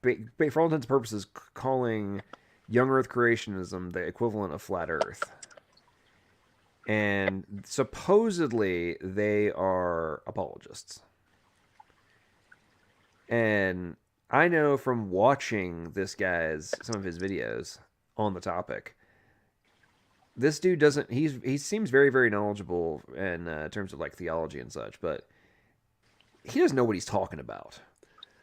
for all intents and purposes, calling young Earth creationism the equivalent of flat Earth. And supposedly they are apologists. And I know from watching some of his videos on the topic, this dude he seems very, very knowledgeable in terms of like theology and such, but he doesn't know what he's talking about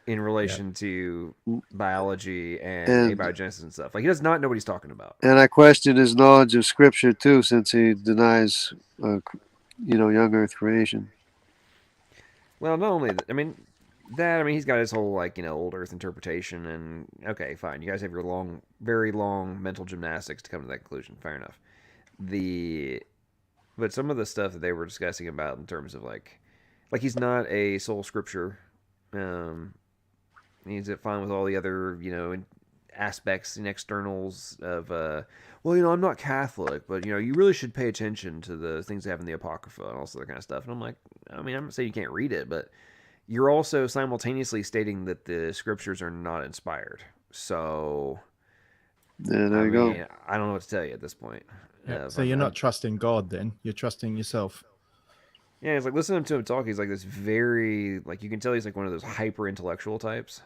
in relation to biology and abiogenesis and stuff. Like, he does not know what he's talking about. And I question his knowledge of scripture too, since he denies, young Earth creation. Well, not only that, I mean, he's got his whole old Earth interpretation, and okay, fine. You guys have your very long mental gymnastics to come to that conclusion. Fair enough. But some of the stuff that they were discussing about in terms of like he's not a sole scripture. He's fine with all the other, aspects and externals of, I'm not Catholic, but, you really should pay attention to the things they have in the Apocrypha and all that kind of stuff. And I'm like, I'm not saying you can't read it, but you're also simultaneously stating that the scriptures are not inspired. So, there you go. I don't know what to tell you at this point. So you're not trusting God then, you're trusting yourself. Yeah, it's like listening to him talk. He's like this very, you can tell he's like one of those hyper intellectual types,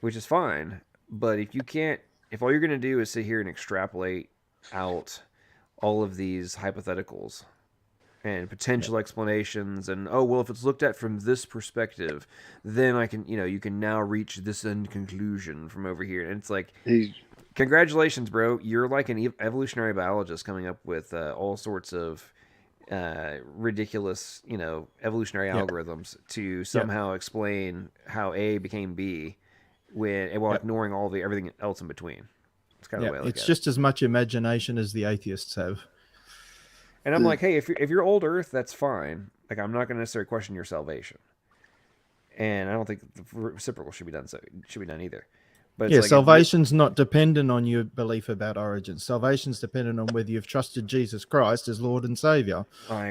which is fine. But if all you're going to do is sit here and extrapolate out all of these hypotheticals and potential explanations, and if it's looked at from this perspective, then I can, you can now reach this end conclusion from over here. And it's like, congratulations, bro. You're like an evolutionary biologist coming up with all sorts of ridiculous, evolutionary algorithms to somehow explain how A became B, while ignoring everything else in between. It's kind of the way I look at it. It's just as much imagination as the atheists have. And I'm like, hey, if you're old Earth, that's fine. Like, I'm not going to necessarily question your salvation, and I don't think the reciprocal should be done either. But Yeah, it's like salvation's not dependent on your belief about origins. Salvation's dependent on whether you've trusted Jesus Christ as Lord and Savior.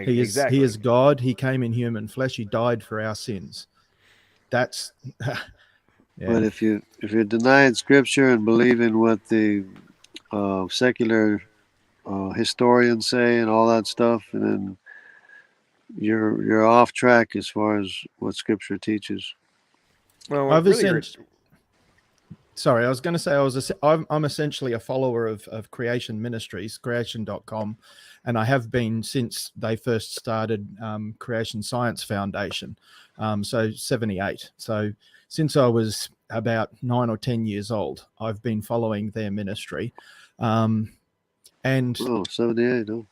He is God. He came in human flesh. He died for our sins. That's yeah. But if you're denying Scripture and believing what the secular historians say and all that stuff, and then you're off track as far as what Scripture teaches. Well, I was going to say I'm essentially a follower of Creation Ministries, creation.com, and I have been since they first started Creation Science Foundation, so 78. So since I was about 9 or 10 years old, I've been following their ministry. And 78, oh.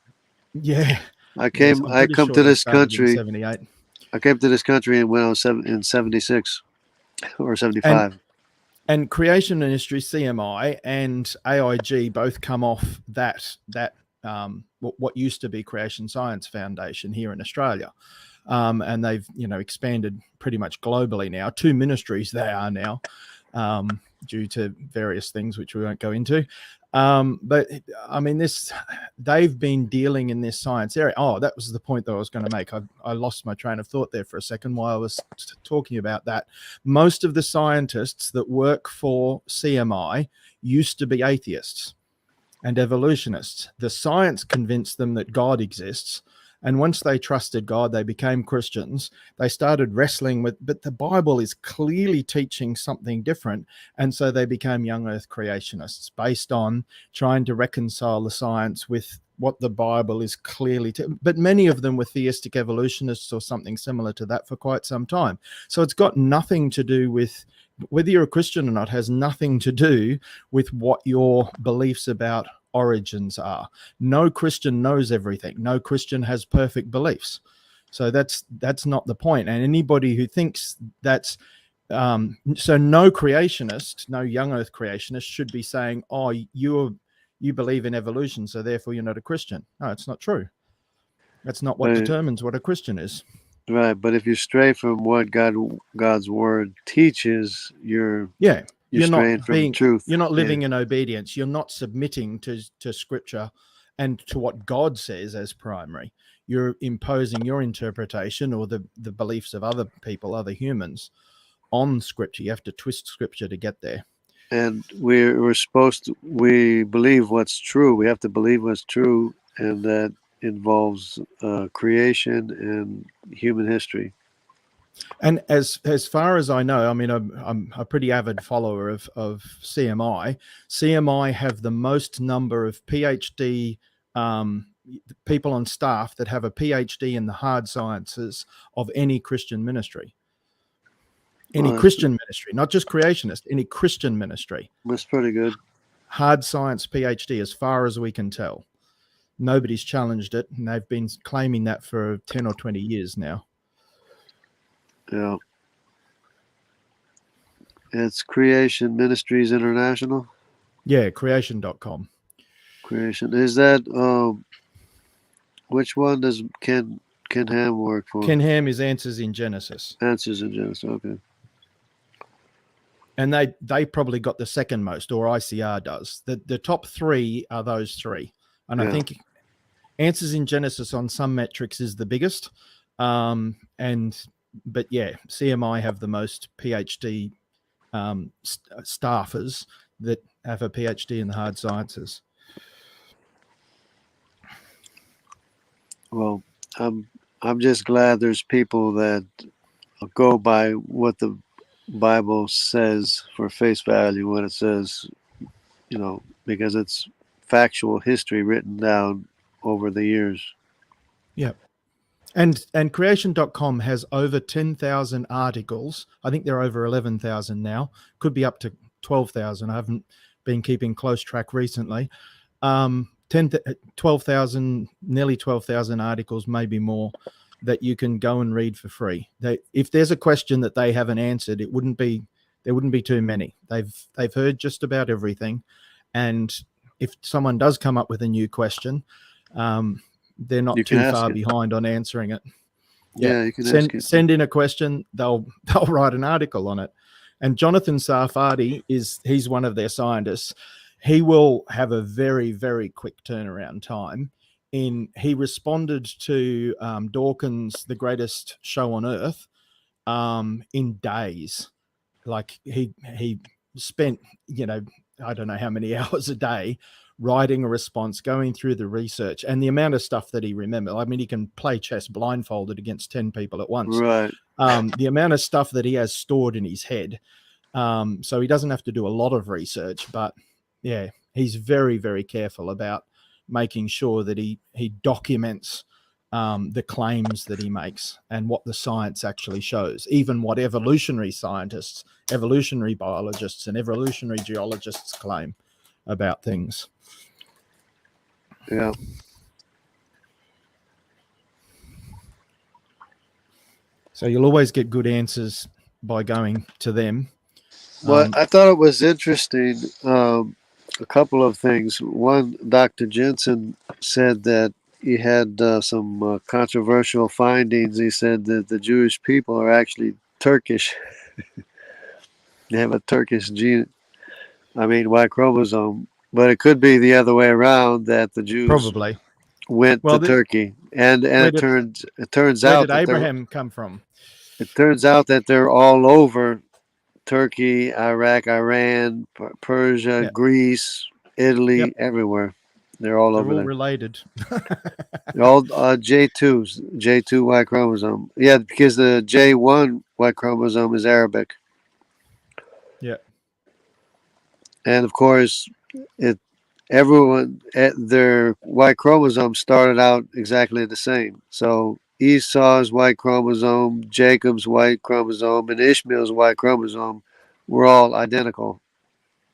Yeah. I come to this country. 78. I came to this country when I was in 76 or 75. And Creation Ministry, CMI, and AIG both come off that what used to be Creation Science Foundation here in Australia. And they've, expanded pretty much globally now. 2 ministries they are now, due to various things which we won't go into. But I mean, they've been dealing in this science area. Oh, that was the point that I was going to make. I lost my train of thought there for a second while I was talking about that. Most of the scientists that work for CMI used to be atheists and evolutionists. The science convinced them that God exists. And once they trusted God, they became Christians. They started wrestling but the Bible is clearly teaching something different. And so they became young earth creationists based on trying to reconcile the science with what the Bible is clearly. But many of them were theistic evolutionists or something similar to that for quite some time. So it's got nothing to do with whether you're a Christian or not, has nothing to do with what your beliefs about origins are. No Christian knows everything. No Christian has perfect beliefs. So that's not the point. And anybody who thinks that's so no creationist, no young earth creationist should be saying, oh, you believe in evolution, so therefore you're not a Christian. No, it's not true. That's not what determines what a Christian is. Right, but if you stray from what God's word teaches, you're straying from the truth. You're not living in obedience. You're not submitting to Scripture and to what God says as primary. You're imposing your interpretation or the beliefs of other people, other humans, on Scripture. You have to twist Scripture to get there. And we believe what's true. We have to believe what's true, and that involves creation and human history. And as far as I know, I mean, I'm a pretty avid follower of CMI. CMI have the most number of PhD people on staff that have a PhD in the hard sciences of any Christian ministry. Christian ministry, not just creationist, any Christian ministry. That's pretty good. Hard science PhD, as far as we can tell. Nobody's challenged it, and they've been claiming that for 10 or 20 years now. Yeah. It's Creation Ministries International? Yeah, creation.com. Creation. Is that, which one does Ken Ham work for? Ken Ham is Answers in Genesis. Answers in Genesis, okay. And they probably got the second most, or ICR does. The top 3 are those 3. And I think Answers in Genesis on some metrics is the biggest. But yeah, CMI have the most PhD staffers that have a PhD in the hard sciences. Well, I'm just glad there's people that go by what the Bible says for face value, what it says, because it's factual history written down over the years. Yeah. And creation.com has over 10,000 articles. I think they're over 11,000 now. Could be up to 12,000. I haven't been keeping close track recently. 12,000, nearly 12,000 articles, maybe more, that you can go and read for free. If there's a question that they haven't answered, there wouldn't be too many. They've heard just about everything. And if someone does come up with a new question, they're not too far behind on answering it. Yeah, you can send in a question. They'll write an article on it. And Jonathan Sarfati he's one of their scientists. He will have a very, very quick turnaround time. He responded to Dawkins' The Greatest Show on Earth in days. Like he spent, I don't know how many hours a day writing a response, going through the research, and the amount of stuff that he remembered. I mean, he can play chess blindfolded against 10 people at once. Right. The amount of stuff that he has stored in his head. So he doesn't have to do a lot of research, but yeah, he's very, very careful about making sure that he documents the claims that he makes and what the science actually shows, even what evolutionary scientists, evolutionary biologists, and evolutionary geologists claim about things. Yeah. So you'll always get good answers by going to them. Well, I thought it was interesting. A couple of things. One, Dr. Jensen said that he had some controversial findings. He said that the Jewish people are actually Turkish. They have a Turkish gene, Y chromosome. But it could be the other way around, that the Jews Probably went to Turkey, and it turns where out did Abraham come from? It turns out that they're all over Turkey, Iraq, Iran, Persia, Greece, Italy, everywhere. They're all over there. Related. They're all J2s, J2 Y chromosome. Yeah, because the J1 Y chromosome is Arabic. Yeah. And of course, everyone, their Y chromosome started out exactly the same. So Esau's Y chromosome, Jacob's Y chromosome, and Ishmael's Y chromosome were all identical,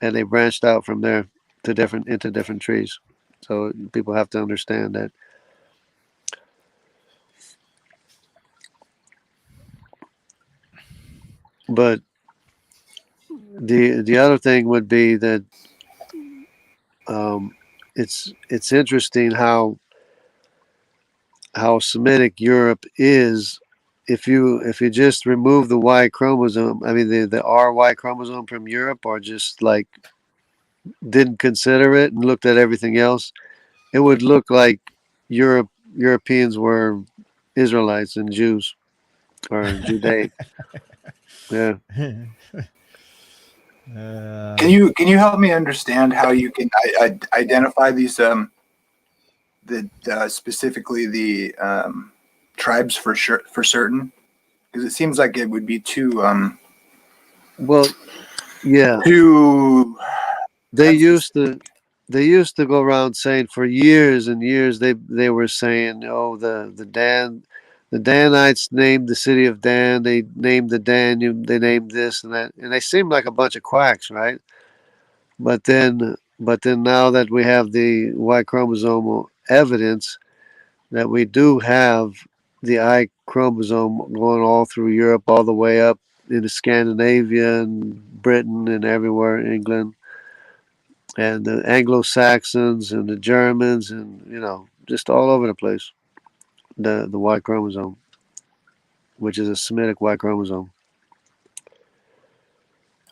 and they branched out from there to into different trees. So people have to understand that. But the other thing would be that it's interesting how Semitic Europe is. If you just remove the Y chromosome, the RY chromosome from Europe, or just like didn't consider it and looked at everything else, it would look like Europeans were Israelites and Jews or Judaic. Yeah. Can you help me understand how you can identify these specifically the tribes for certain? Because it seems like it would be too well, yeah. They used to go around saying for years and years they were saying, oh, the Danites named the city of Dan, they named the Danube, they named this and that, and they seemed like a bunch of quacks, right? But then now that we have the Y chromosomal evidence that we do have the I chromosome going all through Europe, all the way up into Scandinavia and Britain and everywhere, England, and the Anglo-Saxons and the Germans, and just all over the place. The Y chromosome, which is a Semitic Y chromosome,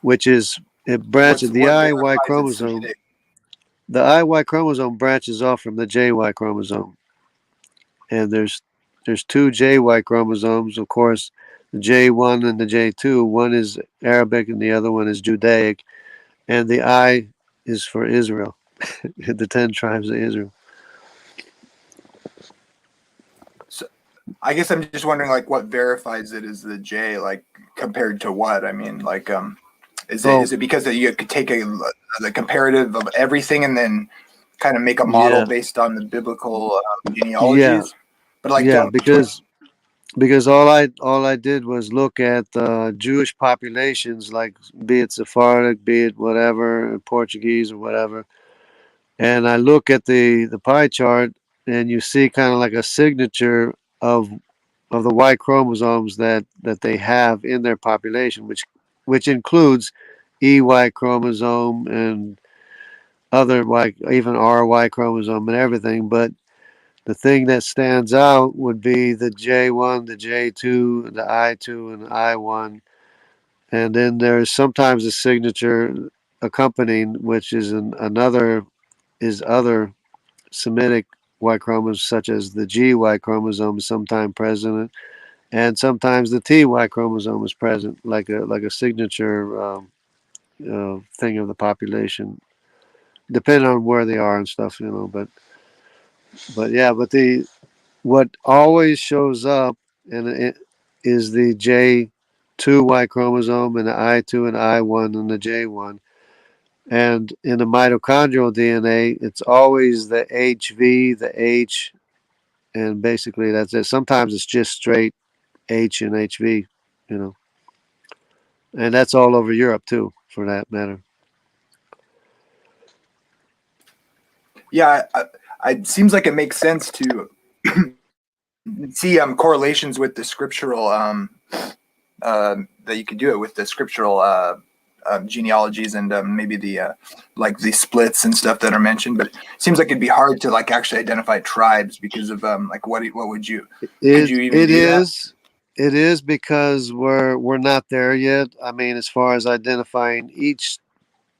which is it branches the IY chromosome. The IY chromosome branches off from the JY chromosome, and there's two JY chromosomes, of course, the J1 and the J2. One is Arabic and the other one is Judaic, and the I is for Israel, the 10 tribes of Israel. So I guess I'm just wondering, like, what verifies it as the J, like, compared to what? Is it because that you could take the comparative of everything and then kind of make a model based on the biblical genealogies? Yeah. But because all I did was look at Jewish populations, like be it Sephardic, be it whatever, Portuguese or whatever, and I look at the pie chart, and you see kind of like a signature of the Y chromosomes that they have in their population, which includes EY chromosome and other even RY chromosome and everything. But the thing that stands out would be the J1, the J2, the I2, and the I1, And then there's sometimes a signature accompanying, which is other Semitic Y chromosomes, such as the GY chromosome, is sometimes present, and sometimes the TY chromosome is present, like a signature thing of the population, depending on where they are and stuff, you know. But yeah, but what always shows up and it is the J2Y chromosome and the I2 and I1 and the J1. And in the mitochondrial DNA, it's always the HV, the H, and basically that's it. Sometimes it's just straight H and HV, you know. And that's all over Europe too, for that matter. Yeah, it seems like it makes sense to see correlations with the scriptural that you could do it with the scriptural genealogies and maybe the like the splits and stuff that are mentioned. But it seems like it'd be hard to like actually identify tribes because of like what would you could you even do that? It is because we're not there yet. I mean, as far as identifying each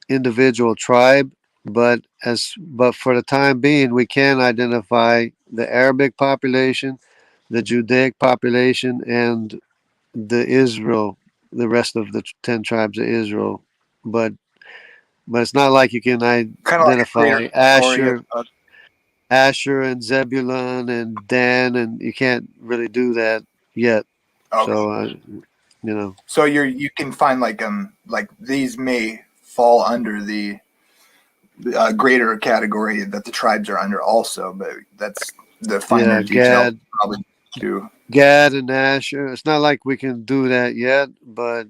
individual tribe, but for the time being, we can identify the Arabic population, the Judaic population, and the rest of the 10 tribes of Israel. But it's not like you can Kind of like a identify greater category of Asher and Zebulun and Dan, and you can't really do that yet. okay. So, you know. So you can find like these may fall under the greater category that the tribes are under also, but that's the finer detail probably too. Gad and Asher. It's not like we can do that yet, but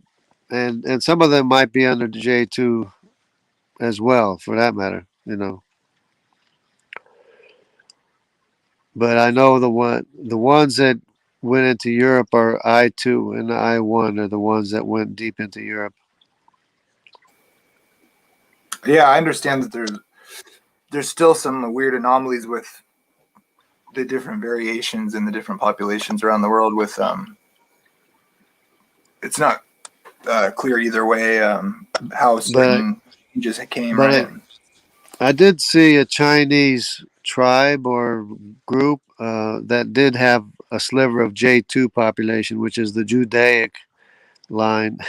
and some of them might be under the J2 as well, for that matter, you know. But I know the ones that went into Europe are I2 and the I1 are the ones that went deep into Europe. Yeah, I understand that there's still some weird anomalies with the different variations in the different populations around the world. With it's not clear either way how certain changes came. Right. I did see a Chinese tribe or group that did have a sliver of J2 population, which is the Judaic line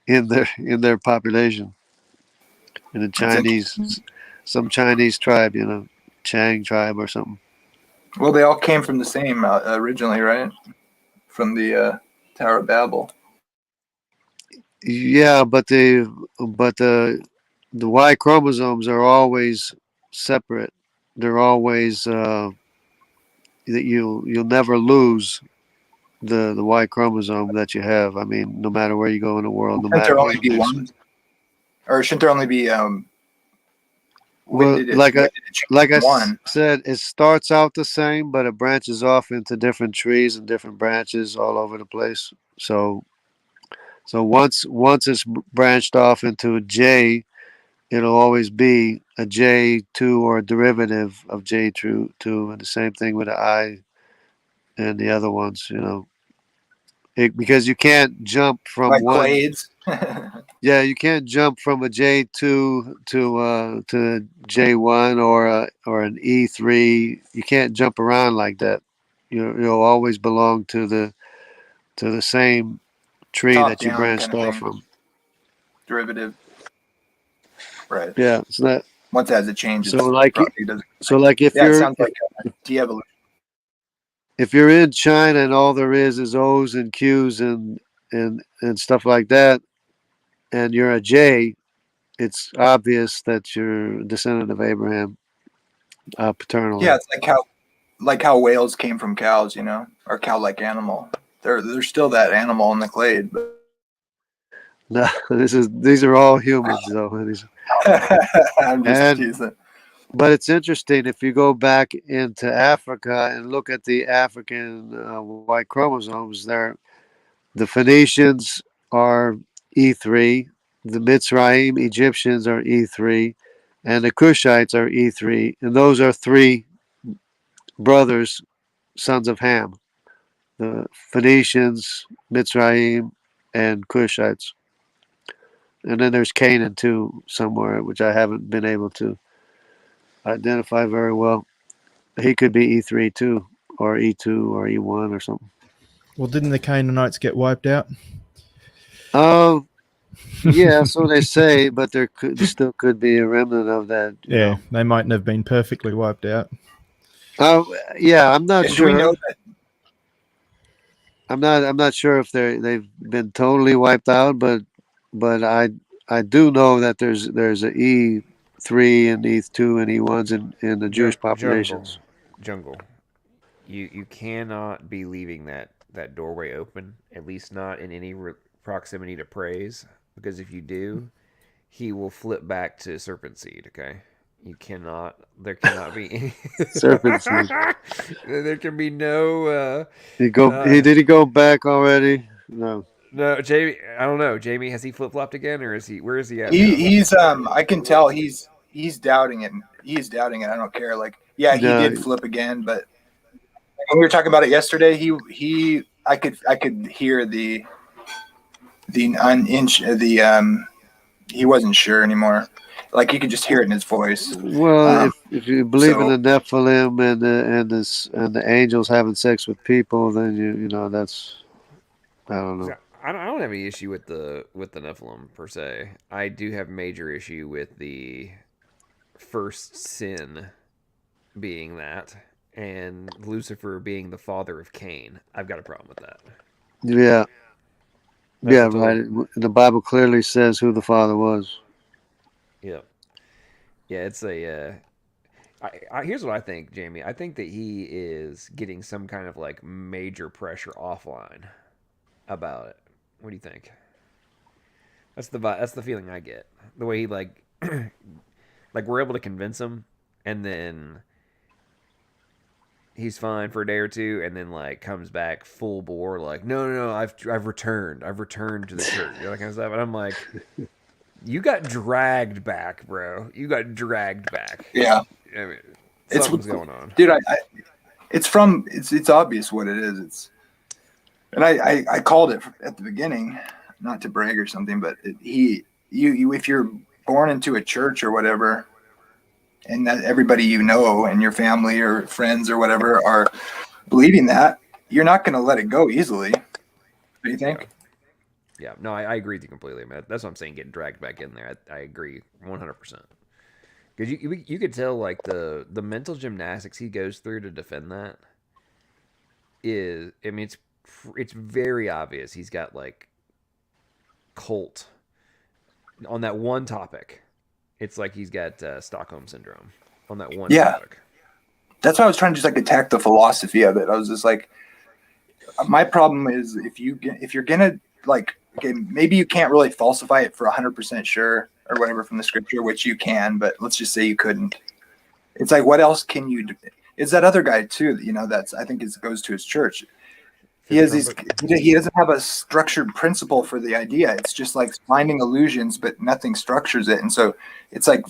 in their population. In the Chinese, some Chinese tribe, you know, Chang tribe or something. Well, they all came from the same originally, right? From the Tower of Babel. Yeah, but the Y chromosomes are always separate. They're always that you'll never lose the Y chromosome that you have. I mean, no matter where you go in the world, no matter there who only be one, or shouldn't there only be well, like I said, it starts out the same, but it branches off into different trees and different branches all over the place. So once it's branched off into a J, it'll always be a J2 or a derivative of J2, and the same thing with the I and the other ones, you know. Because you can't jump from like one. Clades. Yeah, you can't jump from a J2 to J1 or an E3. You can't jump around like that. You'll always belong to the same tree Top that you down branched kind of off thing. from. Derivative. Right. Yeah, it's not. Once as it changes, So like if it sounds like de-evolution. If you're in China and all there is O's and Q's and stuff like that, and you're a J, it's obvious that you're a descendant of Abraham, paternally. Yeah, it's like how whales came from cows, you know, or cow-like animal. They're still that animal in the clade. But... No, these are all humans though. I'm just teasing. But it's interesting if you go back into Africa and look at the African Y chromosomes. The Phoenicians are E3, the Mitzrayim Egyptians are E3, and the Cushites are E3, and those are three brothers, sons of Ham. The Phoenicians, Mitzrayim, and Cushites. And then there's Canaan too somewhere, which I haven't been able to identify very well. He could be E3 too, or E2 or E1 or something. Well, didn't the Canaanites get wiped out? Oh, yeah, so they say, but there still could be a remnant of that. You know. They mightn't have been perfectly wiped out. Oh, yeah, I'm not And sure. do we know that? I'm not sure if they've been totally wiped out, but I do know that there's a E3 and E2 and E1s in the Jewish populations. Jungle. You cannot be leaving that doorway open, at least not in any proximity to praise, because if you do, he will flip back to serpent seed. Okay, there cannot be any Serpent seed. There can be no. He go back already? No. No, Jamie. I don't know. Jamie, has he flip flopped again, or is he? Where is he at? He's I can tell he's doubting it. He's doubting it. I don't care. Like, yeah, he did flip again, but when we were talking about it yesterday, I could hear the he wasn't sure anymore. Like, you could just hear it in his voice. Well, if you believe in the Nephilim and the angels having sex with people, then you know that's, I don't know. I don't have any issue with the Nephilim per se. I do have major issue with the first sin being that, and Lucifer being the father of Cain. I've got a problem with that. Yeah. Right. The Bible clearly says who the father was. Yeah. Yeah, it's a. Here's what I think, Jamie. I think that he is getting some kind of like major pressure offline about it. What do you think? That's the feeling I get. The way he like we're able to convince him, and then he's fine for a day or two, and then like comes back full bore, like no, I've returned to the church, you know, that kind of stuff. And I'm like, you got dragged back, bro. You got dragged back. Yeah, I mean, something's going on, dude. It's obvious what it is. And I called it at the beginning, not to brag or something, but if you're born into a church or whatever, and that everybody you know and your family or friends or whatever are believing that, you're not going to let it go easily. What do you think? Yeah. No, I agree with you completely, man. That's what I'm saying, getting dragged back in there. I agree 100%. Because you could tell, like, the mental gymnastics he goes through to defend that is, I mean, it's very obvious he's got, like, cult on that one topic. It's like he's got Stockholm syndrome on that one topic. That's why I was trying to just like attack the philosophy of it. I was just like, my problem is if you're gonna like, okay, maybe you can't really falsify it for 100% sure or whatever from the scripture, which you can, but let's just say you couldn't. It's like, what else can you do? It's that other guy too, you know, I think it goes to his church. He doesn't have a structured principle for the idea. It's just like finding illusions, but nothing structures it. And so it's like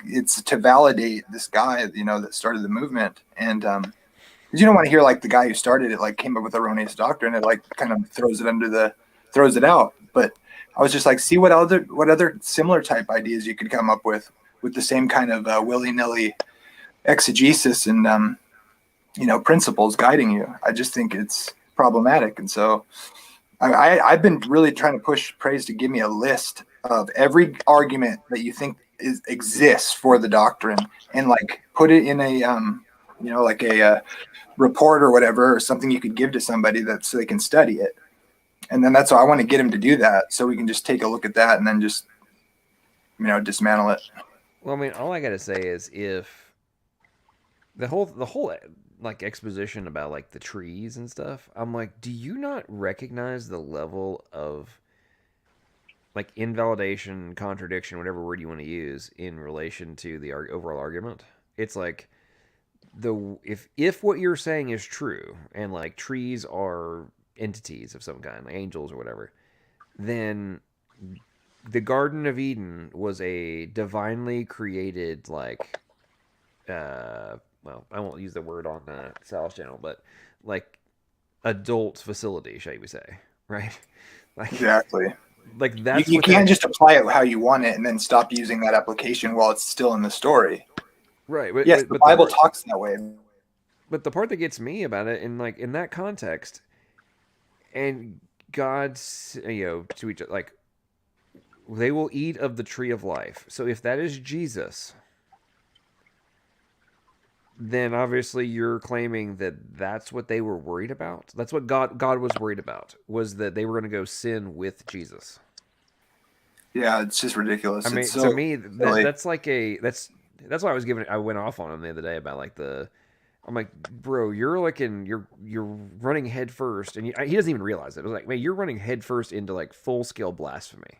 it's to validate this guy, you know, that started the movement. And because you don't want to hear like the guy who started it like came up with erroneous doctrine. It like kind of throws it out. But I was just like, see what other similar type ideas you could come up with the same kind of willy-nilly exegesis and you know, principles guiding you. I just think it's problematic. And so I've been really trying to push Praise to give me a list of every argument that you think exists for the doctrine, and like put it in a you know, like a report or whatever, or something you could give to somebody so they can study it. And then that's why I want to get him to do that, so we can just take a look at that and then just, you know, dismantle it. Well, I mean, all I gotta say is, if the whole like exposition about like the trees and stuff, I'm like, do you not recognize the level of like invalidation, contradiction, whatever word you want to use, in relation to the overall argument? It's like, if what you're saying is true, and like trees are entities of some kind, like angels or whatever, then the Garden of Eden was a divinely created, like, well, I won't use the word on Sal's channel, but like adult facility, shall we say, right? Like, exactly. like that's you what can't just apply it how you want it and then stop using that application while it's still in the story. right. Yes, the Bible talks that way. But the part that gets me about it, in that context, and God's to each like they will eat of the tree of life. So if that is Jesus, then obviously you're claiming that that's what they were worried about. That's what God was worried about, was that they were going to go sin with Jesus. Yeah, it's just ridiculous. I mean, it's so to me, silly. that's why I went off on him the other day about like I'm like, bro, you're running head first, and he doesn't even realize it. It was like, man, you're running head first into like full scale blasphemy,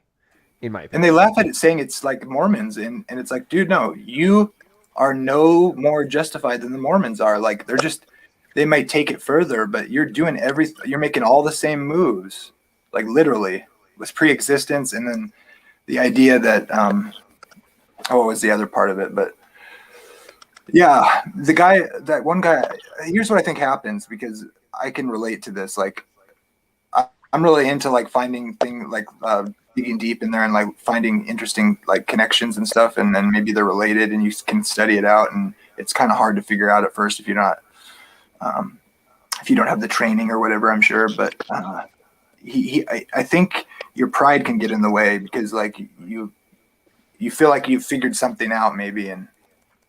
in my opinion. And they laugh at it, saying it's like Mormons, and it's like, dude, no, you are no more justified than the Mormons are. Like they might take it further, but you're doing you're making all the same moves, like literally with pre-existence, and then the idea that what was the other part of it? But yeah, that one guy. Here's what I think happens, because I can relate to this. Like, I'm really into like finding things like digging deep in there and like finding interesting like connections and stuff, and then maybe they're related and you can study it out. And it's kind of hard to figure out at first if you're not, if you don't have the training or whatever, I'm sure. But I think your pride can get in the way, because like you feel like you've figured something out maybe, and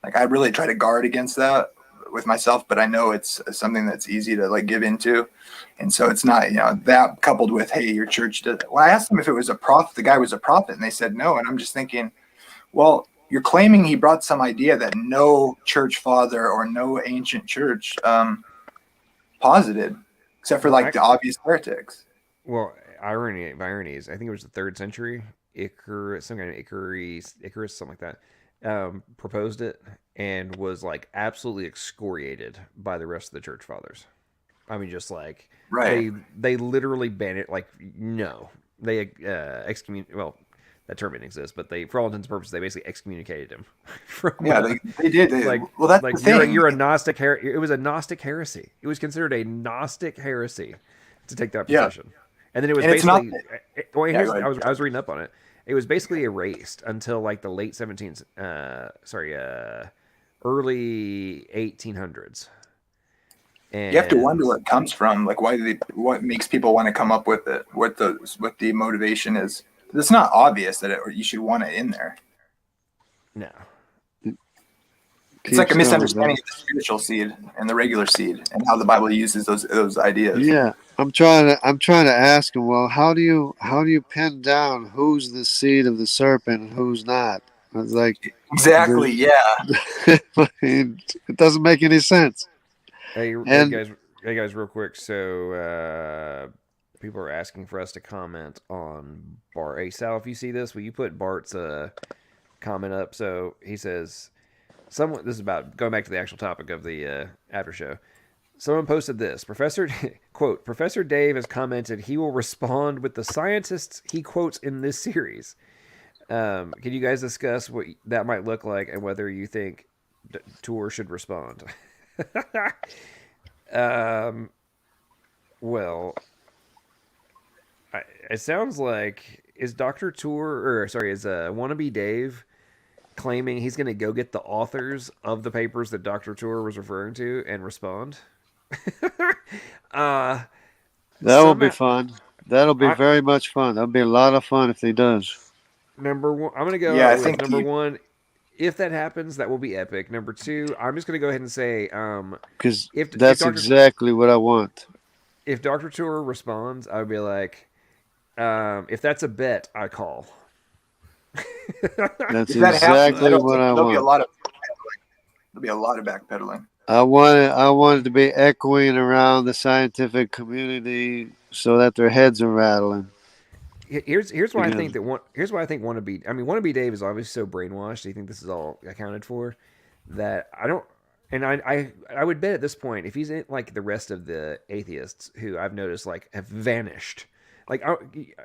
like I really try to guard against that with myself, but I know it's something that's easy to like give into. And so it's not, that coupled with, hey, your church did. When I asked them if it was a prophet, the guy was a prophet, and they said no. And I'm just thinking, well, you're claiming he brought some idea that no church father or no ancient church posited, except for like the obvious heretics. Well, ironies. I think it was the 3rd century. Icarus, something like that, proposed it and was like absolutely excoriated by the rest of the church fathers. I mean, just like right. They literally banned it. Like, no, they excommunicated. Well, that term didn't exist, but for all intents and purposes, they basically excommunicated him. From, they did. Well, that's like the thing. You're a Gnostic. It was a Gnostic heresy. It was considered a Gnostic heresy to take that position. And then it was basically. I was reading up on it. It was basically erased until like the late 17th. Early 1800s. And you have to wonder where it comes from. Like, what makes people want to come up with it? What the motivation is? It's not obvious that you should want it in there. No. It's like a misunderstanding of the spiritual seed and the regular seed, and how the Bible uses those ideas. Yeah, I'm trying to ask him. Well, how do you pin down who's the seed of the serpent and who's not? I was like, exactly, yeah. It doesn't make any sense. Hey guys, real quick. So people are asking for us to comment on Bart. Hey Sal, if you see this, will you put Bart's comment up? So he says, this is about going back to the actual topic of the after show. Someone posted this. Quote, Professor Dave has commented he will respond with the scientists he quotes in this series. Can you guys discuss what that might look like and whether you think Tour should respond? Well, it sounds like is Wannabe Dave claiming he's going to go get the authors of the papers that Dr. Tour was referring to and respond? That will be fun. That'll be very much fun. That'll be a lot of fun if he does. Number one, I'm going to go with number one. If that happens, that will be epic. Number two, I'm just going to go ahead and say, because that's exactly what I want. If Dr. Tour responds, I would be like, if that's a bet, I call. That's exactly what I want. There'll be a lot of backpedaling. I want it to be echoing around the scientific community so that their heads are rattling. Here's why I think Wannabe Dave is obviously so brainwashed. Do you think this is all accounted for? That I don't, and I would bet at this point, if he's in like the rest of the atheists who I've noticed like have vanished. Like I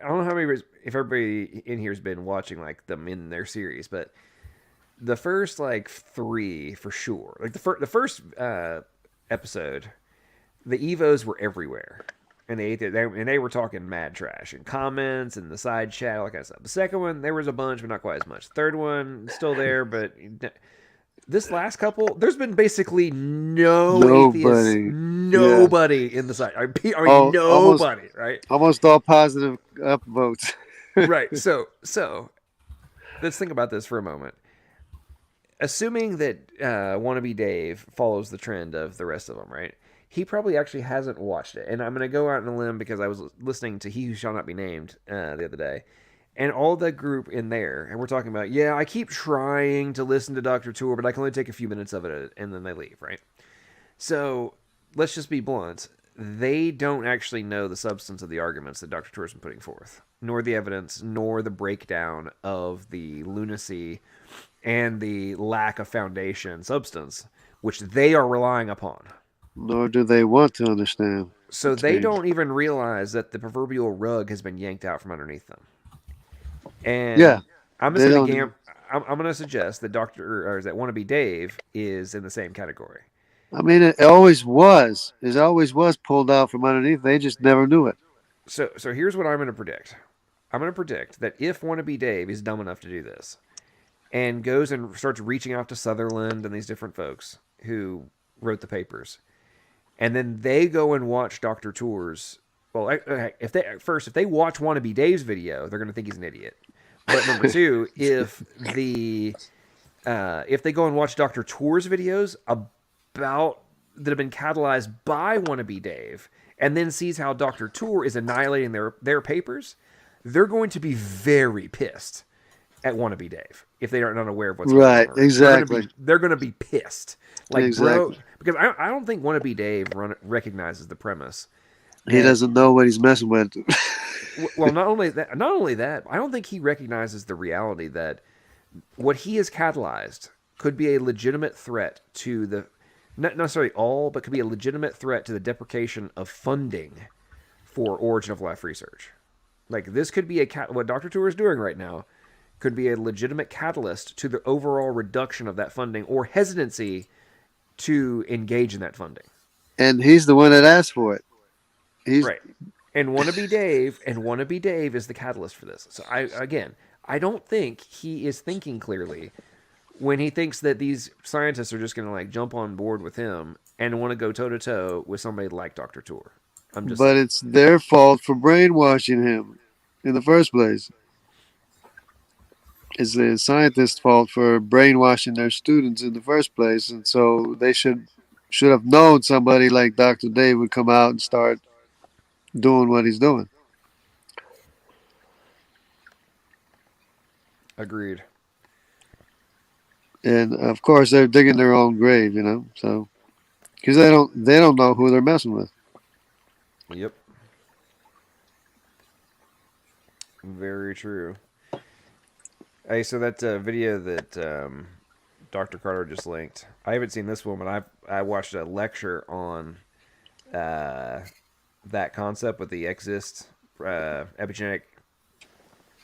don't know if everybody in here has been watching like them in their series, but the first like 3 for sure. Like the first episode, the Evos were everywhere. And they were talking mad trash and comments and the side chat, all that kind of stuff. The second one, there was a bunch, but not quite as much. Third one, still there, but this last couple, there's been basically no atheists, nobody in the side. I mean, nobody, right? Almost all positive upvotes. Right. So let's think about this for a moment. Assuming that Wannabe Dave follows the trend of the rest of them, right? He probably actually hasn't watched it. And I'm going to go out on a limb because I was listening to He Who Shall Not Be Named the other day. And all the group in there, and we're talking about, yeah, I keep trying to listen to Dr. Tour, but I can only take a few minutes of it, and then they leave, right? So let's just be blunt. They don't actually know the substance of the arguments that Dr. Tour has been putting forth, nor the evidence, nor the breakdown of the lunacy and the lack of foundation substance, which they are relying upon. Nor do they want to understand. So they don't even realize that the proverbial rug has been yanked out from underneath them. And yeah, I'm going to suggest that that Wannabe Dave is in the same category. I mean, it always was. It always was pulled out from underneath. They just never knew it. So here's what I'm going to predict. I'm going to predict that if Wannabe Dave is dumb enough to do this and goes and starts reaching out to Sutherland and these different folks who wrote the papers, and then they go and watch Dr. Tour's. Well, if they watch Wannabe Dave's video, they're going to think he's an idiot. But number two, if they go and watch Dr. Tour's videos that have been catalyzed by Wannabe Dave, and then sees how Dr. Tour is annihilating their papers, they're going to be very pissed at Wannabe Dave if they are not aware of what's going on. Right, exactly. They're going to be pissed. Like, exactly. Bro, because I don't think Wannabe Dave recognizes the premise. He doesn't know what he's messing with. Well, not only that, I don't think he recognizes the reality that what he has catalyzed could be a legitimate threat to the, not necessarily all, but could be a legitimate threat to the deprecation of funding for origin of life research. Like, this could be what Dr. Tour is doing right now could be a legitimate catalyst to the overall reduction of that funding or hesitancy to engage in that funding. And he's the one that asked for it. Right. And Wannabe Dave is the catalyst for this. So I don't think he is thinking clearly when he thinks that these scientists are just going to like jump on board with him and want to go toe to toe with somebody like Dr. Tour. But it's their fault for brainwashing him in the first place. It's the scientists' fault for brainwashing their students in the first place, and so they should have known somebody like Dr. Dave would come out and start doing what he's doing. Agreed. And of course, they're digging their own grave, so because they don't know who they're messing with. Yep. Very true. Hey, so that video that Dr. Carter just linked, I haven't seen this one, but I watched a lecture on that concept with the exist epigenetic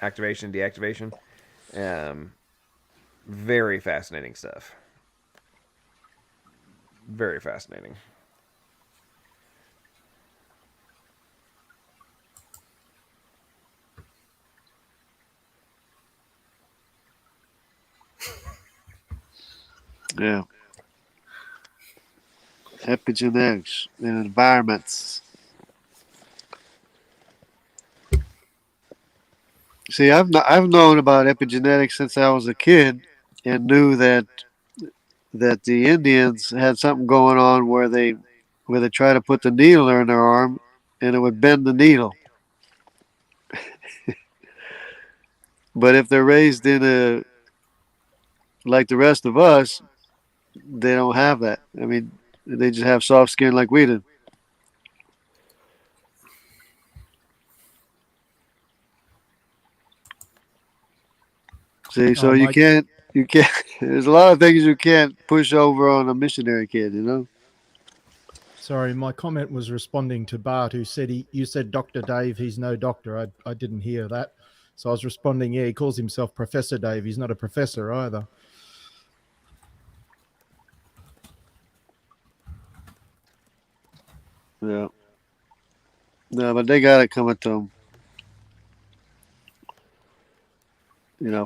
activation, deactivation. Very fascinating stuff. Very fascinating. Yeah. Epigenetics and environments. See, I've known about epigenetics since I was a kid, and knew that the Indians had something going on where they try to put the needle in their arm, and it would bend the needle. But if they're raised in like the rest of us, they don't have that. I mean, they just have soft skin like we did. See, so you can't. There's a lot of things you can't push over on a missionary kid, Sorry, my comment was responding to Bart, who said you said Dr. Dave, he's no doctor. I didn't hear that. So I was responding, yeah, he calls himself Professor Dave. He's not a professor either. Yeah. No, but they got it coming to them.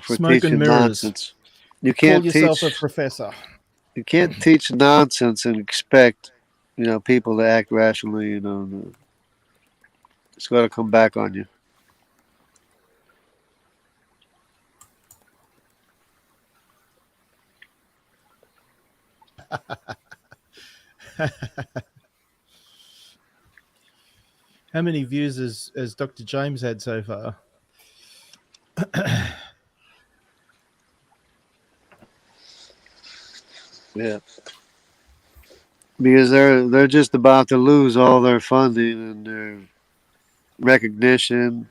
For Smoke and teaching mirrors. nonsense. You Call can't yourself a teach. professor. You can't teach nonsense and expect, people to act rationally. It's got to come back on you. How many views has Dr. James had so far? Yeah. Because they're just about to lose all their funding and their recognition,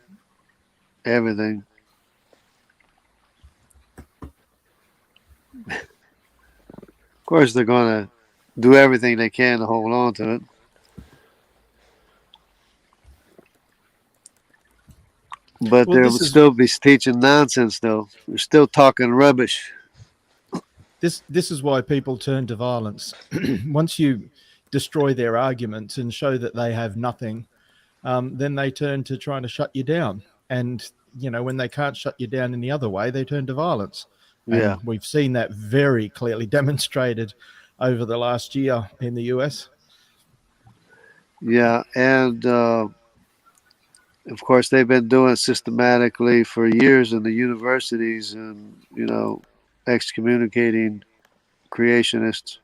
everything. Of course, they're going to do everything they can to hold on to it. But Well, they this will is still be teaching nonsense, though. They're still talking rubbish. this is why people turn to violence. Once you destroy their arguments and show that they have nothing, then they turn to trying to shut you down. And when they can't shut you down any other way, they turn to violence. Yeah. And we've seen that very clearly demonstrated over the last year in the US. Yeah, and of course, they've been doing it systematically for years in the universities and, excommunicating creationists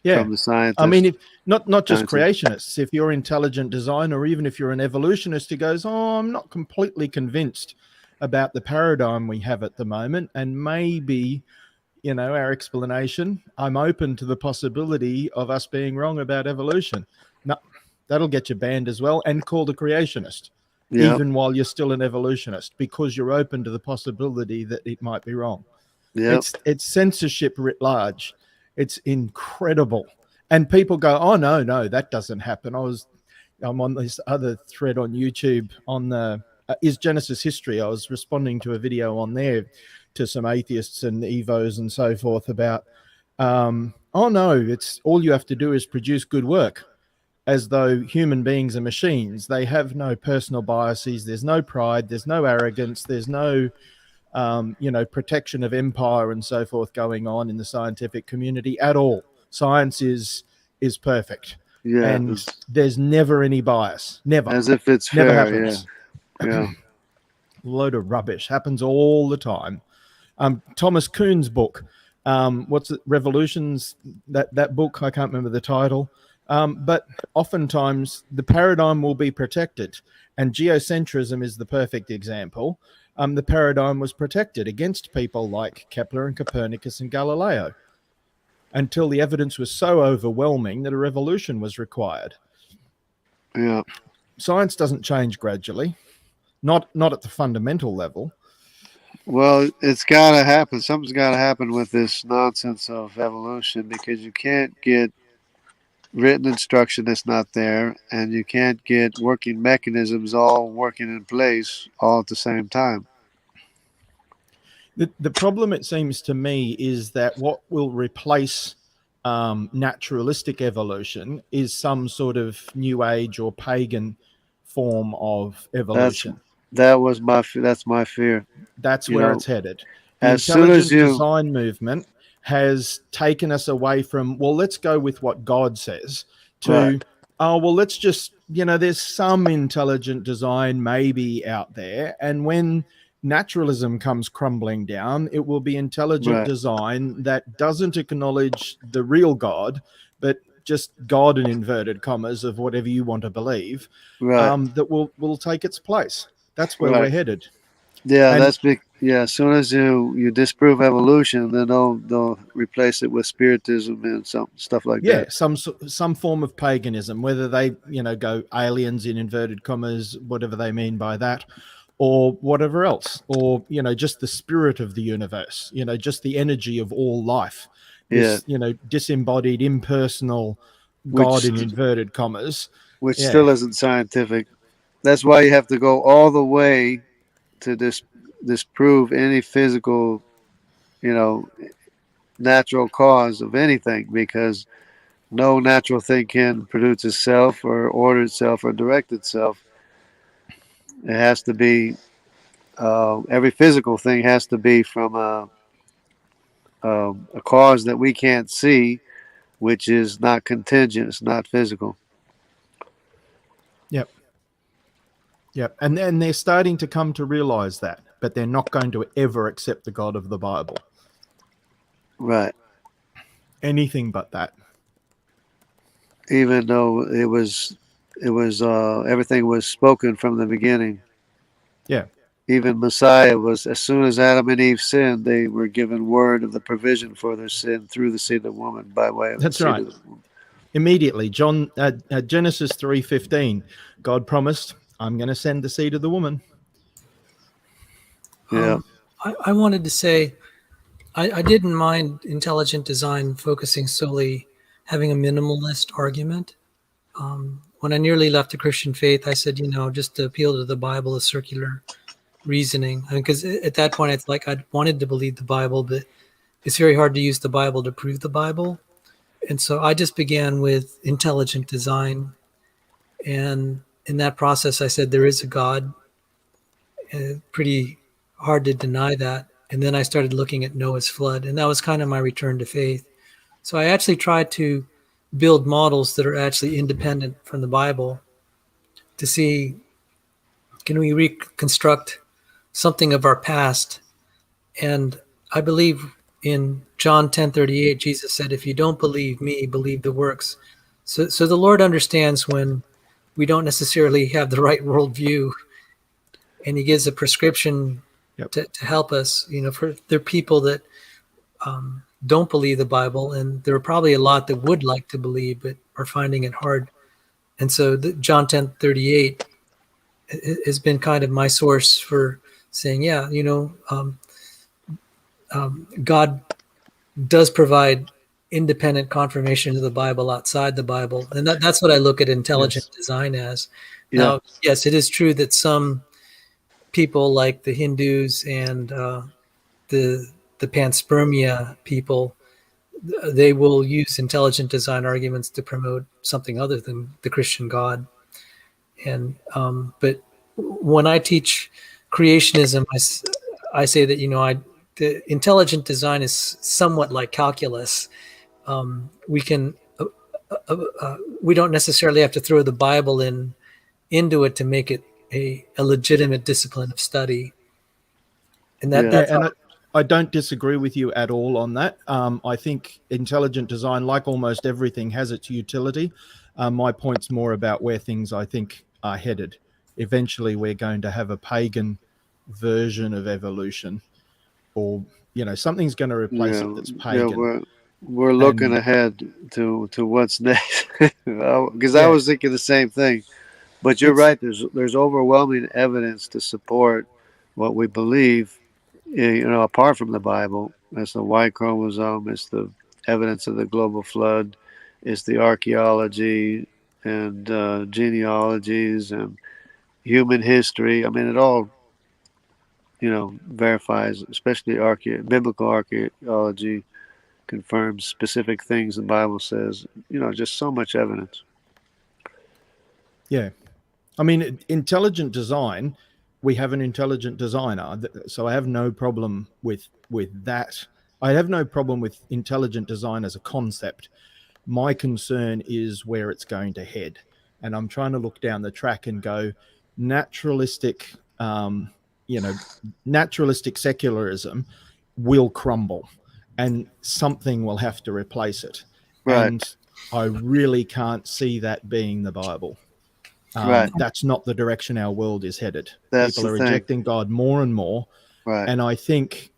Yeah. from the scientists. I mean, if not just Scientists. creationists, if you're intelligent design, or even if you're an evolutionist who goes, oh, I'm not completely convinced about the paradigm we have at the moment, and maybe, our explanation, I'm open to the possibility of us being wrong about evolution. No, that'll get you banned as well and called a creationist, Yep. even while you're still an evolutionist, because you're open to the possibility that it might be wrong. Yep. It's censorship writ large. It's incredible. And people go, oh, no, that doesn't happen. I'm on this other thread on YouTube on the Is Genesis History. I was responding to a video on there to some atheists and evos and so forth about, oh, no, it's all you have to do is produce good work, as though human beings are machines. They have no personal biases. There's no pride. There's no arrogance. There's no protection of empire and so forth going on in the scientific community at all. Science is perfect. Yeah. And there's never any bias. Never. As if it's Never fair. happens. Yeah. Load of rubbish. Happens all the time. Thomas Kuhn's book, what's it? Revolutions, that book, I can't remember the title. But oftentimes the paradigm will be protected. And geocentrism is the perfect example. The paradigm was protected against people like Kepler and Copernicus and Galileo until the evidence was so overwhelming that a revolution was required. Yeah. Science doesn't change gradually, not at the fundamental level. Well, it's got to happen. Something's got to happen with this nonsense of evolution, because you can't get written instruction that's not there, and you can't get working mechanisms all working in place all at the same time. The problem, it seems to me, is that what will replace naturalistic evolution is some sort of new age or pagan form of evolution. That's my fear. That's where it's headed. The As soon as intelligent design movement has taken us away from, well, let's go with what God says, to, Right. oh, well, let's just, there's some intelligent design maybe out there. And when naturalism comes crumbling down, it will be intelligent Right. design that doesn't acknowledge the real God, but just God in inverted commas of whatever you want to believe, Right. that will take its place. That's where Right. we're headed. Yeah, And- that's big. Yeah, as soon as you disprove evolution, then they'll replace it with spiritism and some stuff like that. some form of paganism, whether they go aliens in inverted commas, whatever they mean by that, or whatever else, or just the spirit of the universe, just the energy of all life, this disembodied, impersonal God in inverted commas, which still isn't scientific. That's why you have to go all the way to disprove any physical, natural cause of anything, because no natural thing can produce itself or order itself or direct itself. It has to be, every physical thing has to be from a cause that we can't see, which is not contingent, it's not physical. Yep. Yep. And then they're starting to come to realize that, but they're not going to ever accept the God of the Bible. Right. Anything but that. Even though it was everything was spoken from the beginning. Yeah. Even Messiah was, as soon as Adam and Eve sinned, they were given word of the provision for their sin through the seed of the woman, by way of That's the seed right. of the woman. Immediately, Genesis 3:15, God promised, I'm going to send the seed of the woman. Yeah. I wanted to say, I didn't mind intelligent design focusing solely having a minimalist argument. When I nearly left the Christian faith, I said, just to appeal to the Bible is circular reasoning. Because at that point, it's like I wanted to believe the Bible, but it's very hard to use the Bible to prove the Bible. And so I just began with intelligent design. And in that process, I said, there is a God. Pretty hard to deny that. And then I started looking at Noah's flood, and that was kind of my return to faith. So I actually tried to build models that are actually independent from the Bible to see, can we reconstruct something of our past? And I believe in John 10:38, Jesus said, if you don't believe me, believe the works. So the Lord understands when we don't necessarily have the right worldview, and he gives a prescription to help us. For there are people that don't believe the Bible, and there are probably a lot that would like to believe but are finding it hard. And so John 10:38 has been kind of my source for saying, God does provide independent confirmation of the Bible outside the Bible. And that's what I look at intelligent design as. Now, yes, it is true that some people like the Hindus and the panspermia people, they will use intelligent design arguments to promote something other than the Christian God. And but when I teach creationism, I say that the intelligent design is somewhat like calculus. We can we don't necessarily have to throw the Bible into it to make it a legitimate discipline of study. And I don't disagree with you at all on that. I think intelligent design, like almost everything, has its utility. My point's more about where things, I think, are headed. Eventually, we're going to have a pagan version of evolution, or something's going to replace it that's pagan. We're looking ahead to what's next, because I was thinking the same thing. But you're right. There's overwhelming evidence to support what we believe. Apart from the Bible, it's the Y chromosome, it's the evidence of the global flood, it's the archaeology and genealogies and human history. I mean, it all, verifies, especially biblical archaeology confirms specific things the Bible says. Just so much evidence. Yeah. I mean, intelligent design, we have an intelligent designer, so I have no problem with that. I have no problem with intelligent design as a concept. My concern is where it's going to head. And I'm trying to look down the track and go, naturalistic secularism will crumble and something will have to replace it. Right. And I really can't see that being the Bible. Right. That's not the direction our world is headed. That's People are the thing. rejecting God more and more. Right. And I think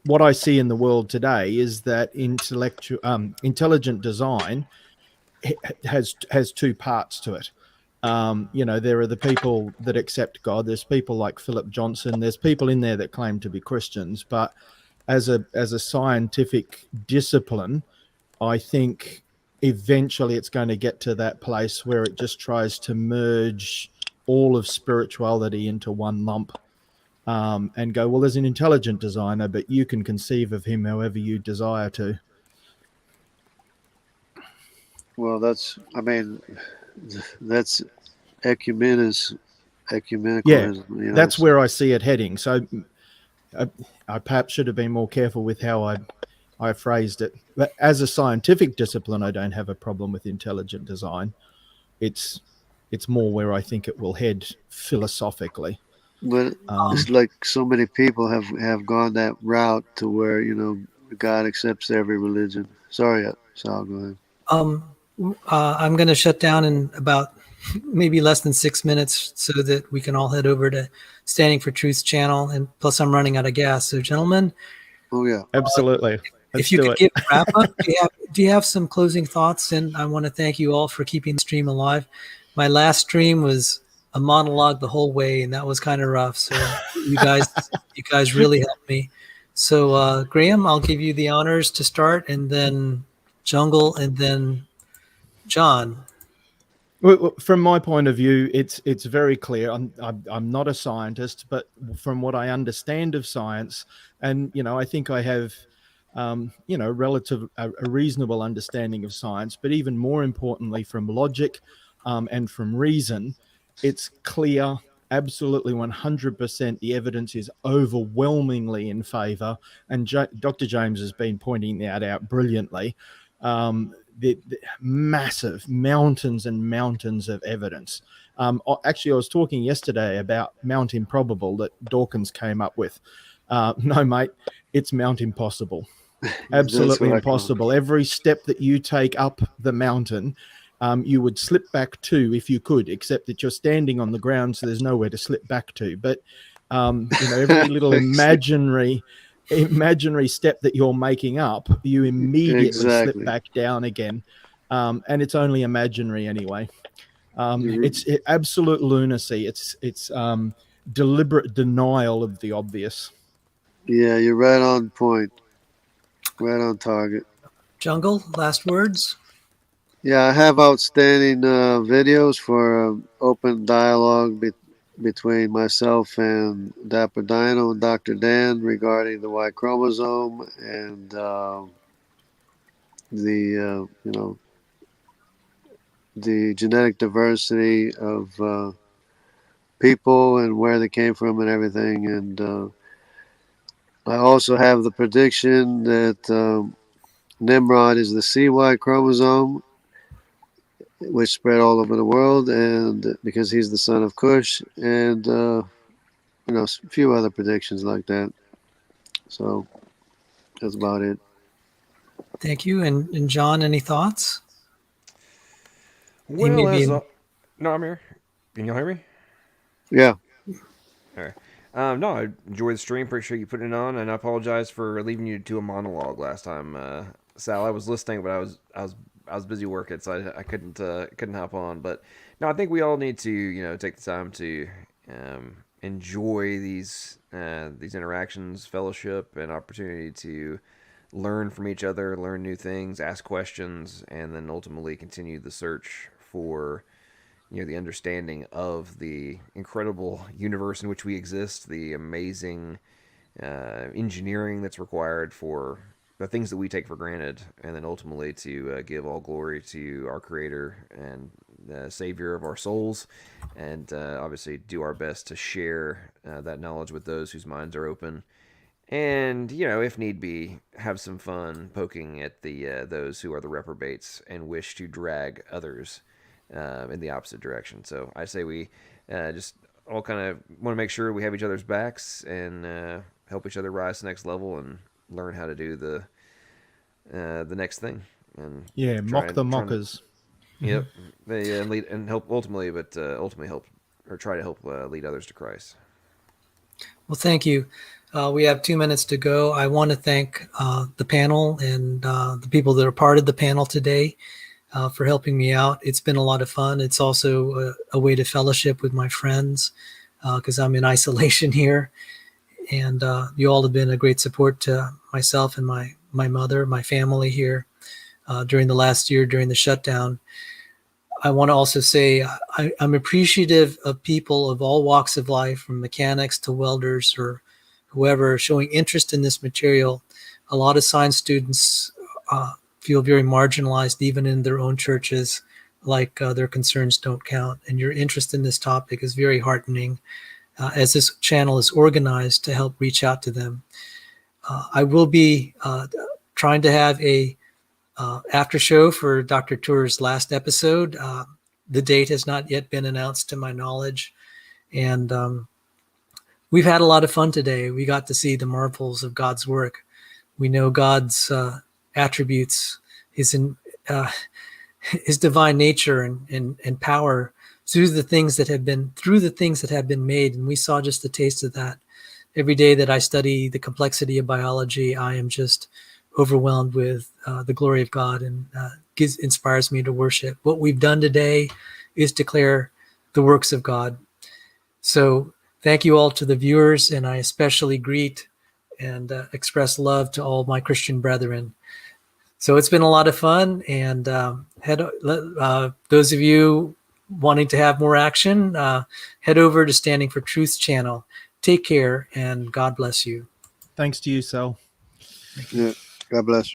what I see in the world today is that intelligent design has two parts to it. There are the people that accept God. There's people like Philip Johnson. There's people in there that claim to be Christians. But as a scientific discipline, I think eventually it's going to get to that place where it just tries to merge all of spirituality into one lump, and go, well, there's an intelligent designer, but you can conceive of him however you desire to. Well, that's, I mean, that's ecumenism, Yeah, ecumenicalism. You know, that's where I see it heading. So I perhaps should have been more careful with how I phrased it. But as a scientific discipline, I don't have a problem with intelligent design. It's more where I think it will head philosophically. but it's like so many people have gone that route to where, you know, God accepts every religion. Sorry, Sal, go ahead. I'm going to shut down in about maybe less than 6 minutes so that we can all head over to Standing for Truth's channel. And plus, I'm running out of gas. So, gentlemen, Oh yeah, Absolutely. if you could give a wrap up, do you have some closing thoughts? And I want to thank you all for keeping the stream alive. My last stream was a monologue the whole way, and that was kind of rough. So you guys really helped me. So Graham, I'll give you the honors to start, and then Jungle, and then John. Well, from my point of view, it's very clear. I'm not a scientist, but from what I understand of science, and I think I have, a reasonable understanding of science. But even more importantly, from logic, and from reason, it's clear. Absolutely, 100%. The evidence is overwhelmingly in favour, and Dr. James has been pointing that out brilliantly. The massive mountains and mountains of evidence. Actually, I was talking yesterday about Mount Improbable that Dawkins came up with. No, mate, it's Mount Impossible. Absolutely impossible. Every step that you take up the mountain, you would slip back to if you could, except that you're standing on the ground, so there's nowhere to slip back to. But every little imaginary step that you're making up, you immediately slip back down again, and it's only imaginary anyway. It's absolute lunacy. It's deliberate denial of the obvious. Yeah, you're right on point, right on target. Jungle, last words. Yeah, I have outstanding videos for open dialogue between myself and Dapper Dino and Dr. Dan regarding the Y chromosome and the genetic diversity of people and where they came from and everything. And I also have the prediction that Nimrod is the CY chromosome, which spread all over the world, and because he's the son of Cush, and a few other predictions like that. So that's about it. Thank you. And John, any thoughts? Well, no, I'm here. Can you hear me? Yeah. All right. No, I enjoyed the stream. Appreciate you putting it on, and I apologize for leaving you to a monologue last time, Sal. I was listening, but I was busy working, so I couldn't hop on. But no, I think we all need to take the time to enjoy these interactions, fellowship, and opportunity to learn from each other, learn new things, ask questions, and then ultimately continue the search for the understanding of the incredible universe in which we exist, the amazing engineering that's required for the things that we take for granted, and then ultimately to give all glory to our Creator and the Savior of our souls, and obviously do our best to share that knowledge with those whose minds are open. And if need be, have some fun poking at the those who are the reprobates and wish to drag others in the opposite direction. So I say we just all kind of want to make sure we have each other's backs and help each other rise to the next level and learn how to do the next thing. And mock the mockers. Yep, they lead and help ultimately, but ultimately help or try to help lead others to Christ. Well, thank you. We have 2 minutes to go. I want to thank the panel and the people that are part of the panel today for helping me out. It's been a lot of fun. It's also a way to fellowship with my friends because I'm in isolation here. And you all have been a great support to myself and my mother, my family here during the last year, during the shutdown. I want to also say I'm appreciative of people of all walks of life, from mechanics to welders or whoever, showing interest in this material. A lot of science students feel very marginalized even in their own churches, like their concerns don't count. And your interest in this topic is very heartening, as this channel is organized to help reach out to them. I will be trying to have a after show for Dr. Tour's last episode. The date has not yet been announced to my knowledge. And we've had a lot of fun today. We got to see the marvels of God's work. We know God's attributes, his divine nature and power through the things that have been made. And we saw just a taste of that. Every day that I study the complexity of biology, I am just overwhelmed with the glory of God, and inspires me to worship. What we've done today is declare the works of God. So thank you all to the viewers, and I especially greet and express love to all my Christian brethren. So it's been a lot of fun, and those of you wanting to have more action, head over to Standing for Truth's channel. Take care, and God bless you. Thanks to you, Sal. Yeah. God bless.